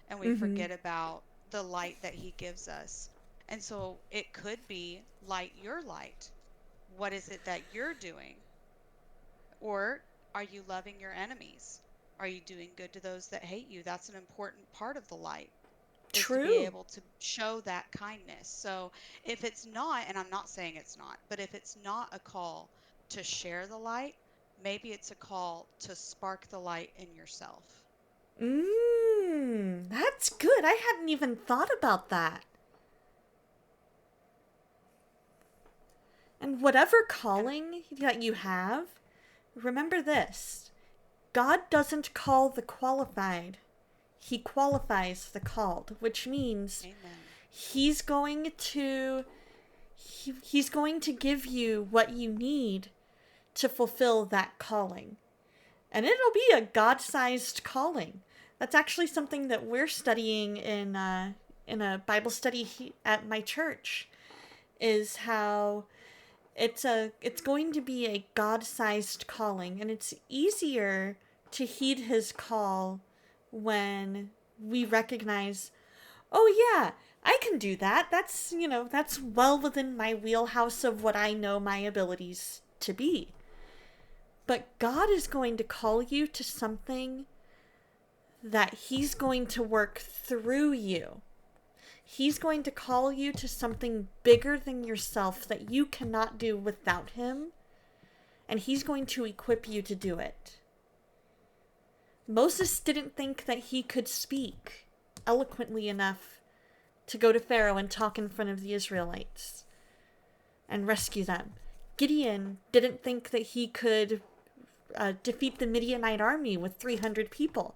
Speaker 2: and we forget about the light that he gives us. And so it could be light your light. What is it that you're doing? Or are you loving your enemies? Are you doing good to those that hate you? That's an important part of the light. is to be
Speaker 1: True.
Speaker 2: able to show that kindness. So if it's not, and I'm not saying it's not, but if it's not a call to share the light, maybe it's a call to spark the light in yourself.
Speaker 1: That's good. I hadn't even thought about that. And whatever
Speaker 2: And
Speaker 1: calling that you have, remember this: God doesn't call the qualified, He qualifies the called, which means
Speaker 2: amen.
Speaker 1: He's going to he's going to give you what you need to fulfill that calling. And it'll be a God-sized calling. That's actually something that we're studying in a Bible study at my church, is how it's going to be a God-sized calling, and it's easier to heed his call when we recognize, oh yeah, I can do that. That's well within my wheelhouse of what I know my abilities to be. But God is going to call you to something that he's going to work through you. He's going to call you to something bigger than yourself that you cannot do without him, and he's going to equip you to do it. Moses didn't think that he could speak eloquently enough to go to Pharaoh and talk in front of the Israelites and rescue them. Gideon didn't think that he could defeat the Midianite army with 300 people.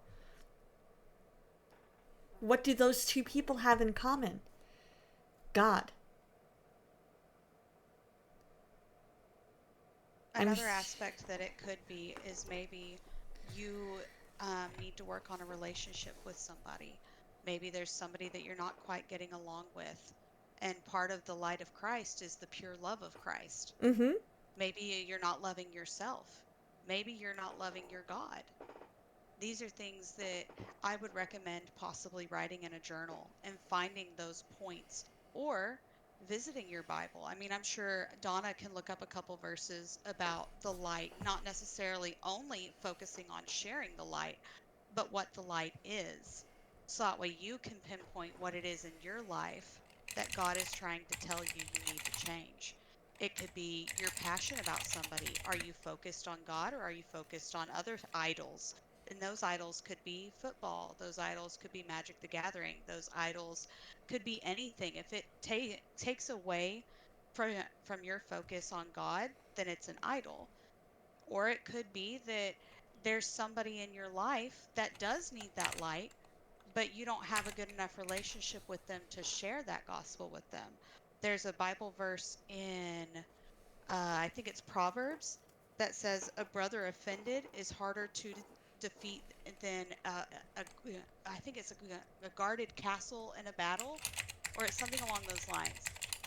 Speaker 1: What do those two people have in common? God.
Speaker 2: Another aspect that it could be is maybe you need to work on a relationship with somebody. Maybe there's somebody that you're not quite getting along with. And part of the light of Christ is the pure love of Christ.
Speaker 1: Mm-hmm.
Speaker 2: Maybe you're not loving yourself. Maybe you're not loving your God. These are things that I would recommend possibly writing in a journal and finding those points, or visiting your Bible. I mean, I'm sure Donna can look up a couple verses about the light, not necessarily only focusing on sharing the light, but what the light is. So that way you can pinpoint what it is in your life that God is trying to tell you you need to change. It could be you're passionate about somebody. Are you focused on God, or are you focused on other idols? And those idols could be football. Those idols could be Magic the Gathering. Those idols could be anything. If it takes away from your focus on God, then it's an idol. Or it could be that there's somebody in your life that does need that light, but you don't have a good enough relationship with them to share that gospel with them. There's a Bible verse in, I think it's Proverbs, that says a brother offended is harder to defeat than a I think it's a guarded castle in a battle, or it's something along those lines.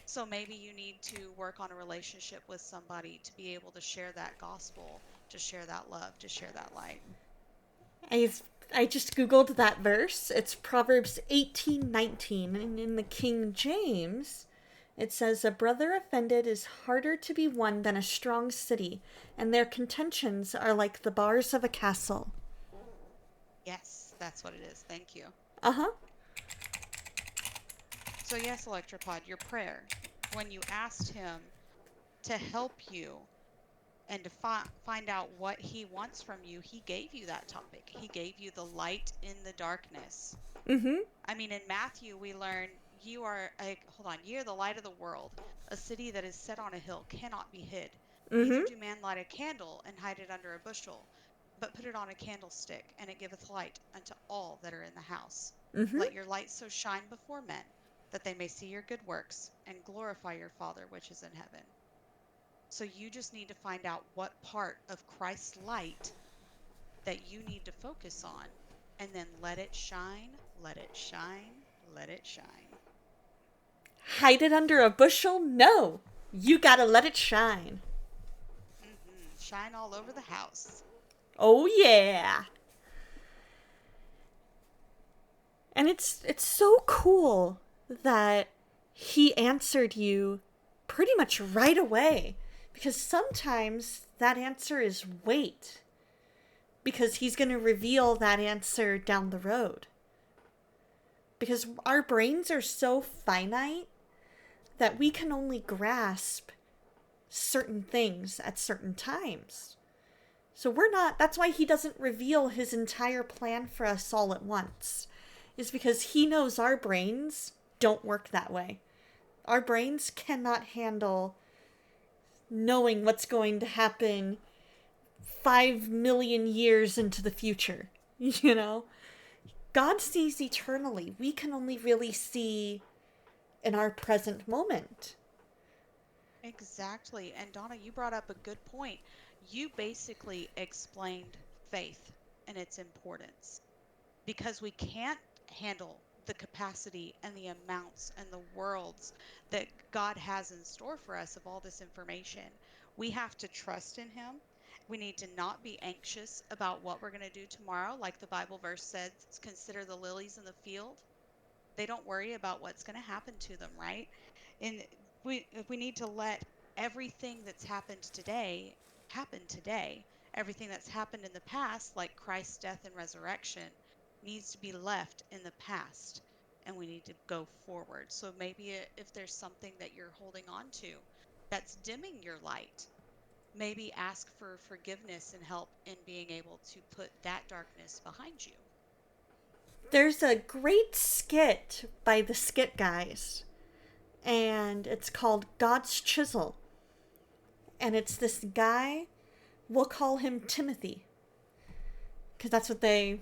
Speaker 2: So maybe you need to work on a relationship with somebody to be able to share that gospel, to share that love, to share that light.
Speaker 1: I've I just googled that verse. It's Proverbs 18:19, and in the King James, it says, "A brother offended is harder to be won than a strong city, and their contentions are like the bars of a castle."
Speaker 2: Yes, that's what it is. Thank you.
Speaker 1: Uh-huh.
Speaker 2: So yes, Electropod, your prayer, when you asked him to help you and to find out what he wants from you, he gave you that topic. He gave you the light in the darkness.
Speaker 1: Mm-hmm.
Speaker 2: I mean, in Matthew, we learn you're the light of the world. A city that is set on a hill cannot be hid. Neither
Speaker 1: Mm-hmm.
Speaker 2: do man light a candle and hide it under a bushel, but put it on a candlestick, and it giveth light unto all that are in the house.
Speaker 1: Mm-hmm.
Speaker 2: Let your light so shine before men, that they may see your good works and glorify your Father which is in heaven. So you just need to find out what part of Christ's light that you need to focus on, and then let it shine, let it shine, let it shine.
Speaker 1: Hide it under a bushel? No. You gotta let it shine.
Speaker 2: Shine all over the house.
Speaker 1: Oh yeah. And it's so cool that he answered you pretty much right away, because sometimes that answer is wait, because he's going to reveal that answer down the road. because our brains are so finite that we can only grasp certain things at certain times. So that's why he doesn't reveal his entire plan for us all at once, is because he knows our brains don't work that way. Our brains cannot handle knowing what's going to happen 5 million years into the future, you know? God sees eternally. We can only really see in our present moment.
Speaker 2: Exactly. And Donna, you brought up a good point. You basically explained faith and its importance because we can't handle the capacity and the amounts and the worlds that God has in store for us of all this information. We have to trust in Him. We need to not be anxious about what we're going to do tomorrow. Like the Bible verse says, consider the lilies in the field. They don't worry about what's going to happen to them, right? And we need to let everything that's happened today happen today. Everything that's happened in the past, like Christ's death and resurrection, needs to be left in the past, and we need to go forward. So maybe if there's something that you're holding on to that's dimming your light, maybe ask for forgiveness and help in being able to put that darkness behind you.
Speaker 1: There's a great skit by the Skit Guys, and it's called God's Chisel. And it's this guy, we'll call him Timothy, because that's what they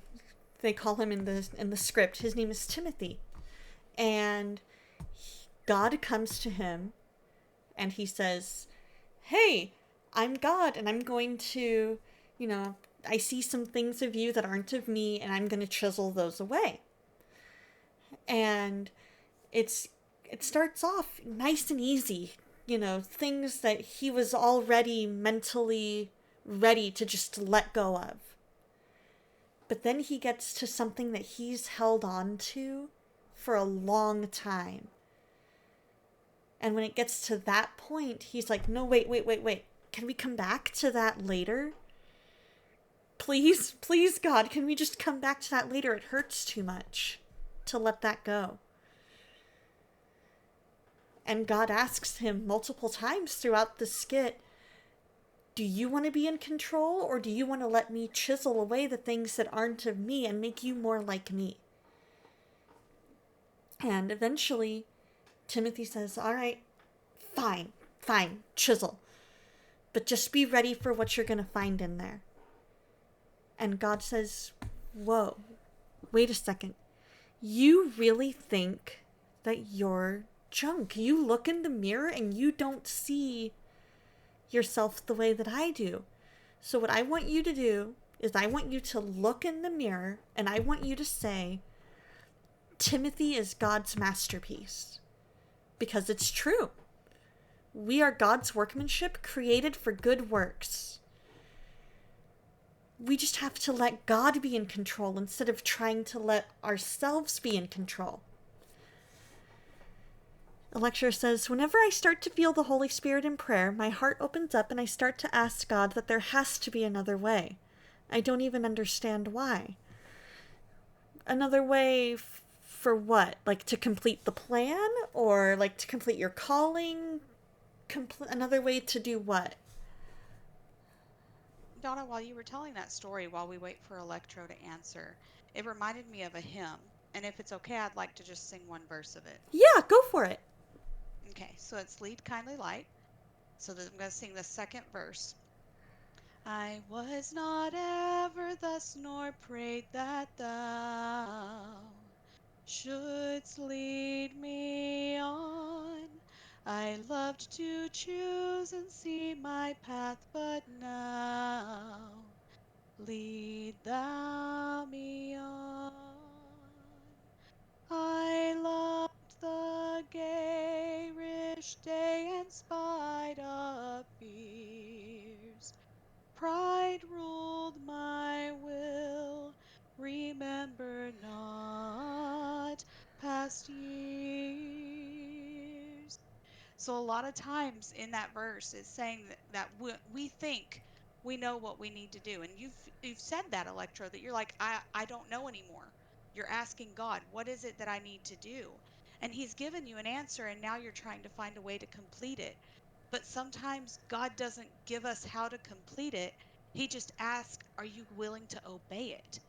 Speaker 1: call him in the script. His name is Timothy. And God comes to him and he says, "Hey, I'm God and I'm going to, I see some things of you that aren't of me and I'm going to chisel those away." And it starts off nice and easy, things that he was already mentally ready to just let go of. But then he gets to something that he's held on to for a long time. And when it gets to that point, he's like, "No, wait. Can we come back to that later? Please, please, God, can we just come back to that later? It hurts too much to let that go." And God asks him multiple times throughout the skit, "Do you want to be in control, or do you want to let me chisel away the things that aren't of me and make you more like me?" And eventually, Timothy says, "All right, fine, chisel. But just be ready for what you're going to find in there." And God says, "Whoa, wait a second. You really think that you're junk? You look in the mirror and you don't see yourself the way that I do. So what I want you to do is I want you to look in the mirror and I want you to say, Timothy is God's masterpiece." Because it's true. We are God's workmanship created for good works. We just have to let God be in control instead of trying to let ourselves be in control. A lecturer says, "Whenever I start to feel the Holy Spirit in prayer, my heart opens up and I start to ask God that there has to be another way. I don't even understand why." Another way for what? Like to complete the plan? Or like to complete your calling? Another way to do what?
Speaker 2: Donna, while you were telling that story, while we wait for Electro to answer, it reminded me of a hymn. And if it's okay, I'd like to just sing one verse of it.
Speaker 1: Yeah, go for it.
Speaker 2: Okay, so it's Lead Kindly Light. So I'm going to sing the second verse. I was not ever thus, nor prayed that thou shouldst lead me on. I loved to choose and see my path, but now lead thou me on. I loved the garish day and spite of fears. Pride ruled my will, remember not past years. So a lot of times in that verse it's saying that we think we know what we need to do. And you've said that, Electro, that you're like, I don't know anymore. You're asking God, what is it that I need to do? And he's given you an answer, and now you're trying to find a way to complete it. But sometimes God doesn't give us how to complete it. He just asks, are you willing to obey it?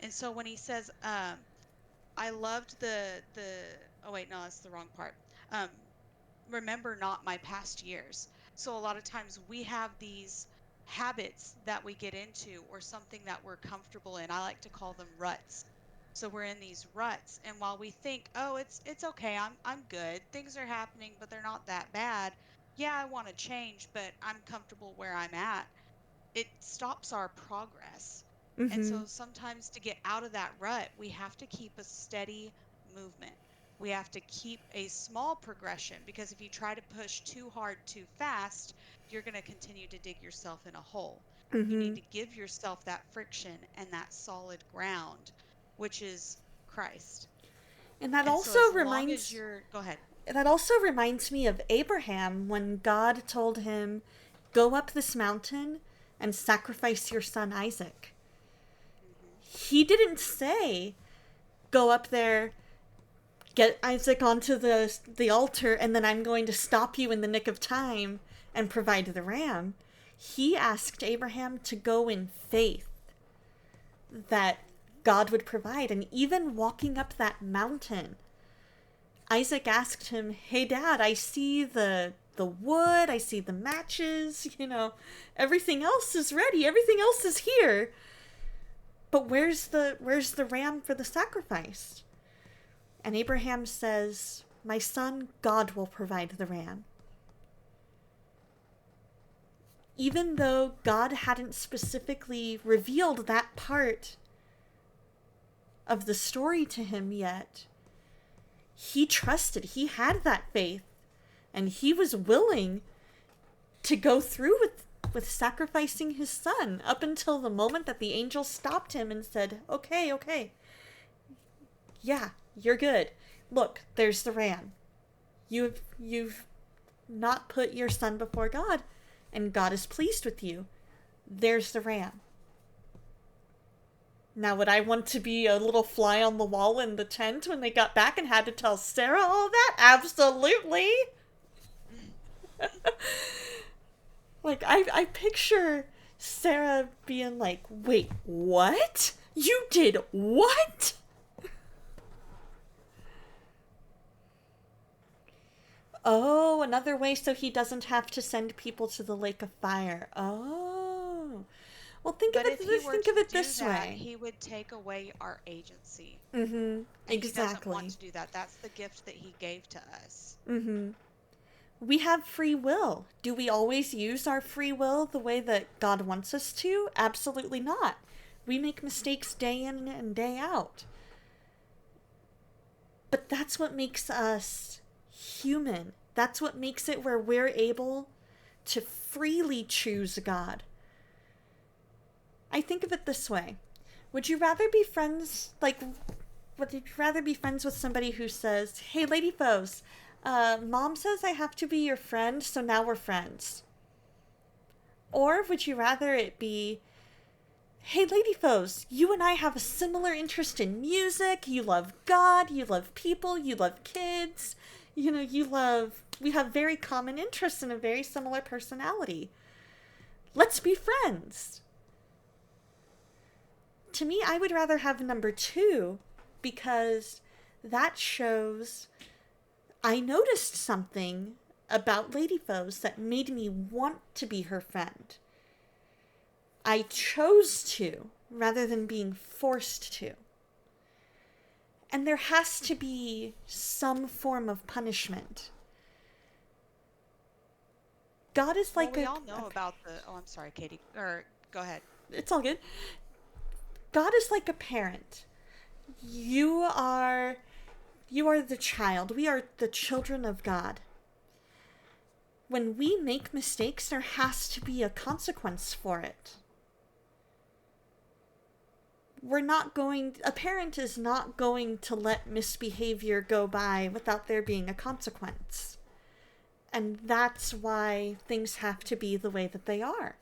Speaker 2: And so when he says, I loved the oh wait, no, that's the wrong part. Um, remember not my past years. So a lot of times we have these habits that we get into, or something that we're comfortable in. I like to call them ruts. So we're in these ruts, and while we think, oh, it's okay, I'm good. Things are happening, but they're not that bad. Yeah, I want to change, but I'm comfortable where I'm at. It stops our progress. And
Speaker 1: Mm-hmm.
Speaker 2: so sometimes to get out of that rut, we have to keep a steady movement. We have to keep a small progression, because if you try to push too hard too fast, you're going to continue to dig yourself in a hole. You
Speaker 1: Mm-hmm.
Speaker 2: need to give yourself that friction and that solid ground, which is Christ.
Speaker 1: And that
Speaker 2: And so
Speaker 1: also
Speaker 2: as long as
Speaker 1: reminds
Speaker 2: you're, go ahead.
Speaker 1: that also reminds me of Abraham when God told him, "Go up this mountain and sacrifice your son Isaac."
Speaker 2: Hmm.
Speaker 1: He didn't say, "Go up there, get Isaac onto the altar, and then I'm going to stop you in the nick of time and provide the ram." He asked Abraham to go in faith that God would provide. And even walking up that mountain, Isaac asked him, "Hey Dad, I see the wood, I see the matches, everything else is ready, everything else is here. But where's the ram for the sacrifice?" And Abraham says, "My son, God will provide the ram." Even though God hadn't specifically revealed that part of the story to him yet, he trusted, he had that faith, and he was willing to go through with sacrificing his son up until the moment that the angel stopped him and said, okay, yeah, you're good. Look, there's the ram. You've not put your son before God, and God is pleased with you. There's the ram. Now, would I want to be a little fly on the wall in the tent when they got back and had to tell Sarah all that? Absolutely. Like, I picture Sarah being like, "Wait, what? You did what?" Oh, another way so he doesn't have to send people to the lake of fire. Oh. Well, think of
Speaker 2: But
Speaker 1: it
Speaker 2: if he were to do
Speaker 1: this
Speaker 2: that,
Speaker 1: way.
Speaker 2: he would take away our agency.
Speaker 1: Mm-hmm.
Speaker 2: And he doesn't want
Speaker 1: Exactly.
Speaker 2: to do that. That's the gift that he gave to us.
Speaker 1: Mm-hmm. We have free will. Do we always use our free will the way that God wants us to? Absolutely not. We make mistakes day in and day out. But that's what makes us human. That's what makes it where we're able to freely choose God. I think of it this way. Would you rather be friends, would you rather be friends with somebody who says, "Hey, Lady Foes, Mom says I have to be your friend, so now we're friends"? Or would you rather it be, "Hey, Lady Foes, you and I have a similar interest in music, you love God, you love people, you love kids, we have very common interests and a very similar personality. Let's be friends"? To me, I would rather have number two, because that shows I noticed something about Lady Foes that made me want to be her friend. I chose to, rather than being forced to. And there has to be some form of punishment. God is
Speaker 2: Well,
Speaker 1: like
Speaker 2: we all know about the. Oh, I'm sorry, Katie. Or go ahead.
Speaker 1: It's all good. God is like a parent. You are the child. We are the children of God. When we make mistakes, there has to be a consequence for it. A parent is not going to let misbehavior go by without there being a consequence. And that's why things have to be the way that they are.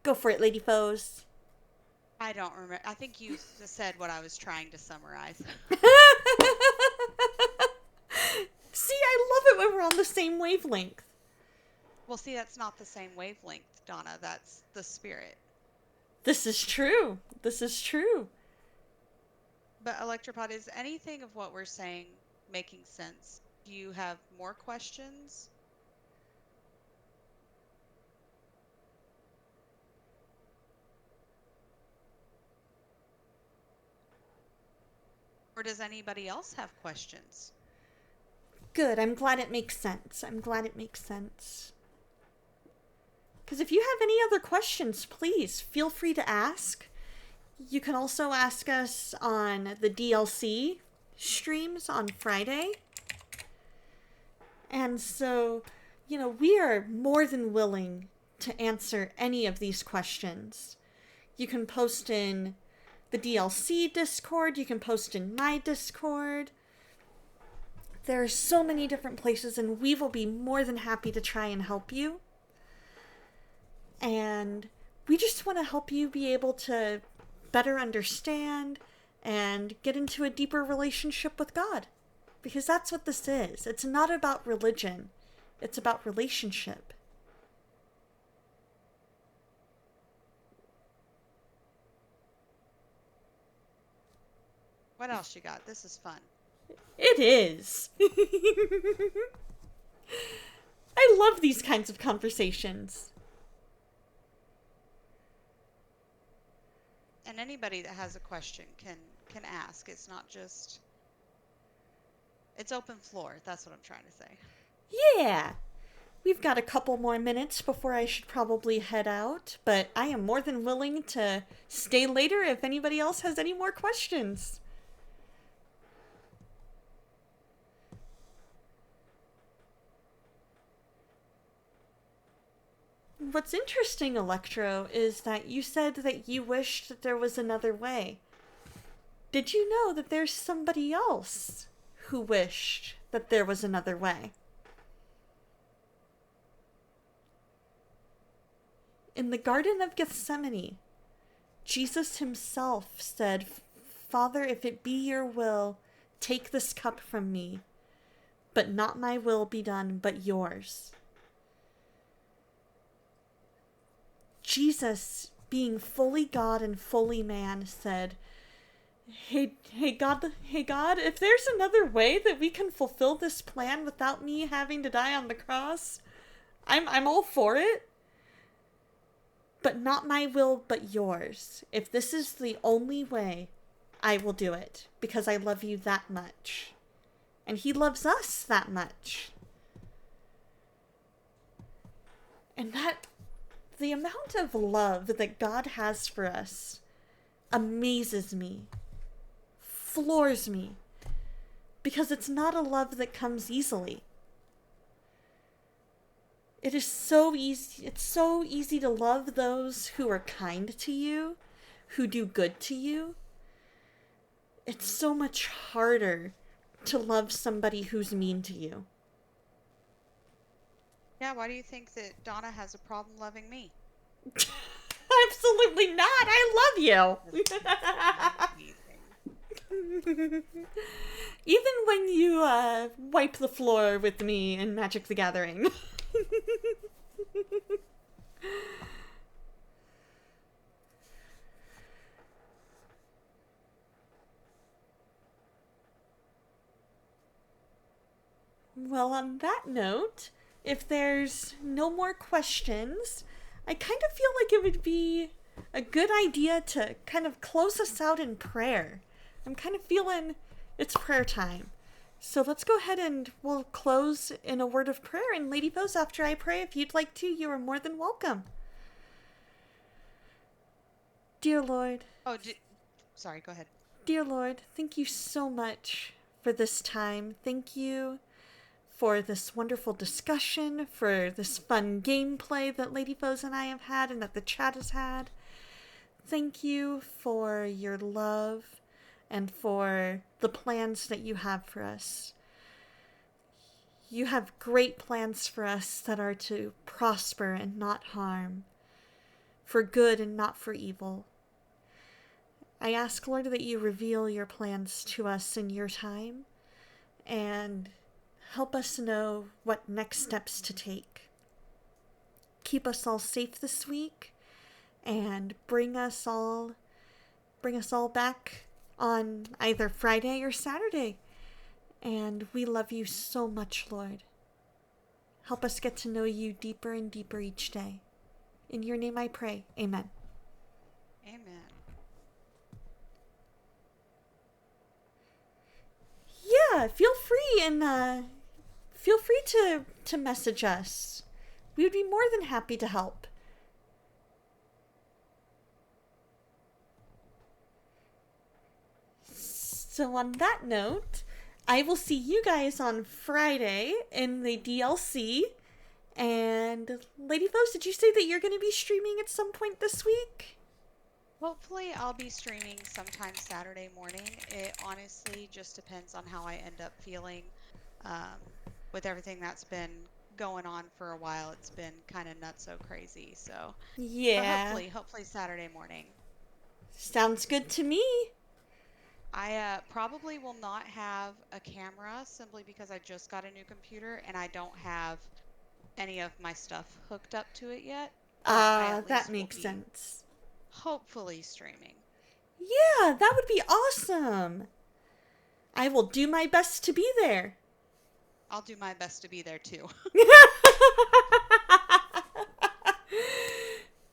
Speaker 1: Go for it, Lady Foes.
Speaker 2: I don't remember. I think you said what I was trying to summarize.
Speaker 1: See, I love it when we're on the same wavelength.
Speaker 2: Well, see, that's not the same wavelength, Donna. That's the spirit.
Speaker 1: This is true. This is true.
Speaker 2: But Electropod, is anything of what we're saying making sense? Do you have more questions? Or does anybody else have questions?
Speaker 1: Good. I'm glad it makes sense. I'm glad it makes sense. Because if you have any other questions, please feel free to ask. You can also ask us on the DLC streams on Friday. And so, we are more than willing to answer any of these questions. You can post in the DLC Discord, you can post in my Discord. There are so many different places, and we will be more than happy to try and help you. And we just want to help you be able to better understand and get into a deeper relationship with God. Because that's what this is. It's not about religion. It's about relationship.
Speaker 2: What else you got? This is fun.
Speaker 1: It is. I love these kinds of conversations.
Speaker 2: And anybody that has a question can ask. It's not just... It's open floor. That's what I'm trying to say.
Speaker 1: Yeah. We've got a couple more minutes before I should probably head out, but I am more than willing to stay later if anybody else has any more questions. What's interesting, Electro, is that you said that you wished that there was another way. Did you know that there's somebody else who wished that there was another way? In the Garden of Gethsemane, Jesus himself said, "Father, if it be your will, take this cup from me, but not my will be done, but yours." Jesus, being fully God and fully man, said, Hey God, if there's another way that we can fulfill this plan without me having to die on the cross, I'm all for it. But not my will, but yours. If this is the only way, I will do it, because I love you that much. And he loves us that much. And the amount of love that God has for us amazes me, floors me, because it's not a love that comes easily. It is so easy. It's so easy to love those who are kind to you, who do good to you. It's so much harder to love somebody who's mean to you.
Speaker 2: Yeah, why do you think that Donna has a problem loving me?
Speaker 1: Absolutely not. I love you. Even when you wipe the floor with me in Magic the Gathering. Well, on that note, if there's no more questions, I kind of feel like it would be a good idea to kind of close us out in prayer. I'm kind of feeling it's prayer time. So let's go ahead and we'll close in a word of prayer. And Lady Foes, after I pray, if you'd like to, you are more than welcome. Dear Lord.
Speaker 2: Sorry, go ahead.
Speaker 1: Dear Lord, thank you so much for this time. Thank you for this wonderful discussion, for this fun gameplay that Lady Foes and I have had and that the chat has had. Thank you for your love and for the plans that you have for us. You have great plans for us that are to prosper and not harm, for good and not for evil. I ask, Lord, that you reveal your plans to us in your time and help us know what next steps to take. Keep us all safe this week and bring us all back on either Friday or Saturday. And we love you so much, Lord. Help us get to know you deeper and deeper each day. In your name I pray. Amen.
Speaker 2: Amen.
Speaker 1: Yeah, feel free to message us. We would be more than happy to help. So on that note, I will see you guys on Friday in the DLC. And Lady Foes, did you say that you're going to be streaming at some point this week?
Speaker 2: Hopefully I'll be streaming sometime Saturday morning. It honestly just depends on how I end up feeling with everything that's been going on for a while. It's been kind of nuts so crazy. So
Speaker 1: Yeah.
Speaker 2: but hopefully Saturday morning.
Speaker 1: Sounds good to me.
Speaker 2: I probably will not have a camera simply because I just got a new computer and I don't have any of my stuff hooked up to it yet.
Speaker 1: That makes sense.
Speaker 2: Hopefully streaming.
Speaker 1: Yeah, that would be awesome. I will do my best to be there.
Speaker 2: I'll do my best to be there too.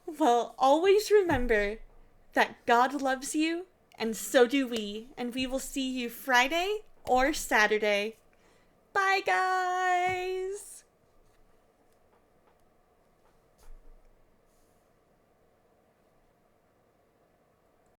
Speaker 1: Well, always remember that God loves you, and so do we. And we will see you Friday or Saturday. Bye, guys!